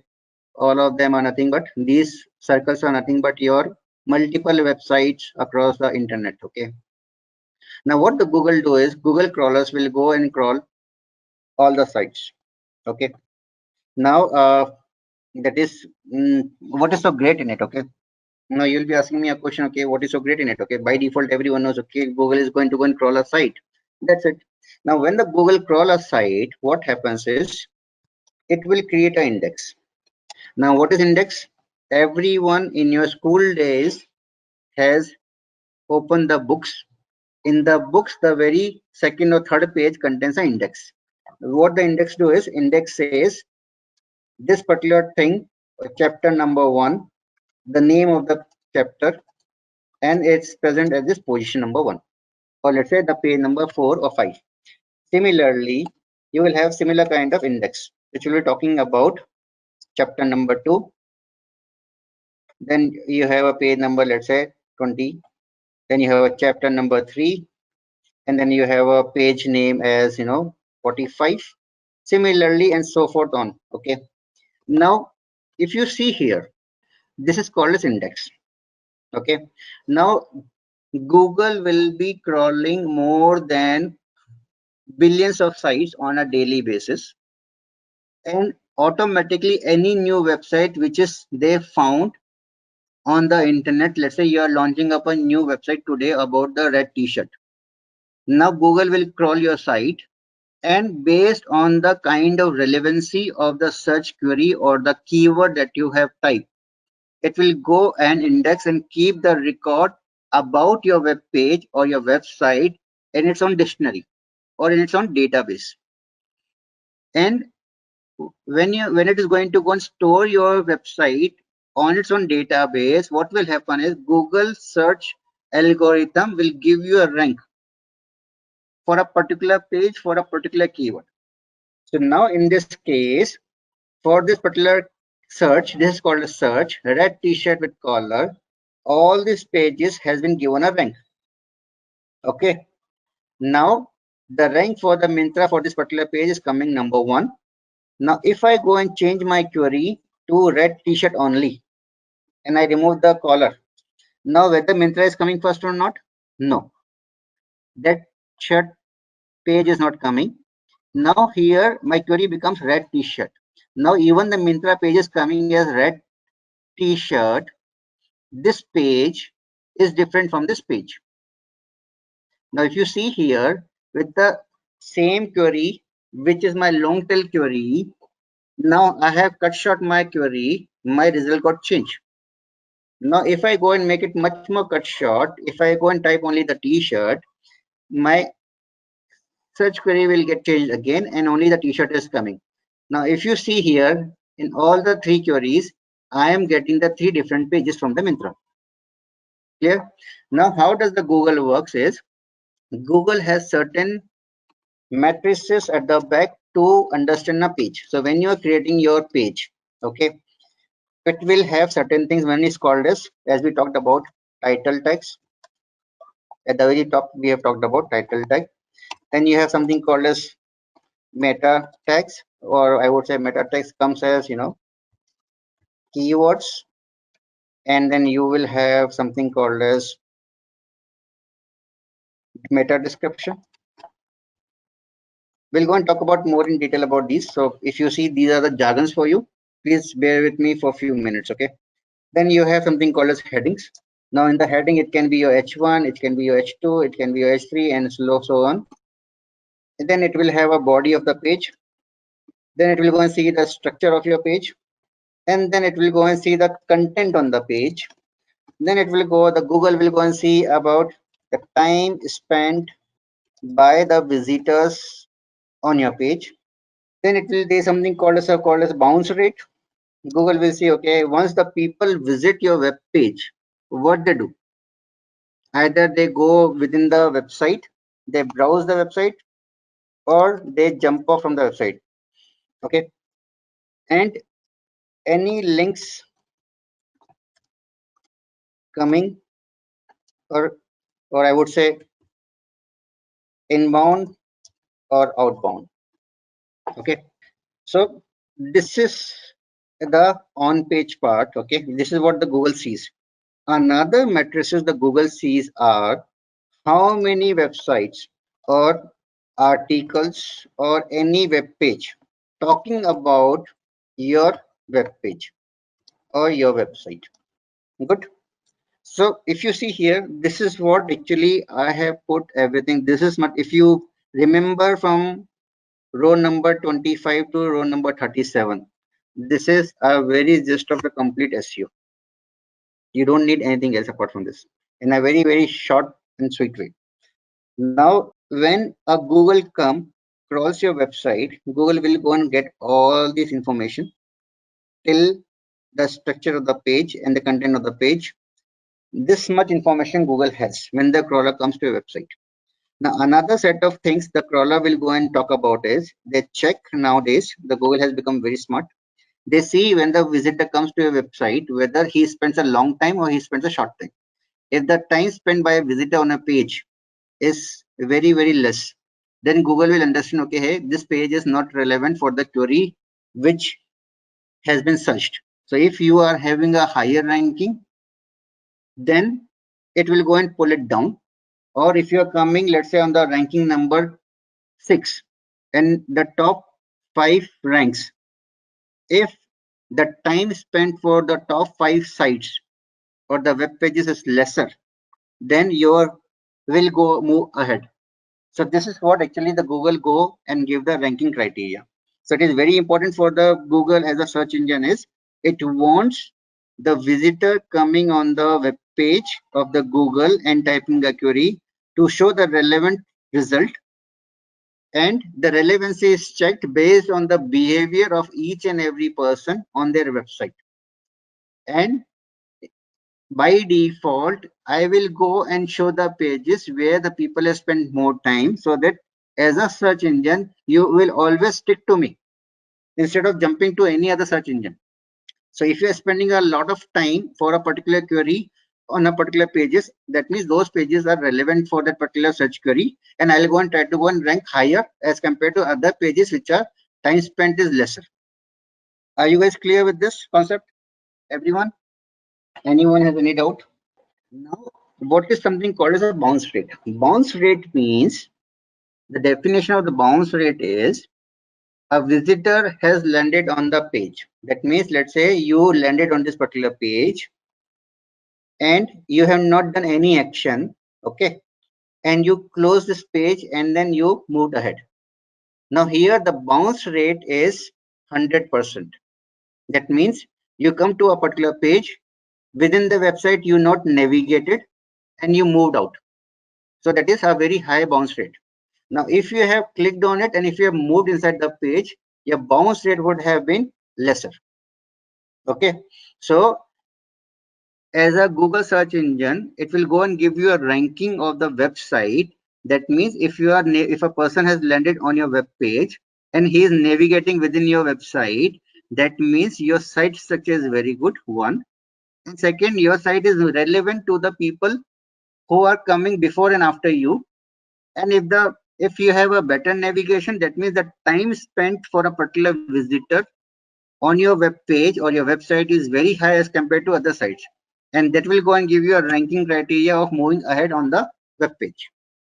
all of them are nothing but these circles are nothing but your multiple websites across the internet. Okay, now what the Google do is Google crawlers will go and crawl all the sites. Okay, now that is what is so great in it? Okay, now you'll be asking me a question. Okay, what is so great in it? Okay, by default everyone knows, okay, Google is going to go and crawl a site. That's it. Now when the Google crawl a site, what happens is it will create an index. Now what is index? Everyone in your school days has opened the books. In the books, the very second or third page contains an index. What the index do is index says this particular thing, chapter number 1, the name of the chapter, and it's present at this position number 1, or let's say the page number 4 or 5. Similarly, you will have similar kind of index which will be talking about chapter number 2. Then you have a page number, let's say 20. Then you have a chapter number 3, and then you have a page name as 45. Similarly, and so forth on. Okay, now if you see here, this is called as index. Okay, now Google will be crawling more than billions of sites on a daily basis, and automatically any new website which is they found on the internet, let's say you are launching up a new website today about the red t-shirt. Now Google will crawl your site, and based on the kind of relevancy of the search query or the keyword that you have typed, it will go and index and keep the record about your web page or your website in its own dictionary or in its own database. And when it is going to go and store your website on its own database, what will happen is Google search algorithm will give you a rank for a particular page for a particular keyword. So now in this case, for this particular search, this is called a search, red t-shirt with collar, all these pages has been given a rank. Okay. Now the rank for the Myntra for this particular page is coming number 1. Now if I go and change my query to red t-shirt only and I remove the collar, now whether Myntra is coming first or not? No. That shirt page is not coming. Now here my query becomes red t-shirt. Now even the Myntra page is coming as red t-shirt. This page is different from this page. Now if you see here with the same query, which is my long tail query, now I have cut short my query, my result got changed. Now if I go and make it much more cut short, if I go and type only the t-shirt, my search query will get changed again and only the t-shirt is coming. Now if you see here in all the 3 queries, I am getting the 3 different pages from the Myntra. Clear? Now how does the Google works is, Google has certain matrices at the back to understand a page. So when you are creating your page, okay, it will have certain things. One is called as we talked about, title text. At the very top, we have talked about title tag. Then you have something called as meta tags, or I would say meta text comes as, keywords. And then you will have something called as meta description. We'll go and talk about more in detail about these. So if you see these are the jargons for you, please bear with me for a few minutes, okay? Then you have something called as headings. Now in the heading, it can be your H1, it can be your H2, it can be your H3, and so on. And then it will have a body of the page. Then it will go and see the structure of your page. And then it will go and see the content on the page. Then it will go, the Google will go and see about the time spent by the visitors on your page. Then it will, there's something called as bounce rate. Google will see, okay, once the people visit your web page, what they do? Either they go within the website, they browse the website, or they jump off from the website. Okay. And any links coming, or I would say inbound or outbound. Okay. So this is the on page part. Okay. This is what the Google sees. Another matrices the Google sees are how many websites or articles or any web page talking about your web page or your website. Good. So if you see here, this is what actually I have put everything. This is not, if you remember from row number 25 to row number 37, this is a very gist of the complete SEO. You don't need anything else apart from this in a very, very short and sweet way. Now, when a Google come across your website, Google will go and get all this information till the structure of the page and the content of the page. This much information Google has when the crawler comes to your website. Now, another set of things the crawler will go and talk about is they check nowadays. The Google has become very smart. They see when the visitor comes to your website whether he spends a long time or he spends a short time. If the time spent by a visitor on a page is very, very less, then Google will understand, okay, hey, this page is not relevant for the query which has been searched. So if you are having a higher ranking, then it will go and pull it down. Or if you are coming, let's say on the ranking number 6 and the top 5 ranks, if the time spent for the top 5 sites or the web pages is lesser, then your will go move ahead. So this is what actually the Google go and give the ranking criteria. So it is very important for the Google as a search engine is it wants the visitor coming on the web page of the Google and typing a query to show the relevant result, and the relevancy is checked based on the behavior of each and every person on their website. And by default, I will go and show the pages where the people have spent more time, so that as a search engine, you will always stick to me instead of jumping to any other search engine. So if you are spending a lot of time for a particular query on a particular pages, that means those pages are relevant for that particular search query, and I'll go and try to go and rank higher as compared to other pages which are time spent is lesser. Are you guys clear with this concept? Everyone? Anyone has any doubt? Now, what is something called as a bounce rate? Bounce rate means, the definition of the bounce rate is a visitor has landed on the page. That means, let's say you landed on this particular page and you have not done any action, okay, and you close this page and then you moved ahead. Now here the bounce rate is 100%. That means you come to a particular page, within the website you not navigated and you moved out. So that is a very high bounce rate. Now if you have clicked on it and if you have moved inside the page, your bounce rate would have been lesser. Okay, so as a Google search engine, it will go and give you a ranking of the website. That means if you are if a person has landed on your web page and he is navigating within your website, that means your site structure is very good, one. And second, your site is relevant to the people who are coming before and after you. And if you have a better navigation, that means the time spent for a particular visitor on your web page or your website is very high as compared to other sites, and that will go and give you a ranking criteria of moving ahead on the web page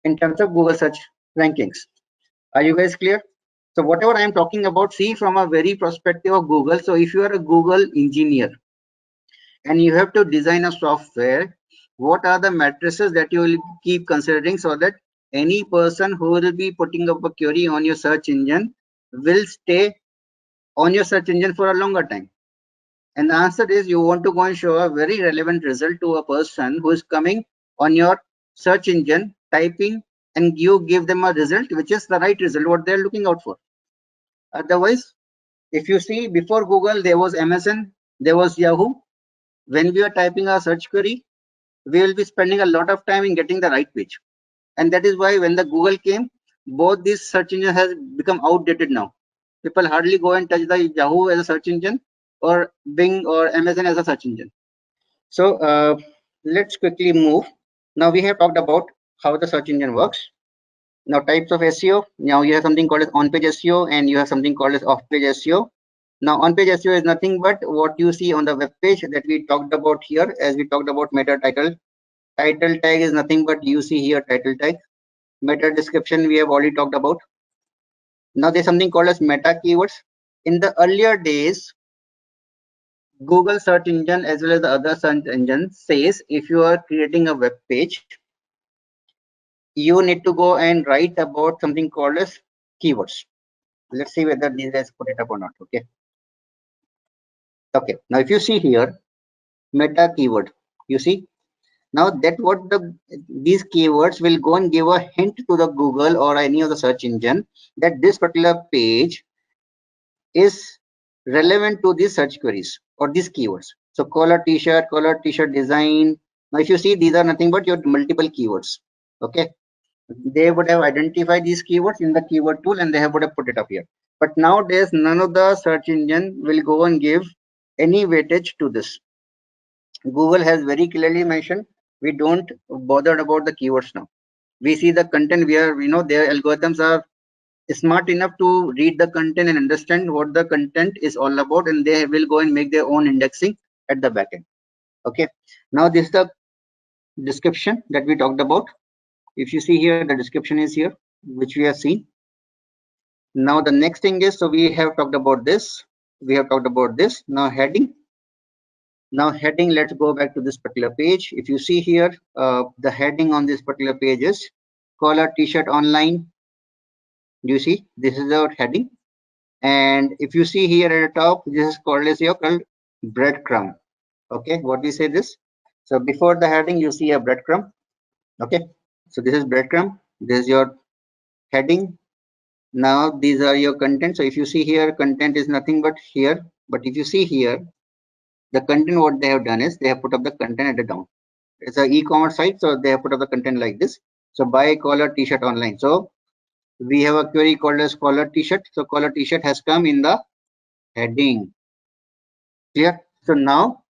in terms of Google search rankings. Are you guys clear? So whatever I am talking about, see from a very perspective of Google. So if you are a Google engineer and you have to design a software, what are the matrices that you will keep considering so that any person who will be putting up a query on your search engine will stay on your search engine for a longer time? And the answer is you want to go and show a very relevant result to a person who is coming on your search engine, typing, and you give them a result which is the right result, what they're looking out for. Otherwise, if you see before Google, there was MSN, there was Yahoo. When we are typing our search query, we will be spending a lot of time in getting the right page. And that is why when the Google came, both these search engines has become outdated now. People hardly go and touch the Yahoo as a search engine or Bing or Amazon as a search engine. So let's quickly move. Now we have talked about how the search engine works. Now types of SEO. Now you have something called as on-page SEO and you have something called as off-page SEO. Now on-page SEO is nothing but what you see on the web page that we talked about here, as we talked about meta title. Title tag is nothing but you see here title tag. Meta description we have already talked about. Now there's something called as meta keywords. In the earlier days, Google search engine as well as the other search engine says if you are creating a web page, you need to go and write about something called as keywords. Let's see whether these guys put it up or not. Okay. Okay. Now if you see here, meta keyword, you see now that what these keywords will go and give a hint to the Google or any of the search engine that this particular page is relevant to these search queries or these keywords. So collar t-shirt design. Now if you see, these are nothing but your multiple keywords. Okay, they would have identified these keywords in the keyword tool and they would have put it up here. But nowadays none of the search engine will go and give any weightage to this. Google has very clearly mentioned we don't bother about the keywords now. We see the content where their algorithms are smart enough to read the content and understand what the content is all about, and they will go and make their own indexing at the backend. Okay, now this is the description that we talked about. If you see here, the description is here, which we have seen. Now the next thing is, so we have talked about this, now heading. Now heading, let's go back to this particular page. If you see here, the heading on this particular page is collar t-shirt online. Do you see? This is our heading. And if you see here at the top, this is called as your breadcrumb. Okay, what we say this? So before the heading, you see a breadcrumb. Okay, so this is breadcrumb. This is your heading. Now these are your content. So if you see here, content is nothing but here. But if you see here, the content what they have done is they have put up the content at the down. It's an e-commerce site, so they have put up the content like this. So buy collar t-shirt online. So we have a query called as collar t-shirt. So collar t-shirt has come in the heading. Clear? So now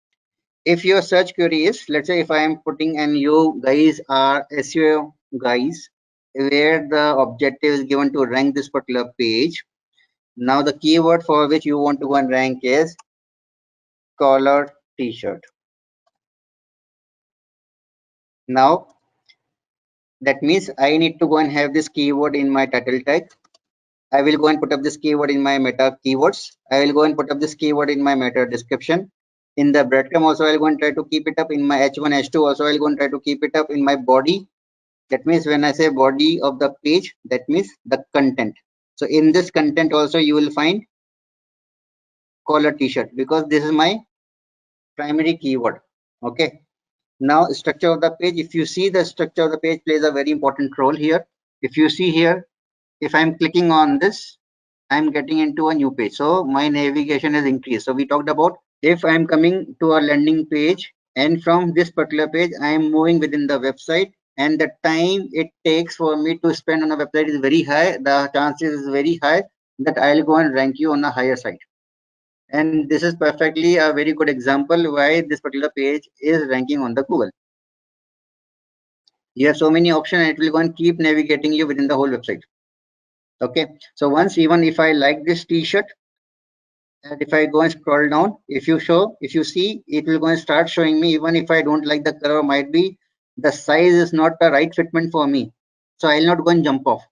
if your search query is, let's say if I am putting and you guys are SEO guys, where the objective is given to rank this particular page. Now the keyword for which you want to go and rank is collar t-shirt. Now that means I need to go and have this keyword in my title tag. I will go and put up this keyword in my meta keywords. I will go and put up this keyword in my meta description. In the breadcrumb also I'll go and try to keep it up. In my H1, H2 also I'll go and try to keep it up. In my body, that means when I say body of the page, that means the content. So in this content also you will find collar t-shirt because this is my primary keyword. Okay. Now structure of the page, if you see the structure of the page plays a very important role here. If you see here, if I'm clicking on this, I'm getting into a new page. So my navigation is increased. So we talked about if I'm coming to a landing page and from this particular page, I'm moving within the website and the time it takes for me to spend on a website is very high. The chances is very high that I'll go and rank you on a higher site. And this is perfectly a very good example why this particular page is ranking on the Google. You have so many options and it will go and keep navigating you within the whole website. Okay, so once even if I like this t-shirt and if I go and scroll down, if you see, it will go and start showing me even if I don't like the color, might be the size is not the right fitment for me, so I'll not go and jump off.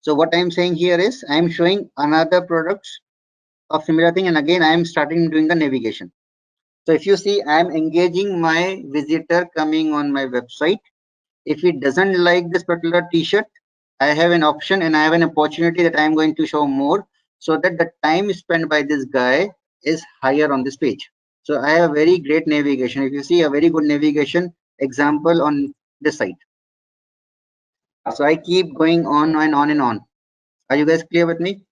So what I'm saying here is I'm showing another products of similar thing, and again I'm starting doing the navigation. So if you see, I'm engaging my visitor coming on my website. If he doesn't like this particular t-shirt, I have an option and I have an opportunity that I'm going to show more so that the time spent by this guy is higher on this page. So I have very great navigation. If you see a very good navigation example on this site. So I keep going on and on and on. Are you guys clear with me?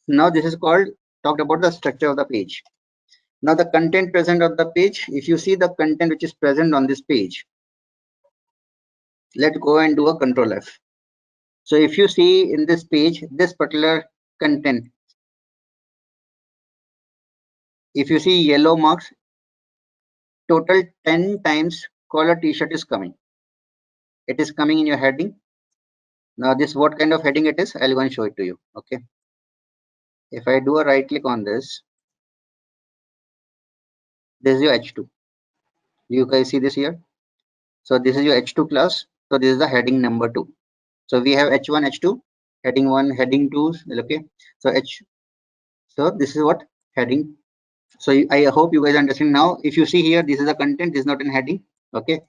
Now this is called, talked about the structure of the page. Now the content present on the page, if you see the content which is present on this page, let's go and do a control F. So if you see in this page, this particular content, if you see yellow marks, total 10 times collar t-shirt is coming. It is coming in your heading. Now this what kind of heading it is, I'll go and show it to you. Okay. If I do a right click on this is your H2. You guys see this here? So this is your H2 class. So this is the heading number 2. So we have H1, H2, heading 1, heading 2. Okay. So so this is what heading. So I hope you guys understand now. If you see here, this is the content, this is not in heading. Okay.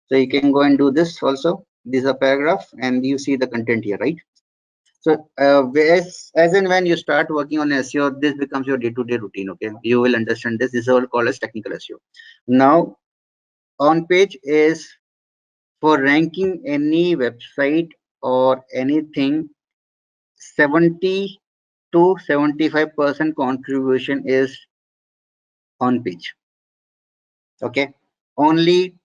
So you can go and do this also. This is a paragraph and you see the content here, right? So as and when you start working on SEO, this becomes your day-to-day routine. Okay, you will understand this. This is all called as technical SEO. Now, on page is for ranking any website or anything. 70 to 75% contribution is on page. Okay, only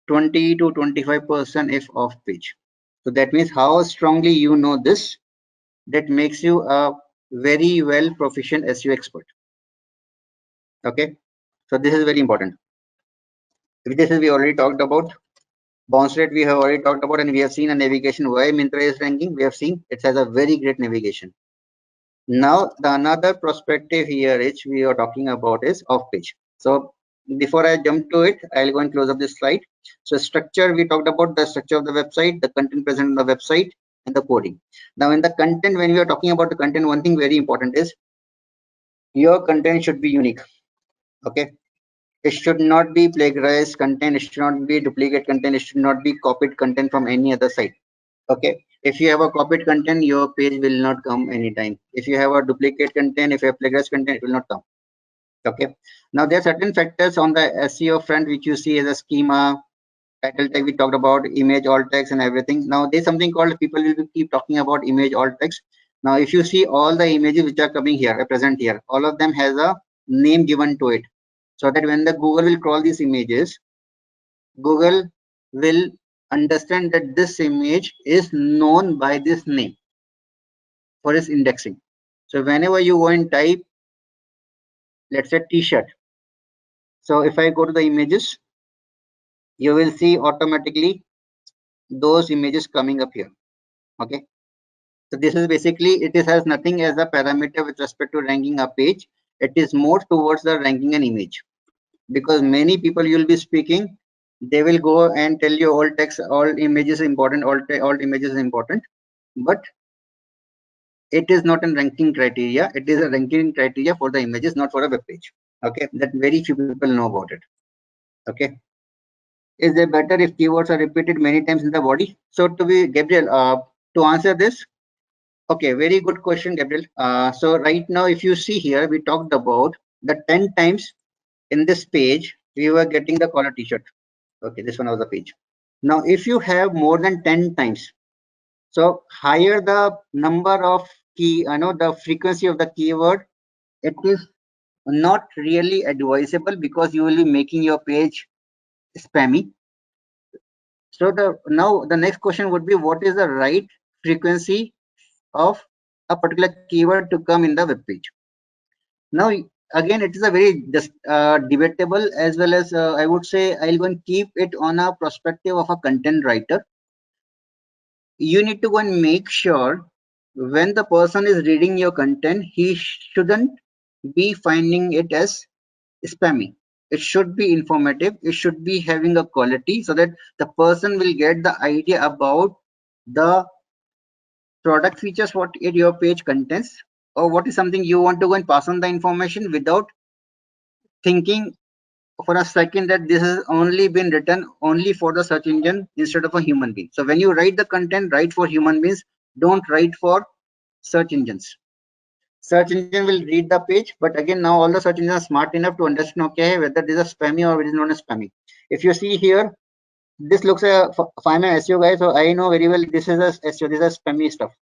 20 to 25% is off page. So that means how strongly you know this, that makes you a very well proficient SEO expert. Okay, so this is very important. This is we already talked about. Bounce rate we have already talked about, and we have seen a navigation why Myntra is ranking. We have seen it has a very great navigation. Now the another perspective here which we are talking about is off page. So before I jump to it, I'll go and close up this slide. So structure, we talked about the structure of the website, the content present on the website, and the coding. Now in the content, when we are talking about the content, one thing very important is your content should be unique. Okay, it should not be plagiarized content, it should not be duplicate content, it should not be copied content from any other site. Okay, If you have a copied content, your page will not come anytime. If you have a duplicate content, if you have plagiarized content, it will not come. Okay. Now there are certain factors on the SEO front which you see as a schema, title tag we talked about, image alt text and everything. Now there's something called, people will keep talking about image alt text. Now if you see all the images which are coming here, present here, all of them has a name given to it, so that when the Google will crawl these images, Google will understand that this image is known by this name for its indexing. So whenever you go and type, let's say t-shirt, so if I go to the images, you will see automatically those images coming up here. Okay, so this is basically, it is has nothing as a parameter with respect to ranking a page. It is more towards the ranking an image, because many people you will be speaking, they will go and tell you all text, all images important, all images is important, but it is not a ranking criteria. It is a ranking criteria for the images, not for a web page. Okay, that very few people know about it. Okay, is it better if keywords are repeated many times in the body? So to be Gabriel, to answer this, okay, very good question, Gabriel. So right now, if you see here, we talked about the 10 times in this page, we were getting the collar t-shirt. Okay, this one was the page. Now, if you have more than 10 times, so higher the number of key, the frequency of the keyword, it is not really advisable, because you will be making your page spammy. So now the next question would be, what is the right frequency of a particular keyword to come in the web page? Now again, it is a very debatable, as well as I would say I'll go and keep it on a perspective of a content writer. You need to go and make sure when the person is reading your content, he shouldn't be finding it as spammy. It should be informative, it should be having a quality, so that the person will get the idea about the product features what your page contains, or what is something you want to go and pass on the information without thinking for a second that this has only been written only for the search engine instead of a human being. So when you write the content, write for human beings, don't write for search engines. Search engine will read the page, but again, now all the search engines are smart enough to understand, okay, whether this is spammy or it is not a spammy. If you see here, this looks a I'm an SEO guy, so I know very well this is a SEO, this is spammy stuff.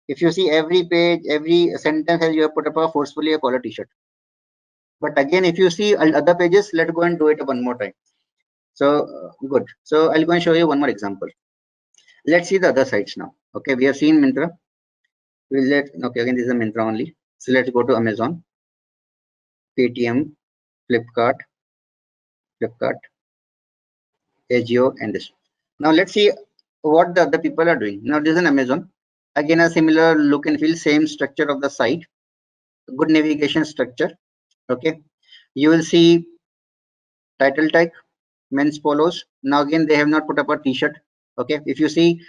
If you see every page, every sentence has you have put up a forcefully a collar t-shirt. But again, if you see other pages, let's go and do it one more time. So good. So I'll go and show you one more example. Let's see the other sites now. Okay, we have seen Myntra. Okay, again, this is a Myntra only. So let's go to Amazon, Paytm, Flipkart, SEO, and this. Now let's see what the other people are doing. Now this is an Amazon. Again, a similar look and feel, same structure of the site, good navigation structure. Okay, you will see title tag, men's polos. Now again, they have not put up a t-shirt. Okay, if you see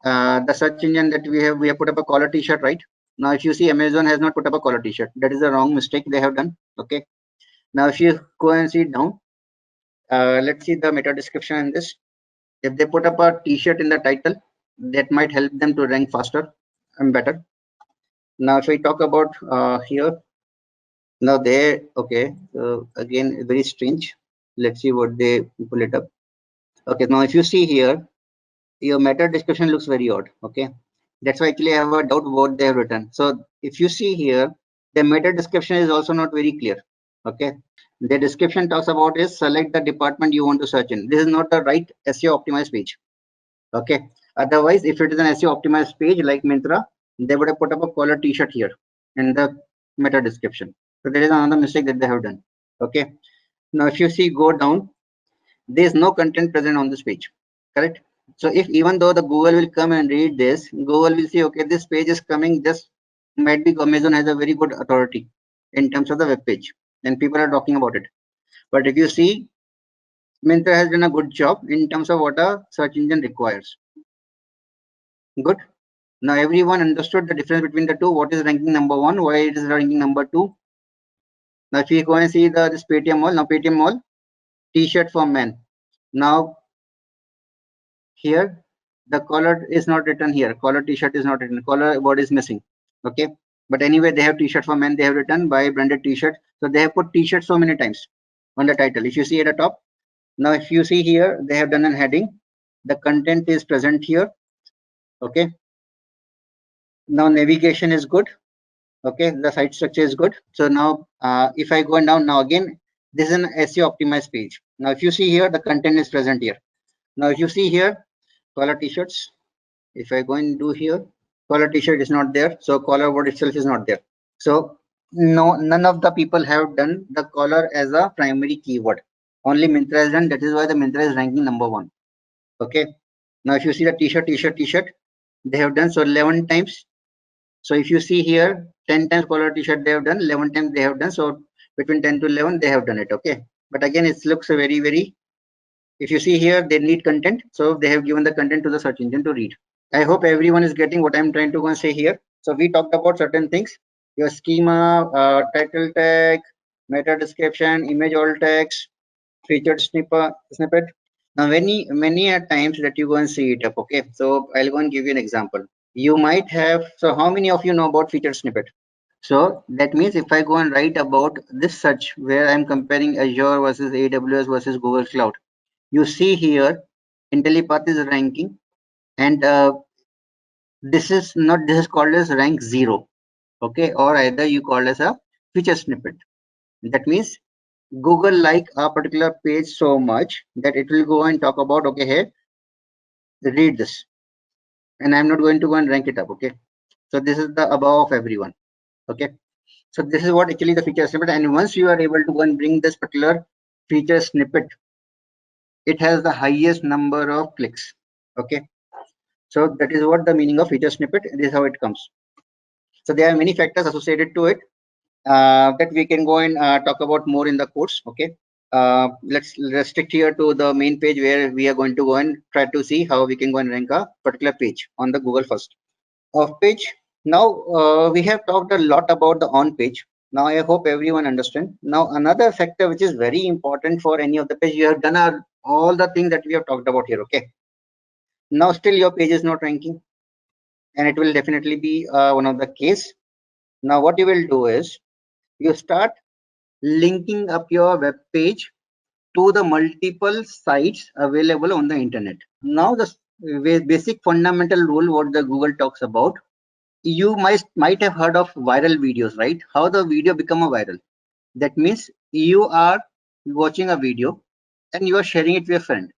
the search engine that we have put up a collar t-shirt, right? Now if you see, Amazon has not put up a collar t-shirt. That is a wrong mistake they have done. Okay, now if you go and see down, let's see the meta description in this. If they put up a t-shirt in the title, that might help them to rank faster and better. Now if we talk about here, now they, okay, again very strange. Let's see what they pull it up. Okay, now if you see here, your meta description looks very odd. Okay, that's why actually I have a doubt what they have written. So if you see here, the meta description is also not very clear. Okay, the description talks about is select the department you want to search in. This is not the right SEO optimized page. Okay, otherwise if it is an SEO optimized page like Myntra, they would have put up a collar t-shirt here in the meta description. So there is another mistake that they have done. Okay, now if you see, go down, there is no content present on this page, correct? So if even though the Google will come and read this, Google will say, okay, this page is coming, just might be Amazon has a very good authority in terms of the web page and people are talking about it. But if you see, Myntra has done a good job in terms of what a search engine requires. Good. Now everyone understood the difference between the two. What is ranking number one? Why it is ranking number two? Now if you go and see this Paytm Mall, now Paytm Mall, t-shirt for men. Now here the collar is not written here, collar t-shirt is not written, collar word is missing. Okay, but anyway, they have t-shirt for men, they have written by branded t-shirt, so they have put t-shirt so many times on the title. If you see at the top, now if you see here, they have done a heading, the content is present here. Okay, now navigation is good. Okay, the site structure is good. So now if I go down, now again, this is an SEO optimized page. Now if you see here, the content is present here. Now if you see here, collar t-shirts, if I go and do here, collar t-shirt is not there, so collar word itself is not there. So no, none of the people have done the collar as a primary keyword. Only Myntra has done. That is why the Myntra is ranking #1. Okay, now if you see the t-shirt, they have done so 11 times. So if you see here, 10 times collar t-shirt they have done, 11 times they have done. So between 10 to 11 they have done it. Okay, but again it looks very. If you see here, they need content, so they have given the content to the search engine to read. I hope everyone is getting what I'm trying to go and say here. So we talked about certain things: your schema, title tag, meta description, image alt text, featured snippet. Now many a times that you go and see it up. Okay, so I'll go and give you an example. You might have, so how many of you know about featured snippet? So that means if I go and write about this search where I'm comparing Azure versus AWS versus Google Cloud, you see here Intellipaat is ranking, and this is called as rank 0. Okay, or either you call as a feature snippet. That means Google like a particular page so much that it will go and talk about, okay, here, read this, and I'm not going to go and rank it up. Okay, so this is the above of everyone. Okay, so this is what actually the feature snippet, and once you are able to go and bring this particular feature snippet, it has the highest number of clicks. Okay, so that is what the meaning of feature snippet. This is how it comes. So there are many factors associated to it that we can go and talk about more in the course. Okay, let's restrict here to the main page where we are going to go and try to see how we can go and rank a particular page on the Google first. Off page. Now we have talked a lot about the on page. Now I hope everyone understand. Now another factor which is very important for any of the page, you have done all the things that we have talked about here. Okay. Now still your page is not ranking, and it will definitely be one of the case. Now what you will do is you start linking up your web page to the multiple sites available on the internet. Now the basic fundamental rule what the Google talks about, you might have heard of viral videos, right? How the video become a viral. That means you are watching a video and you are sharing it with your friend,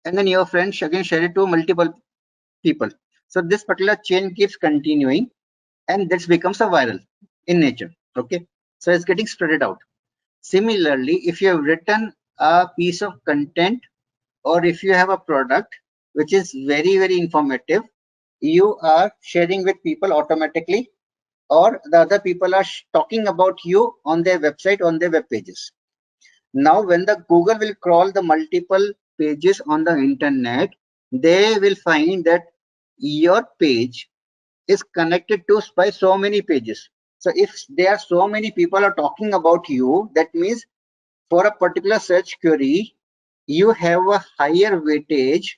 and then your friend again share it to multiple people. So this particular chain keeps continuing, and this becomes a viral in nature. Okay, so it's getting spread out. Similarly, if you have written a piece of content, or if you have a product which is very informative, you are sharing with people automatically, or the other people are talking about you on their website, on their web pages. Now when the Google will crawl the multiple pages on the internet, they will find that your page is connected to by so many pages. So if there are so many people are talking about you, that means for a particular search query, you have a higher weightage,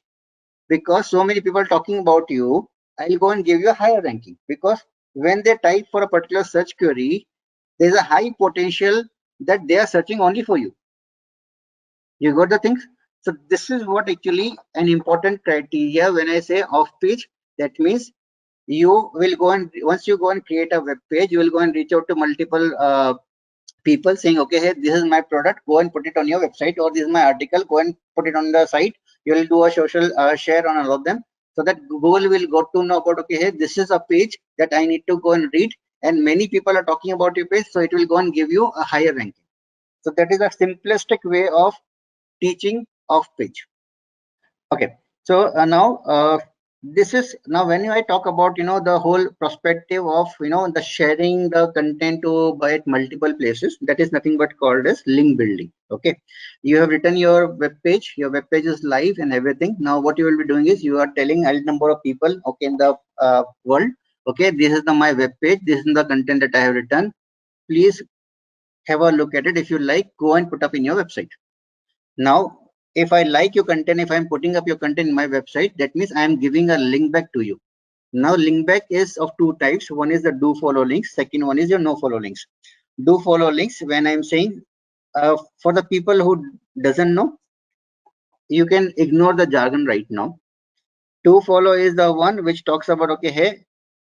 because so many people talking about you. I'll go and give you a higher ranking, because when they type for a particular search query, there's a high potential that they are searching only for you. You got the things? So this is what actually an important criteria when I say off page. That means you will go and once you go and create a web page, you will go and reach out to multiple people saying, okay, hey, this is my product, go and put it on your website, or this is my article, go and put it on the site. You will do a social share on all of them, so that Google will go to know about, okay, hey, this is a page that I need to go and read, and many people are talking about your page, so it will go and give you a higher ranking. So that is a simplistic way of teaching off page. Okay, so now this is now when I talk about the whole perspective of the sharing the content to by at multiple places, that is nothing but called as link building. Okay, you have written your web page is live and everything. Now what you will be doing is you are telling a number of people, okay, in the world, okay, this is my web page, this is the content that I have written, please have a look at it. If you like, go and put up in your website. Now if I like your content, if I'm putting up your content in my website, that means I am giving a link back to you. Now link back is of two types. One is the do follow links. Second one is your no follow links. Do follow links, when I'm saying for the people who doesn't know, you can ignore the jargon right now. Do follow is the one which talks about, okay, hey,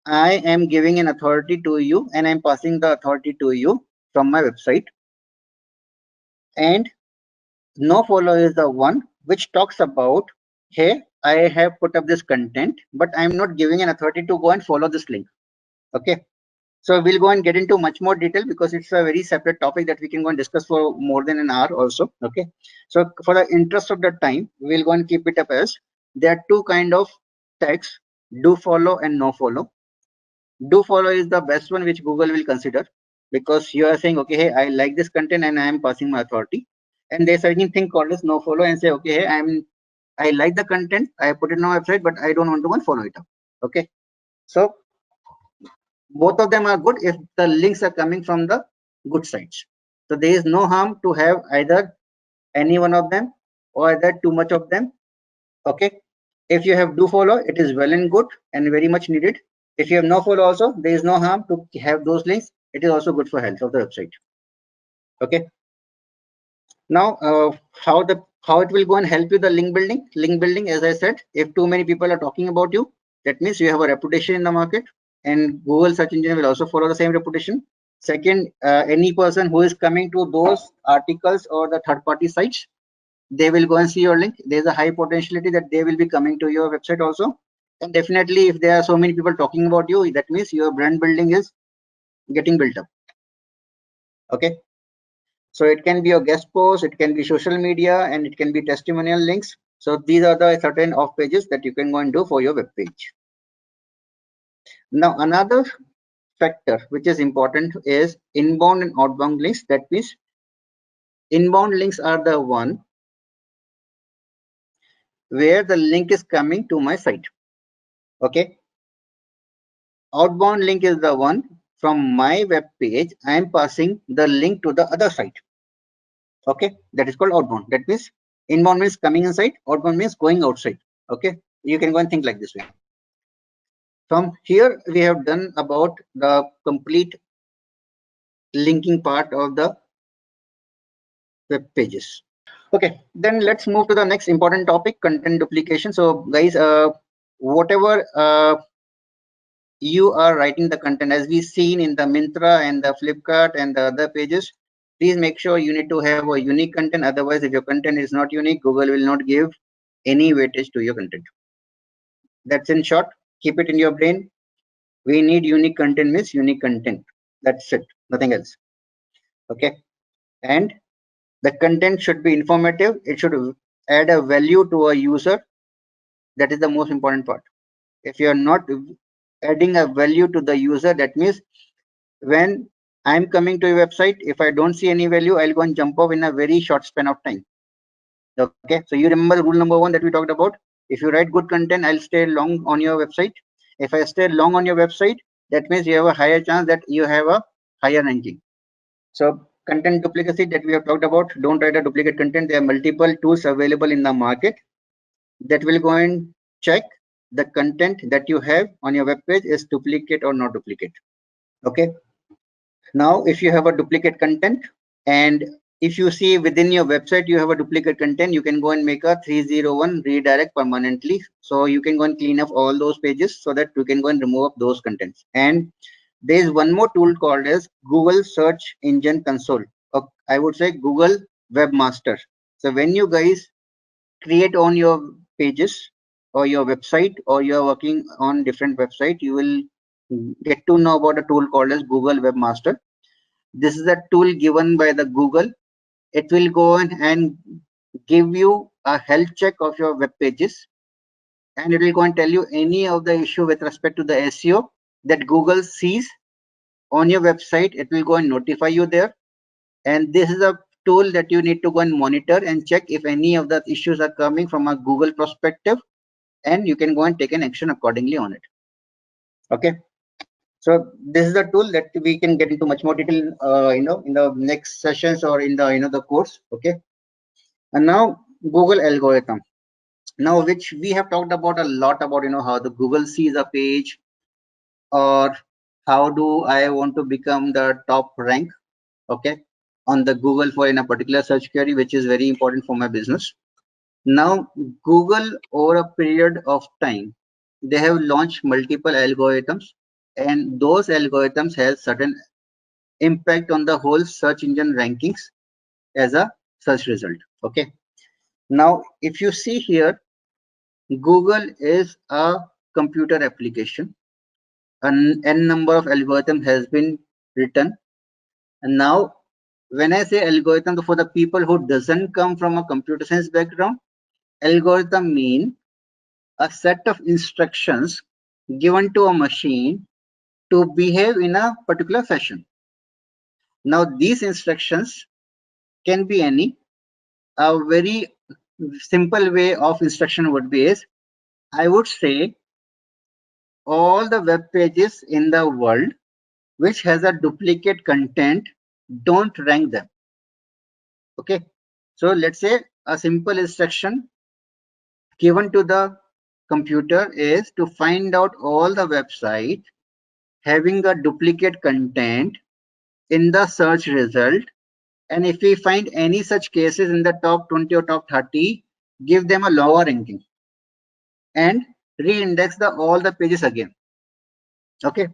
I am giving an authority to you and I'm passing the authority to you from my website. And no follow is the one which talks about, hey, I have put up this content, but I'm not giving an authority to go and follow this link. Okay. So we'll go and get into much more detail because it's a very separate topic that we can go and discuss for more than an hour also. Okay. So for the interest of the time, we'll go and keep it up as there are two kind of tags, do follow and no follow. Do follow is the best one which Google will consider because you are saying, okay, hey, I like this content and I am passing my authority. And there's a thing called as no follow and say, okay, hey, I like the content, I put it on my website, but I don't want to go and follow it up. Okay. So both of them are good if the links are coming from the good sites. So there is no harm to have either any one of them or either too much of them. Okay. If you have do follow, it is well and good and very much needed. If you have no follow also, there is no harm to have those links. It is also good for health of the website. Okay. Now, how it will go and help you the link building. Link building, as I said, if too many people are talking about you, that means you have a reputation in the market, and Google search engine will also follow the same reputation. Second, any person who is coming to those articles or the third-party sites, they will go and see your link. There's a high potentiality that they will be coming to your website also. And definitely, if there are so many people talking about you, that means your brand building is getting built up. Okay. So it can be your guest post, it can be social media, and it can be testimonial links. So these are the certain off pages that you can go and do for your web page. Now, another factor which is important is inbound and outbound links. That means inbound links are the one where the link is coming to my site. Okay. Outbound link is the one from my web page I am passing the link to the other site. Okay, that is called outbound. That means inbound means coming inside, outbound means going outside. Okay, you can go and think like this way. From here, we have done about the complete linking part of the web pages. Okay, then let's move to the next important topic, content duplication. So guys, whatever you are writing the content, as we seen in the Myntra and the Flipkart and the other pages, please make sure you need to have a unique content. Otherwise, if your content is not unique, Google will not give any weightage to your content. That's in short. Keep it in your brain. We need unique content means unique content. That's it, nothing else. Okay. And the content should be informative. It should add a value to a user. That is the most important part. If you are not adding a value to the user, that means when I'm coming to your website, if I don't see any value, I'll go and jump off in a very short span of time. Okay, so you remember the rule number one that we talked about. If you write good content, I'll stay long on your website. If I stay long on your website, that means you have a higher chance that you have a higher ranking. So content duplicacy that we have talked about, don't write a duplicate content. There are multiple tools available in the market that will go and check the content that you have on your web page is duplicate or not duplicate. Okay. Now, if you have a duplicate content and if you see within your website you have a duplicate content, you can go and make a 301 redirect permanently. So you can go and clean up all those pages so that you can go and remove those contents. And there is one more tool called as Google Search Engine Console, or I would say Google Webmaster. So when you guys create on your pages or your website or you're working on different website, you will get to know about a tool called as Google Webmaster. This is a tool given by the Google. It will go and give you a health check of your web pages, and it will go and tell you any of the issue with respect to the SEO that Google sees on your website. It will go and notify you there, and this is a tool that you need to go and monitor and check if any of the issues are coming from a Google perspective, and you can go and take an action accordingly on it. Okay. So this is a tool that we can get into much more detail, in the next sessions or in the the course. Okay. And now Google algorithm. Now, which we have talked about a lot about, how the Google sees a page, or how do I want to become the top rank, okay, on the Google for in a particular search query, which is very important for my business. Now, Google over a period of time, they have launched multiple algorithms, and those algorithms have certain impact on the whole search engine rankings as a search result. Okay. Now, if you see here, Google is a computer application. An n number of algorithm has been written, and now when I say algorithm, for the people who doesn't come from a computer science background, algorithm mean a set of instructions given to a machine to behave in a particular fashion. Now, these instructions can be any. A very simple way of instruction would be is, I would say, all the web pages in the world which has a duplicate content, don't rank them. Okay. So let's say a simple instruction given to the computer is to find out all the websites having a duplicate content in the search result, and if we find any such cases in the top 20 or top 30, give them a lower ranking and re-index the all the pages again. Okay.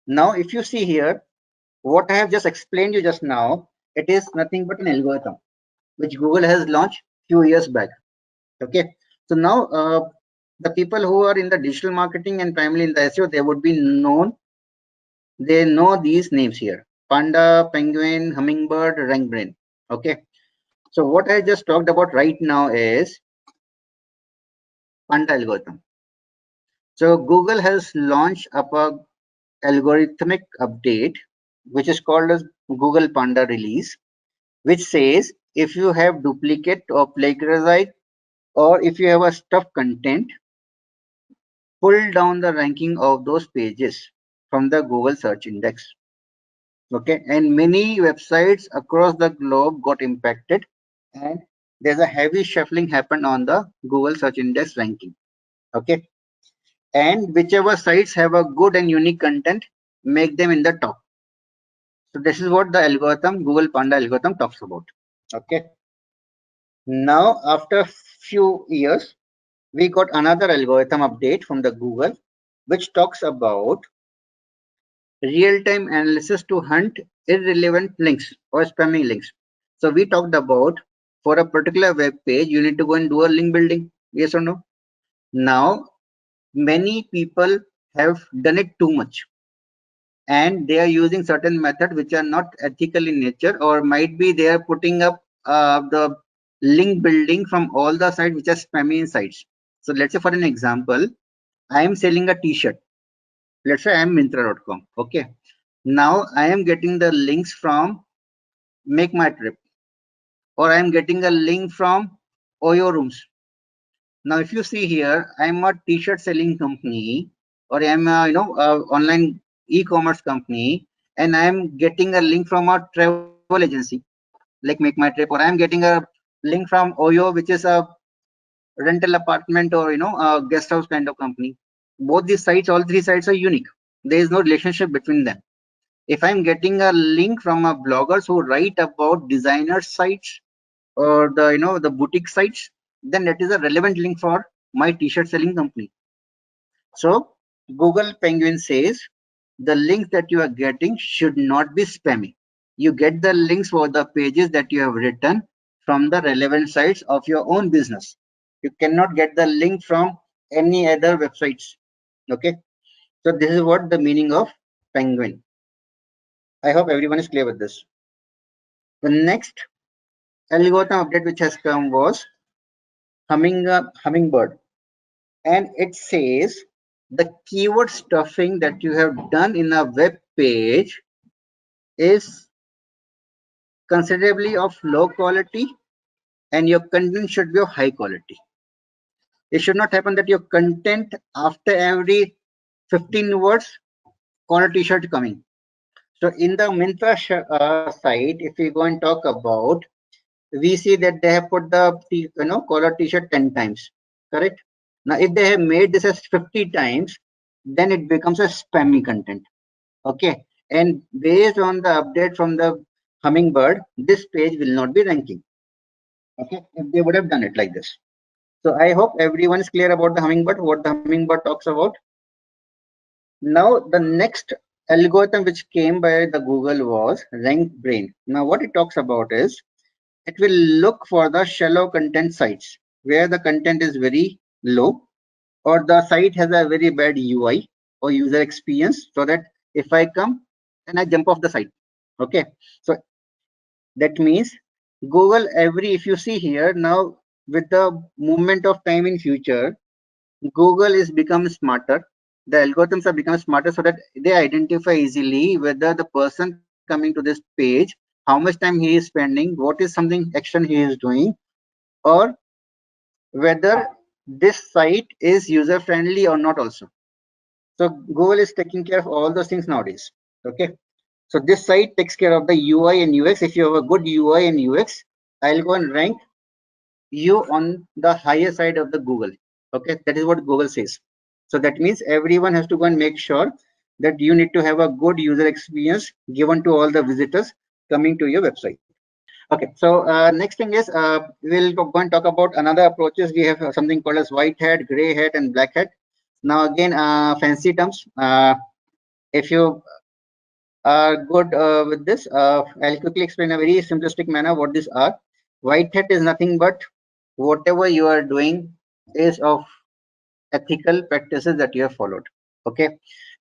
Now, if you see here, what I have just explained you just now, it is nothing but an algorithm which Google has launched few years back. Okay. So now the people who are in the digital marketing and primarily in the SEO, they would be known. They know these names here: Panda, Penguin, Hummingbird, RankBrain. Okay. So what I just talked about right now is Panda algorithm. So Google has launched up a algorithmic update, which is called as Google Panda release, which says if you have duplicate or plagiarized, or if you have a stuff content, pull down the ranking of those pages from the Google search index. Okay, and many websites across the globe got impacted, and there's a heavy shuffling happened on the Google search index ranking. Okay, and whichever sites have a good and unique content, make them in the top. So this is what the algorithm, Google Panda algorithm, talks about. Okay. Now, after few years, we got another algorithm update from the Google, which talks about real-time analysis to hunt irrelevant links or spamming links. So we talked about, for a particular web page, you need to go and do a link building. Yes or no? Now, many people have done it too much, and they are using certain methods which are not ethical in nature, or might be they are putting up the link building from all the sites which are spammy sites. So let's say, for an example, I am selling a t-shirt. Let's say I am Myntra.com. Okay. Now I am getting the links from Make My Trip, or I am getting a link from Oyo Rooms. Now, if you see here, I am a t-shirt selling company, or I am a online e-commerce company, and I am getting a link from a travel agency like Make My Trip, or I am getting a link from Oyo, which is a rental apartment or a guest house kind of company. Both these sites, all three sites are unique. There is no relationship between them. If I'm getting a link from a bloggers who write about designer sites or the boutique sites, then that is a relevant link for my t-shirt selling company. So Google Penguin says the links that you are getting should not be spammy. You get the links for the pages that you have written from the relevant sites of your own business. You cannot get the link from any other websites. Okay. So this is what the meaning of Penguin. I hope everyone is clear with this. The next algorithm update which has come was Hummingbird, and it says the keyword stuffing that you have done in a web page is considerably of low quality, and your content should be of high quality. It should not happen that your content after every 15 words call a t-shirt coming. So in the Myntra site, if we go and talk about we see that they have put the collar t-shirt 10 times, correct? Now if they have made this as 50 times, then it becomes a spammy content. Okay, and based on the update from the Hummingbird, this page will not be ranking. Okay, if they would have done it like this. So I hope everyone is clear about the Hummingbird, what the Hummingbird talks about. Now the next algorithm which came by the Google was Rank Brain. Now what it talks about is it will look for the shallow content sites where the content is very low or the site has a very bad UI or user experience, so that if I come and I jump off the site. Okay, so that means Google if you see here now, with the movement of time in future, Google is become smarter. The algorithms are become smarter so that they identify easily whether the person coming to this page, how much time he is spending, what is something action he is doing, or whether this site is user friendly or not also. So Google is taking care of all those things nowadays. Okay. So this site takes care of the UI and UX. If you have a good UI and UX, I'll go and rank you on the higher side of the Google. Okay, that is what Google says. So that means everyone has to go and make sure that you need to have a good user experience given to all the visitors coming to your website. Okay, so next thing is we'll go and talk about another approaches. We have something called as white hat, gray hat, and black hat. Now again, fancy terms. If you are good with this, I'll quickly explain in a very simplistic manner what these are. White hat is nothing but whatever you are doing is of ethical practices that you have followed. Okay,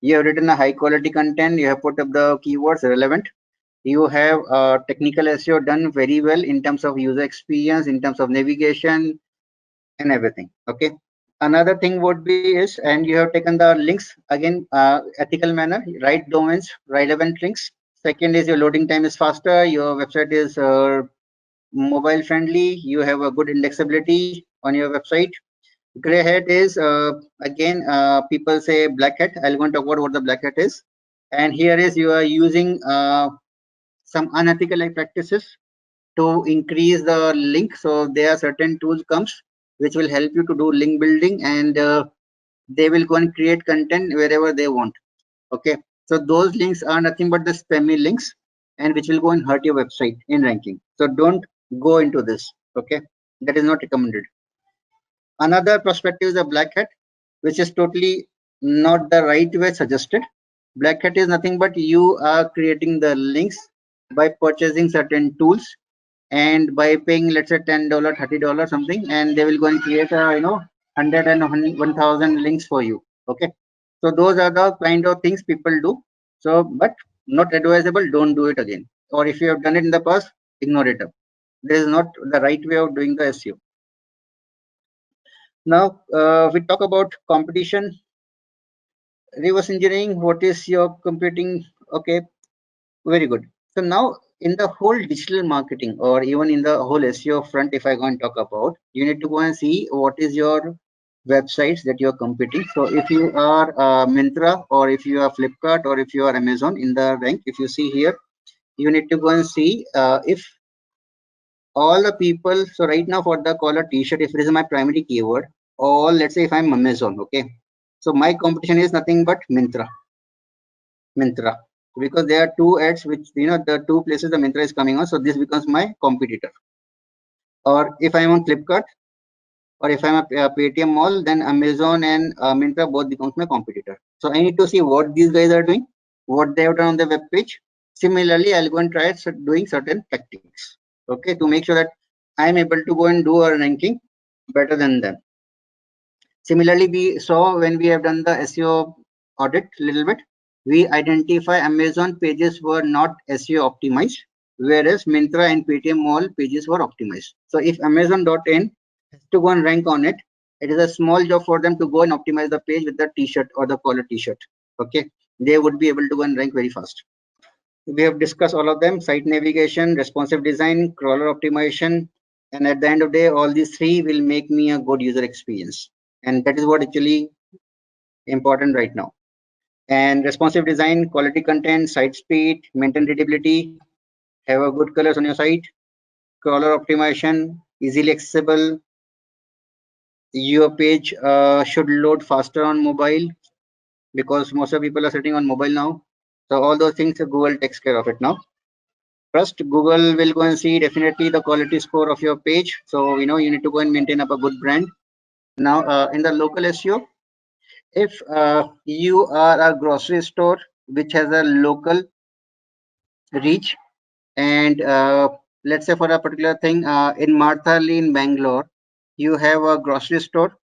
you have written a high quality content, you have put up the keywords relevant, you have technical SEO done very well in terms of user experience, in terms of navigation and everything. Okay, another thing would be is, and you have taken the links again, ethical manner, right domains, relevant links. Second is your loading time is faster, your website is mobile friendly, you have a good indexability on your website. Gray hat is again, people say black hat. I'll go and talk about what the black hat is. And here is you are using some unethical practices to increase the link. So there are certain tools comes which will help you to do link building, and they will go and create content wherever they want. Okay, so those links are nothing but the spammy links, and which will go and hurt your website in ranking. So don't go into this. Okay, that is not recommended. Another perspective is a black hat, which is totally not the right way suggested. Black hat is nothing but you are creating the links by purchasing certain tools and by paying, let's say, $10, $30 something, and they will go and create a 100 and 1,000 links for you. Okay, so those are the kind of things people do. So, but not advisable. Don't do it again. Or if you have done it in the past, ignore it. This is not the right way of doing the SEO. Now we talk about competition, reverse engineering. What is your competing? Okay, very good. So now in the whole digital marketing or even in the whole SEO front, if I go and talk about, you need to go and see what is your websites that you're competing. So if you are Myntra, or if you are Flipkart, or if you are Amazon in the rank, if you see here, you need to go and see if all the people. So right now for the collar t-shirt, if it is my primary keyword, all, let's say if I'm Amazon, okay, so my competition is nothing but Myntra, because there are two ads which the two places the Myntra is coming on, so this becomes my competitor. Or if I'm on Flipkart, or if I'm a Paytm mall, then Amazon and Myntra both becomes my competitor. So I need to see what these guys are doing, what they have done on the web page. Similarly, I'll go and try doing certain tactics, okay, to make sure that I'm able to go and do a ranking better than them. Similarly, we saw when we have done the SEO audit a little bit, we identify Amazon pages were not SEO optimized, whereas Myntra and Paytm Mall pages were optimized. So if Amazon.in has to go and rank on it, it is a small job for them to go and optimize the page with the t-shirt or the collar t-shirt. Okay, they would be able to go and rank very fast. We have discussed all of them: site navigation, responsive design, crawler optimization, and at the end of the day, all these three will make me a good user experience. And that is what actually important right now. And responsive design, quality content, site speed, maintain readability, have a good colors on your site, crawler optimization, easily accessible. Your page should load faster on mobile because most of people are sitting on mobile now. So all those things Google takes care of it now. First, Google will go and see definitely the quality score of your page. So you need to go and maintain up a good brand. Now in the local SEO, if you are a grocery store which has a local reach, and let's say for a particular thing in Marthali in Bangalore, you have a grocery store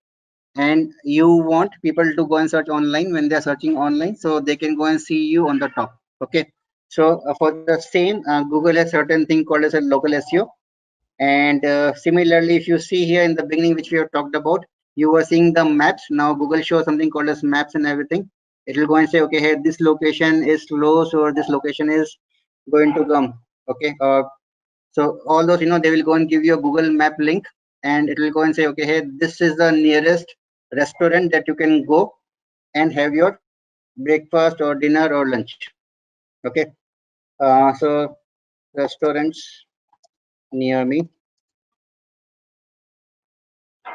and you want people to go and search online. When they're searching online, so they can go and see you on the top. Okay, so for the same, Google has certain thing called as a local SEO. And similarly, if you see here in the beginning, which we have talked about, you were seeing the maps. Now Google shows something called as maps and everything. It will go and say, okay, hey, this location is close, or this location is going to come. Okay, so all those, they will go and give you a Google map link, and it will go and say, okay, hey, this is the nearest restaurant that you can go and have your breakfast or dinner or lunch. Okay, so restaurants near me.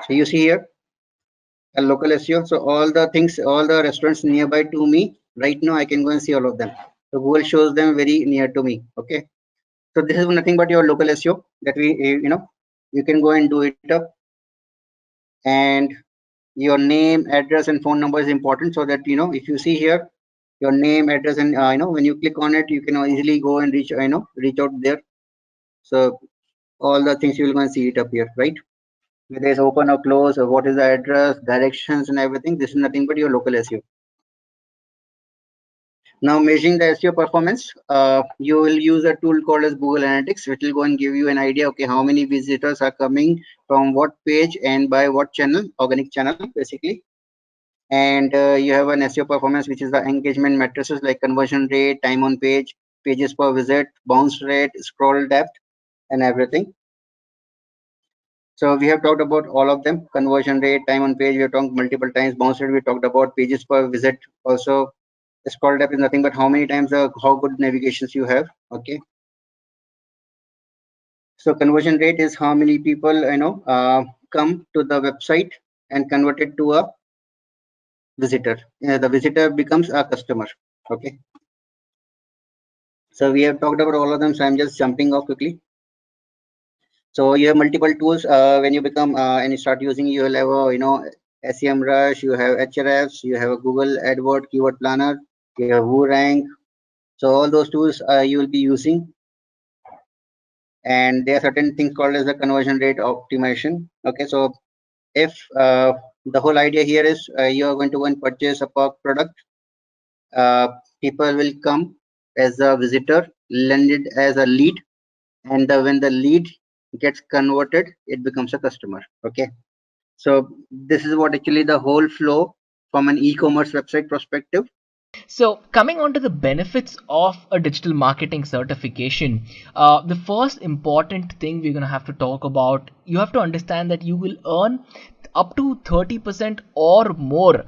So you see here a local SEO. So all the things, all the restaurants nearby to me right now, I can go and see all of them. So Google shows them very near to me. Okay, so this is nothing but your local SEO that we you can go and do it up. And your name, address, and phone number is important, so that if you see here your name, address, and when you click on it, you can easily go and reach out there. So all the things you will go and see it up here, right? Whether it's open or close, or what is the address, directions, and everything. This is nothing but your local SEO. Now measuring the SEO performance, you will use a tool called as Google Analytics, which will go and give you an idea, okay, how many visitors are coming from what page and by what channel, organic channel basically. And you have an SEO performance, which is the engagement matrices like conversion rate, time on page, pages per visit, bounce rate, scroll depth, and everything. So we have talked about all of them: conversion rate, time on page, we have talked multiple times; bounce rate, we talked about; pages per visit also. Scroll depth is nothing but how many times how good navigations you have. Okay, so conversion rate is how many people come to the website and convert it to a visitor. The visitor becomes a customer. Okay, so we have talked about all of them, so I'm just jumping off quickly. So you have multiple tools when you become and you start using. You will have a SEMrush, you have Hrefs, you have a Google AdWord keyword planner, you have WooRank. So all those tools you will be using, and there are certain things called as the conversion rate optimization. Okay, so if the whole idea here is you are going to go and purchase a product, uh, people will come as a visitor, landed as a lead, and when the lead gets converted, it becomes a customer. Okay, so this is what actually the whole flow from an e-commerce website perspective. So, coming on to the benefits of a digital marketing certification, the first important thing we're going to have to talk about, you have to understand that you will earn up to 30% or more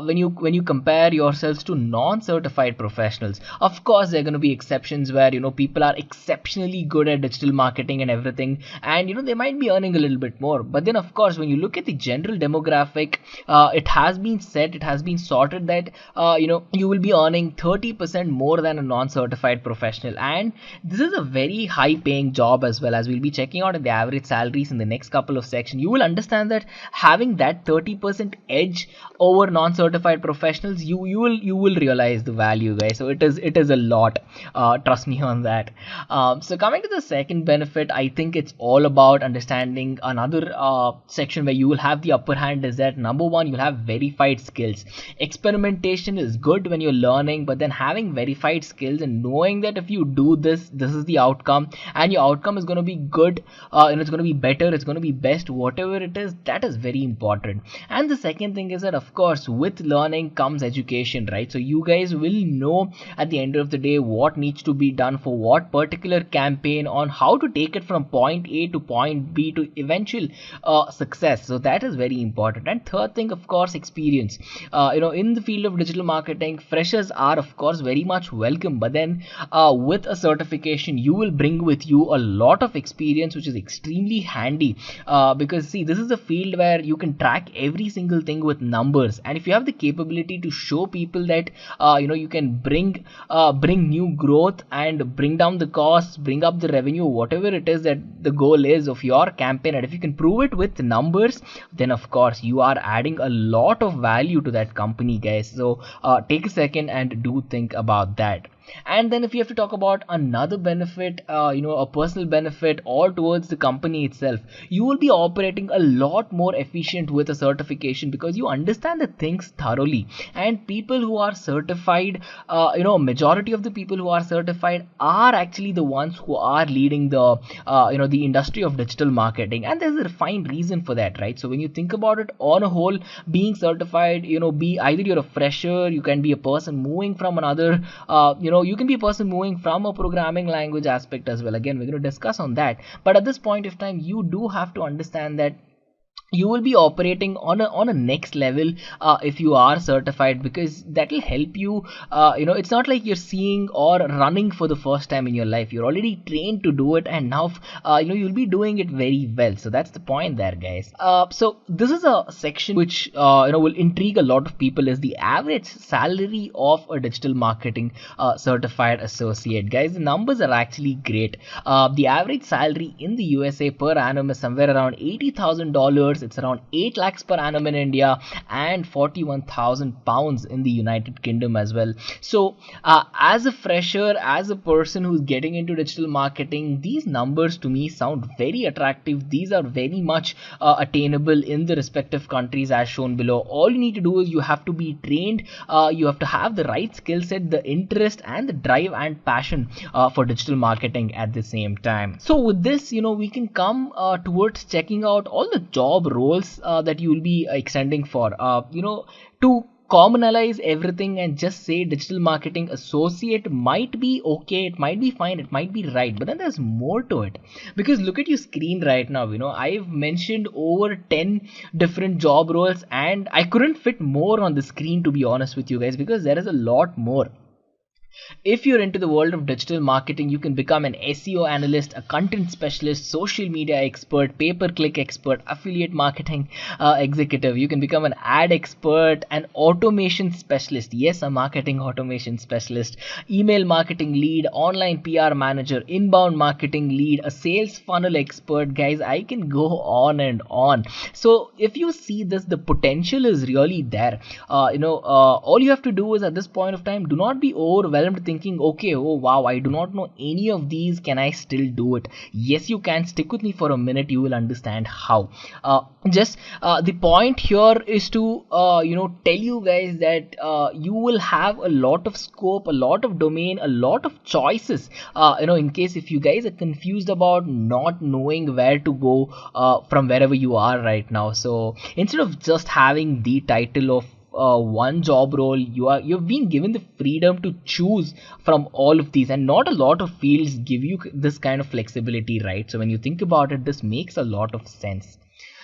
when you compare yourselves to non-certified professionals. Of course, there are going to be exceptions where people are exceptionally good at digital marketing and everything, and they might be earning a little bit more. But then, of course, when you look at the general demographic, it has been said, it has been sorted that you will be earning 30% more than a non-certified professional, and this is a very high paying job as well. As we'll be checking out the average salaries in the next couple of sections, you will understand that having that 30% edge over non-certified professionals, you will realize the value, guys. So it is a lot, trust me on that. So coming to the second benefit, I think it's all about understanding another section where you will have the upper hand, is that number one, you'll have verified skills. Experimentation is good when you're learning, but then having verified skills and knowing that if you do this, this is the outcome, and your outcome is going to be good, and it's going to be better, it's going to be best, whatever it is, that is very very important. And the second thing is that, of course, with learning comes education, right? So you guys will know at the end of the day what needs to be done for what particular campaign, on how to take it from point A to point B to eventual success. So that is very important. And third thing, of course, experience. In the field of digital marketing, freshers are of course very much welcome, but then with a certification you will bring with you a lot of experience, which is extremely handy, because see, this is a field where you can track every single thing with numbers, and if you have the capability to show people that you can bring new growth and bring down the costs, bring up the revenue, whatever it is that the goal is of your campaign, and if you can prove it with numbers, then of course you are adding a lot of value to that company, guys. So take a second and do think about that. And then if you have to talk about another benefit, a personal benefit or towards the company itself, you will be operating a lot more efficient with a certification, because you understand the things thoroughly. And people who are certified, majority of the people who are certified are actually the ones who are leading the industry of digital marketing, and there's a fine reason for that, right? So when you think about it on a whole, being certified, be either you're a fresher, you can be a person moving from another, you can be a person moving from a programming language aspect as well. Again, we're going to discuss on that, but at this point of time you do have to understand that you will be operating on a next level if you are certified, because that will help you. It's not like you're seeing or running for the first time in your life. You're already trained to do it, and now you'll be doing it very well. So that's the point there, guys. So this is a section which will intrigue a lot of people, is the average salary of a digital marketing certified associate. Guys, the numbers are actually great. The average salary in the USA per annum is somewhere around $80,000. It's around 8 lakhs per annum in India, and 41,000 pounds in the United Kingdom as well. So as a fresher, as a person who's getting into digital marketing, these numbers to me sound very attractive. These are very much attainable in the respective countries as shown below. All you need to do is you have to be trained, you have to have the right skill set, the interest and the drive and passion for digital marketing at the same time. So with this, we can come towards checking out all the job roles that you will be extending for, to commonalize everything and just say digital marketing associate might be okay, it might be fine, it might be right, but then there's more to it. Because look at your screen right now. I've mentioned over 10 different job roles, and I couldn't fit more on the screen, to be honest with you guys, because there is a lot more. If you're into the world of digital marketing, you can become an SEO analyst, a content specialist, social media expert, pay-per-click expert, affiliate marketing executive. You can become an ad expert, an automation specialist. Yes, a marketing automation specialist, email marketing lead, online PR manager, inbound marketing lead, a sales funnel expert. Guys, I can go on and on. So if you see this, the potential is really there. All you have to do is, at this point of time, do not be overwhelmed thinking, okay, oh wow, I do not know any of these, can I still do it? Yes, you can. Stick with me for a minute, you will understand how. The point here is to tell you guys that you will have a lot of scope, a lot of domain, a lot of choices, in case if you guys are confused about not knowing where to go from wherever you are right now. So instead of just having the title of one job role, you've been given the freedom to choose from all of these, and not a lot of fields give you this kind of flexibility, right? So when you think about it, this makes a lot of sense.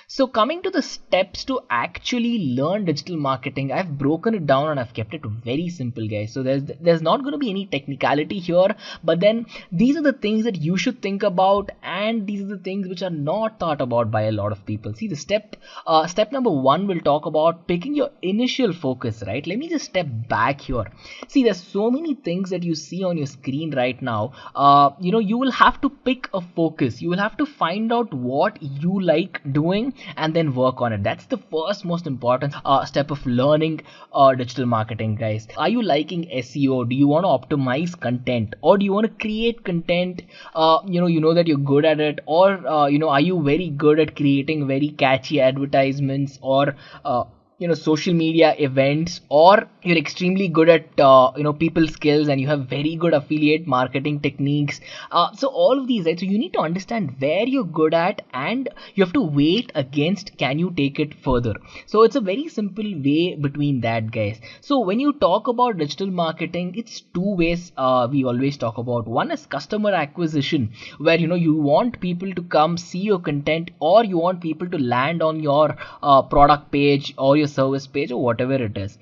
So coming to the steps to actually learn digital marketing, I've broken it down and I've kept it very simple, guys. So there's not going to be any technicality here, but then these are the things that you should think about, and these are the things which are not thought about by a lot of people. See, the step number one will talk about picking your initial focus, right? Let me just step back here. See, there's so many things that you see on your screen right now. You will have to pick a focus. You will have to find out what you like doing and then work on it. That's the first most important step of learning digital marketing, guys. Are you liking SEO? Do you want to optimize content, or do you want to create content? You know that you're good at it, or are you very good at creating very catchy advertisements, or social media events, or you're extremely good at people skills, and you have very good affiliate marketing techniques. So all of these, right? So you need to understand where you're good at, and you have to weight against can you take it further. So it's a very simple way between that, guys. So when you talk about digital marketing, it's two ways we always talk about. One is customer acquisition, where you want people to come see your content, or you want people to land on your product page or your service page or whatever it is.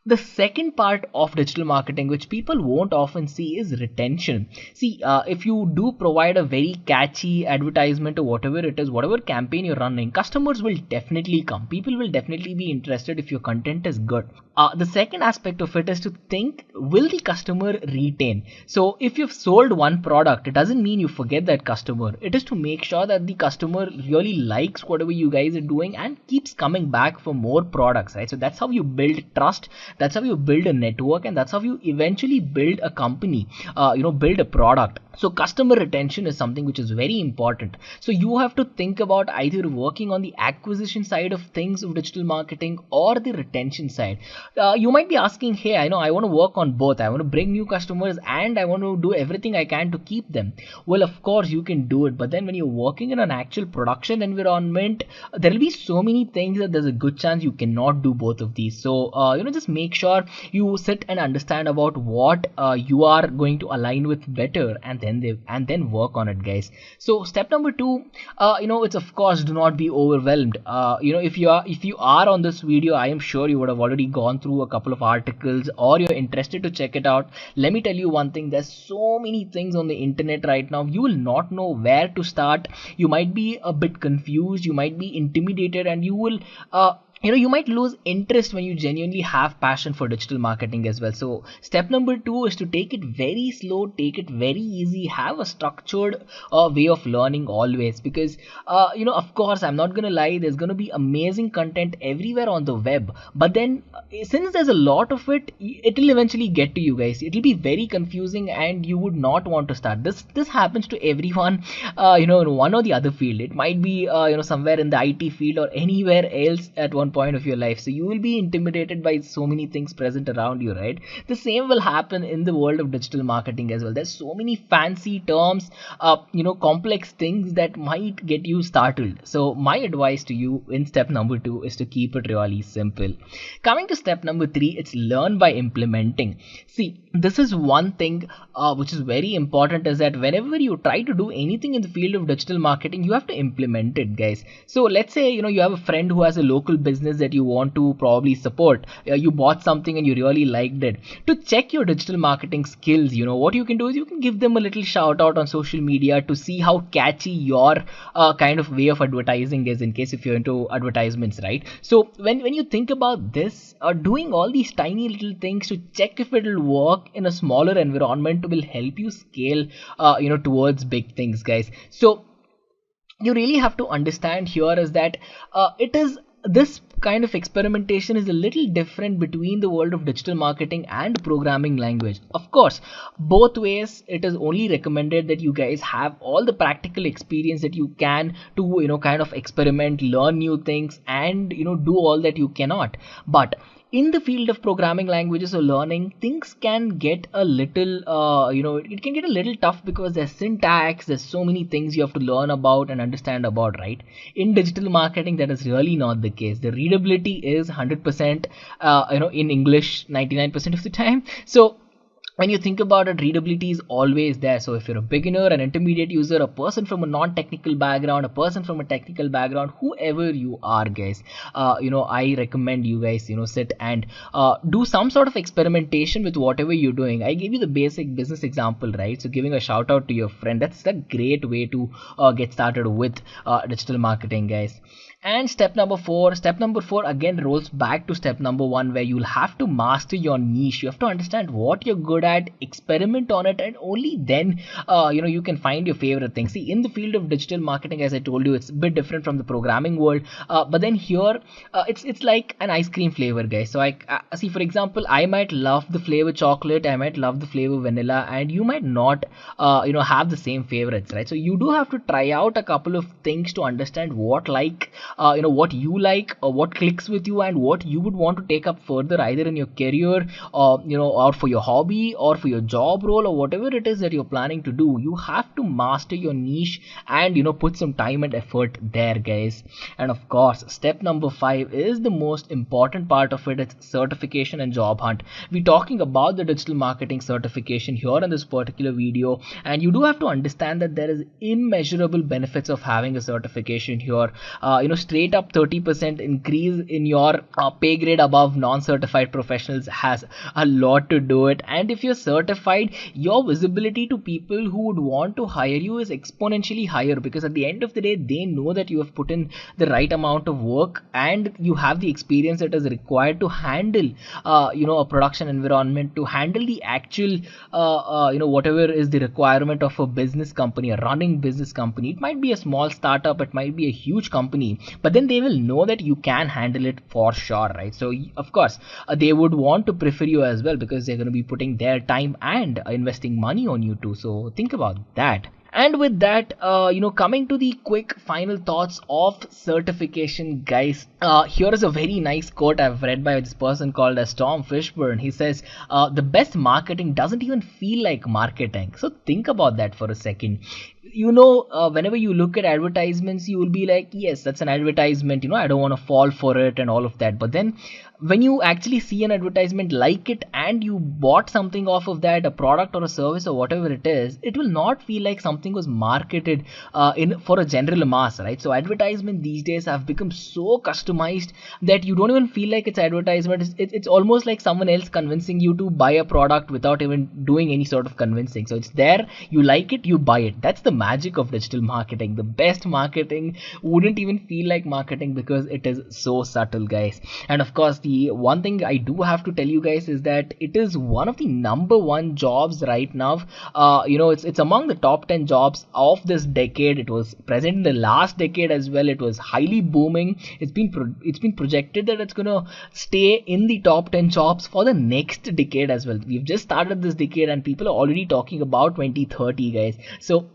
The second part of digital marketing, which people won't often see, is retention. See, if you do provide a very catchy advertisement or whatever it is, whatever campaign you're running, customers will definitely come. People will definitely be interested if your content is good. The second aspect of it is to think, will the customer retain? So if you've sold one product, it doesn't mean you forget that customer. It is to make sure that the customer really likes whatever you guys are doing and keeps coming back for more products, right? So that's how you build trust, that's how you build a network, and that's how you eventually build a company, build a product. So customer retention is something which is very important. So you have to think about either working on the acquisition side of things of digital marketing or the retention side. You might be asking, hey, I know I want to work on both. I want to bring new customers and I want to do everything I can to keep them. Well, of course you can do it, but then when you're working in an actual production environment, there will be so many things that there's a good chance you cannot do both of these. So just make sure you sit and understand about what you are going to align with better, and then work on it, guys. So step number 2, it's of course, do not be overwhelmed. If you are on this video, I am sure you would have already gone through a couple of articles, or you're interested to check it out. Let me tell you one thing, there's so many things on the internet right now, you will not know where to start. You might be a bit confused, you might be intimidated, and you will you might lose interest when you genuinely have passion for digital marketing as well. So step number 2 is to take it very slow, take it very easy, have a structured way of learning always, because of course, I'm not gonna lie, there's gonna be amazing content everywhere on the web, but then since there's a lot of it, it'll eventually get to you guys. It'll be very confusing and you would not want to start. This happens to everyone in one or the other field. It might be somewhere in the IT field or anywhere else at one point of your life. So you will be intimidated by so many things present around you, right? The same will happen in the world of digital marketing as well. There's so many fancy terms, complex things that might get you startled. So my advice to you in step number 2 is to keep it really simple. Coming to step number 3, it's learn by implementing. See, this is one thing which is very important, is that whenever you try to do anything in the field of digital marketing, you have to implement it, guys. So let's say you have a friend who has a local business that you want to probably support. You bought something and you really liked it. To check your digital marketing skills, what you can do is you can give them a little shout out on social media to see how catchy your kind of way of advertising is, in case if you're into advertisements, right? So when you think about this, doing all these tiny little things to check if it'll work in a smaller environment will help you scale towards big things, guys. So you really have to understand here is that it is this kind of experimentation is a little different between the world of digital marketing and programming language. Of course, both ways it is only recommended that you guys have all the practical experience that you can to kind of experiment, learn new things, and do all that you cannot. But in the field of programming languages or learning, things can get a little it can get a little tough, because there's syntax, there's so many things you have to learn about and understand about, right? In digital marketing, that is really not the case. The readability is 100% in English 99% of the time. So when you think about it, readability is always there. So if you're a beginner, an intermediate user, a person from a non-technical background, a person from a technical background, whoever you are, guys, I recommend you guys, sit and do some sort of experimentation with whatever you're doing. I gave you the basic business example, right? So giving a shout out to your friend, that's a great way to get started with digital marketing, guys. And step number 4 again rolls back to step number 1, where you'll have to master your niche. You have to understand what you're good at, experiment on it, and only then you can find your favorite thing. See, in the field of digital marketing, as I told you, it's a bit different from the programming world, but then here it's like an ice cream flavor, guys. So I see, for example, I might love the flavor chocolate, I might love the flavor vanilla, and you might not have the same favorites, right? So you do have to try out a couple of things to understand what what you like, or what clicks with you, and what you would want to take up further, either in your career, or or for your hobby, or for your job role, or whatever it is that you're planning to do. You have to master your niche and put some time and effort there, guys. And of course, step number 5 is the most important part of it. It's certification and job hunt. We're talking about the digital marketing certification here in this particular video, and you do have to understand that there is immeasurable benefits of having a certification here. Straight up 30% increase in your pay grade above non-certified professionals has a lot to do it. And if you're certified, your visibility to people who would want to hire you is exponentially higher, because at the end of the day, they know that you have put in the right amount of work and you have the experience that is required to handle a production environment, to handle the actual whatever is the requirement of a business company, a running business company. It might be a small startup, it might be a huge company, but then they will know that you can handle it for sure, right? So of course they would want to prefer you as well, because they're going to be putting their time and investing money on you too. So think about that. And with that, coming to the quick final thoughts of certification, guys, here is a very nice quote I've read by this person called as Tom Fishburne. He says, the best marketing doesn't even feel like marketing. So think about that for a second. Whenever you look at advertisements, you will be like, yes, that's an advertisement, I don't want to fall for it and all of that. But then when you actually see an advertisement, like it, and you bought something off of that, a product or a service or whatever it is, it will not feel like something was marketed in for a general mass, right? So advertisement these days have become so customized that you don't even feel like it's advertisement. It's almost like someone else convincing you to buy a product without even doing any sort of convincing. So it's there, you like it, you buy it. That's the magic of digital marketing. The best marketing wouldn't even feel like marketing, because it is so subtle, guys. And of course, the one thing I do have to tell you guys is that it is one of the number one jobs right now. It's among the top 10 jobs of this decade. It was present in the last decade as well. It was highly booming. It's been projected that it's gonna stay in the top 10 jobs for the next decade as well. We've just started this decade and people are already talking about 2030, guys. So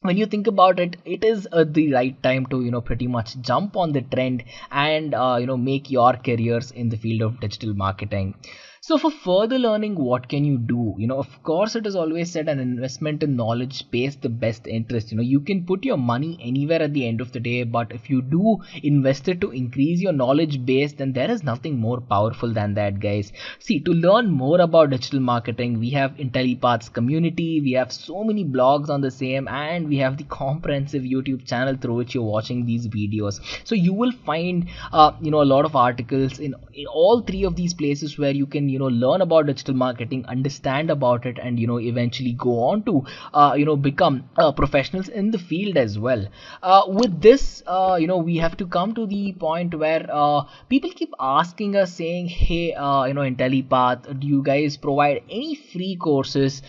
when you think about it, it is the right time to pretty much jump on the trend and make your careers in the field of digital marketing. So for further learning, what can you do? Of course, it is always said an investment in knowledge pays the best interest. You can put your money anywhere at the end of the day, but if you do invest it to increase your knowledge base, then there is nothing more powerful than that, guys. See, to learn more about digital marketing, we have Intellipaat's community, we have so many blogs on the same, and we have the comprehensive YouTube channel through which you're watching these videos. So you will find a lot of articles in all three of these places where you can learn about digital marketing, understand about it, and eventually go on to become professionals in the field as well. With this, we have to come to the point where people keep asking us, saying, hey, Intellipaat, do you guys provide any free courses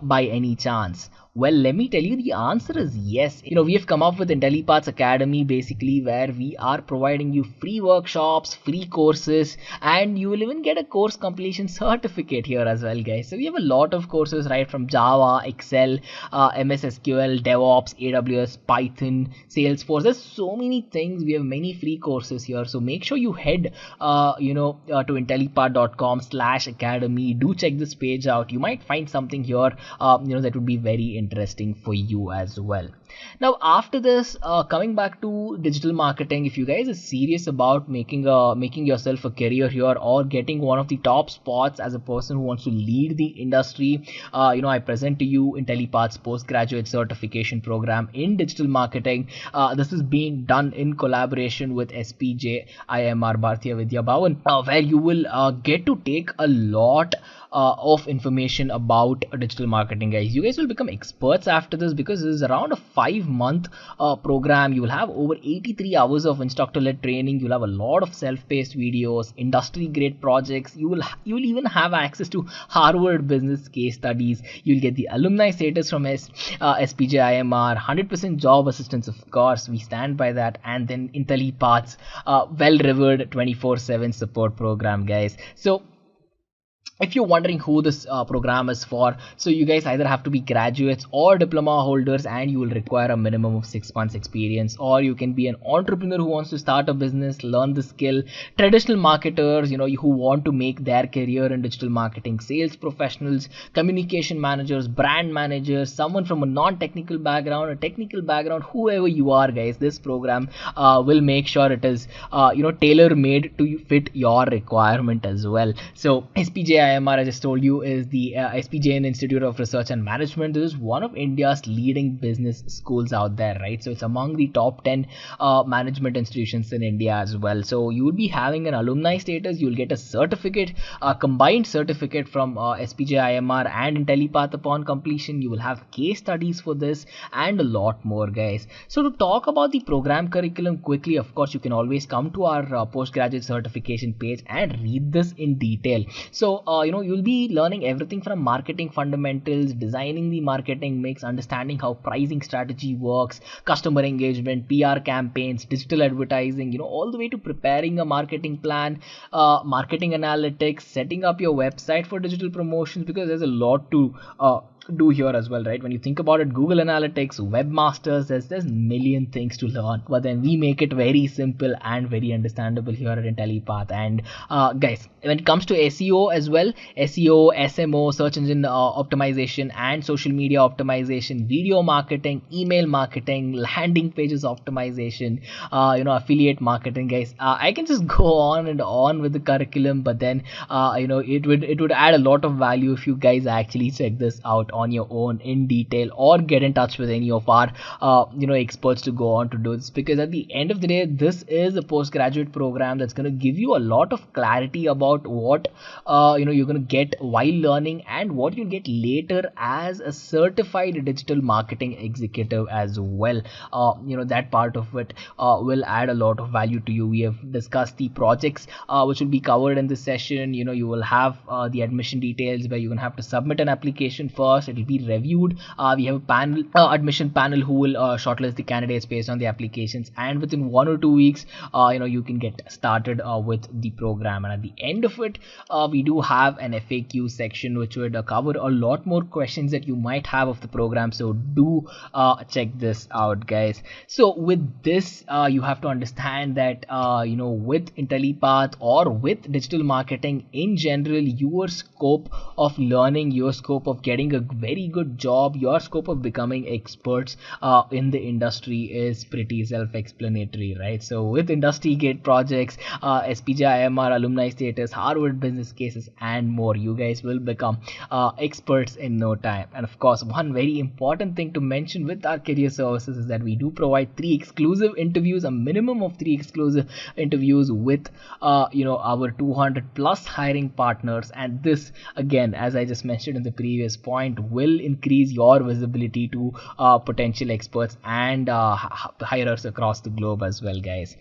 by any chance? Well, let me tell you, the answer is yes. We have come up with Intellipaat's Academy, basically, where we are providing you free workshops, free courses, and you will even get a course completion certificate here as well, guys. So we have a lot of courses, right, from Java, Excel, MS SQL, DevOps, AWS, Python, Salesforce. There's so many things. We have many free courses here. So make sure you head, to intellipaat.com/academy. Do check this page out. You might find something here, that would be very interesting for you as well. Now, after this, coming back to digital marketing, if you guys are serious about making yourself a career here, or getting one of the top spots as a person who wants to lead the industry, I present to you Intellipaat's postgraduate certification program in digital marketing. This is being done in collaboration with SPJ IMR Bharatiya Vidya Bhavan, where you will get to take a lot of information about digital marketing, guys. You guys will become experts after this, because this is around a 5-month program. You will have over 83 hours of instructor-led training. You'll have a lot of self-paced videos, industry-grade projects. You will even have access to Harvard business case studies. You'll get the alumni status from SPJ IMR, 100% job assistance, of course. We stand by that. And then Intellipaat's well-revered 24/7 support program, guys. So if you're wondering who this program is for, so you guys either have to be graduates or diploma holders, and you will require a minimum of 6 months experience, or you can be an entrepreneur who wants to start a business, learn the skill, traditional marketers, who want to make their career in digital marketing, sales professionals, communication managers, brand managers, someone from a non-technical background, a technical background, whoever you are, guys, this program will make sure it is tailor made to fit your requirement as well. So SPJIMR, I just told you, is the SPJN Institute of Research and Management. This is one of India's leading business schools out there, right? So it's among the top 10 management institutions in India as well. So you will be having an alumni status. You'll get a certificate, a combined certificate from SPJIMR and Intellipaat upon completion. You will have case studies for this and a lot more, guys. So to talk about the program curriculum quickly, of course, you can always come to our postgraduate certification page and read this in detail. So you'll be learning everything from marketing fundamentals, designing the marketing mix, understanding how pricing strategy works, customer engagement, PR campaigns, digital advertising, all the way to preparing a marketing plan, marketing analytics, setting up your website for digital promotions, because there's a lot to do here as well, right? When you think about it, Google Analytics, webmasters, there's million things to learn, but then we make it very simple and very understandable here at Intellipaat. And guys, when it comes to SEO as well, SEO, SMO, search engine optimization, and social media optimization, video marketing, email marketing, landing pages optimization, affiliate marketing, guys, I can just go on and on with the curriculum, but then it would add a lot of value if you guys actually check this out on your own in detail, or get in touch with any of our experts to go on to do this, because at the end of the day, this is a postgraduate program that's going to give you a lot of clarity about what you're going to get while learning, and what you'll get later as a certified digital marketing executive as well. That part of it will add a lot of value to you. We have discussed the projects which will be covered in this session. You will have the admission details, where you're going to have to submit an application first. It will be reviewed. We have a panel, admission panel, who will shortlist the candidates based on the applications, and within 1 or 2 weeks you can get started with the program. And at the end of it, we do have an FAQ section which would cover a lot more questions that you might have of the program. So do check this out, guys. So with this, you have to understand that with Intellipaat, or with digital marketing in general, your scope of learning, your scope of getting a very good job, your scope of becoming experts in the industry is pretty self-explanatory, right? So with industry gate projects, SPJIMR alumni status, Harvard business cases, and more, you guys will become experts in no time. And of course, one very important thing to mention with our career services is that we do provide 3 exclusive interviews, a minimum of 3 exclusive interviews with our 200 plus hiring partners. And this, again, as I just mentioned in the previous point, will increase your visibility to potential experts and hirers across the globe as well, guys.